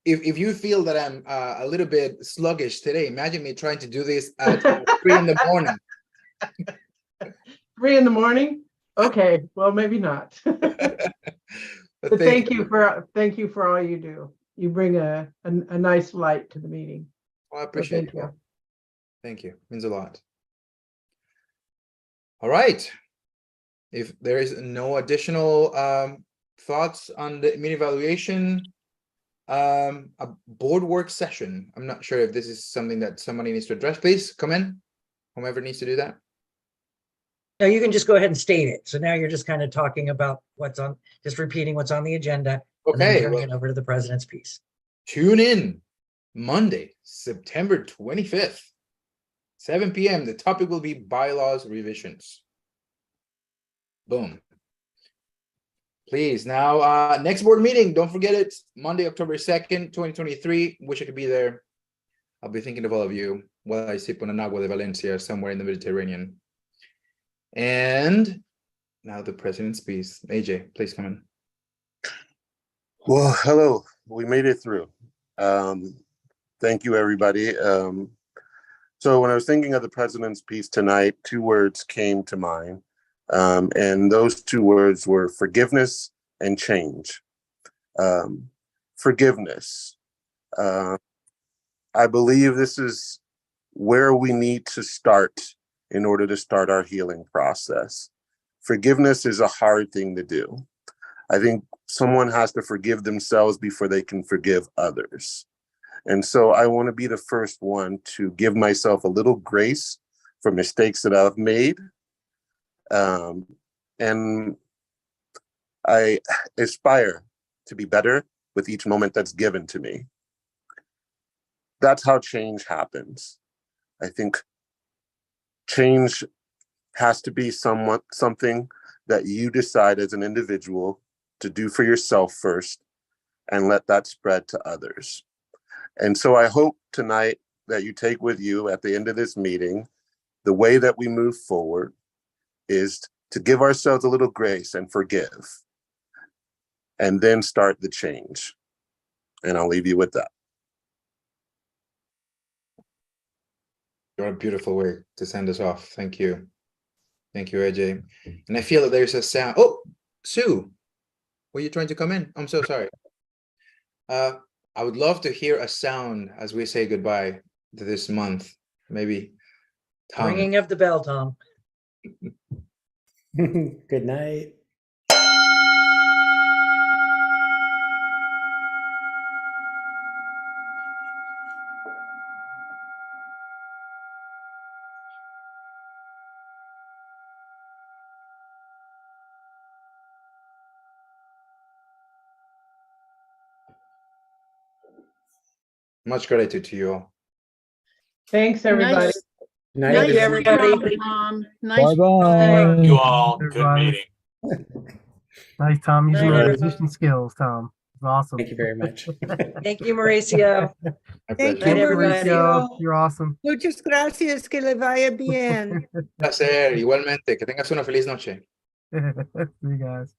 Speaker 16: if you feel that I'm a little bit sluggish today, imagine me trying to do this at 3 in the morning.
Speaker 10: 3 in the morning? Okay, well, maybe not. But thank you for all you do. You bring a nice light to the meeting.
Speaker 16: Well, I appreciate it. Thank you. Means a lot. All right. If there is no additional thoughts on the mini evaluation, a board work session. I'm not sure if this is something that somebody needs to address. Please come in, whomever needs to do that.
Speaker 1: No, you can just go ahead and state it. So now you're just kind of talking about just repeating what's on the agenda. And then
Speaker 16: Okay,
Speaker 1: turning it over to the president's piece.
Speaker 16: Tune in Monday, September 25th, 7 p.m. The topic will be bylaws revisions. Boom. Please, now, next board meeting, don't forget it, Monday, October 2nd, 2023. Wish I could be there. I'll be thinking of all of you while I sip on an agua de Valencia somewhere in the Mediterranean. And now the president's piece. AJ, please come in.
Speaker 5: Well, hello. We made it through. Thank you, everybody. So when I was thinking of the president's piece tonight, 2 words came to mind. And those 2 words were forgiveness and change. Forgiveness. I believe this is where we need to start in order to start our healing process. Forgiveness is a hard thing to do. I think someone has to forgive themselves before they can forgive others. And so I want to be the first one to give myself a little grace for mistakes that I've made. And I aspire to be better with each moment that's given to me. That's how change happens. I think change has to be something that you decide as an individual to do for yourself first and let that spread to others. And so I hope tonight that you take with you at the end of this meeting, the way that we move forward is to give ourselves a little grace and forgive, and then start the change. And I'll leave you with that.
Speaker 16: You're a beautiful way to send us off. Thank you. Thank you, AJ. And I feel that there's a sound. Oh, Sue, were you trying to come in? I'm so sorry. I would love to hear a sound as we say goodbye to this month. Maybe Tom.
Speaker 1: Ringing of the bell, Tom.
Speaker 19: Good night.
Speaker 16: Much gratitude to you all.
Speaker 10: Thanks, everybody.
Speaker 11: Nice-
Speaker 1: Thank
Speaker 11: nice
Speaker 1: you, everybody.
Speaker 11: job, Tom. Nice.
Speaker 7: Thank you all. Good
Speaker 18: Everybody.
Speaker 7: meeting.
Speaker 18: Nice, Tom, using
Speaker 1: Night,
Speaker 18: your
Speaker 1: everybody.
Speaker 18: musician skills, Tom. It's awesome.
Speaker 19: Thank you very much.
Speaker 1: Thank you, Mauricio.
Speaker 16: My
Speaker 6: Thank
Speaker 16: pleasure.
Speaker 1: Night,
Speaker 6: you,
Speaker 1: everybody.
Speaker 6: Mauricio.
Speaker 18: You're awesome.
Speaker 6: Muchas gracias, que le vaya bien.
Speaker 16: Un placer, igualmente. Que tengas una feliz noche.
Speaker 18: See you guys.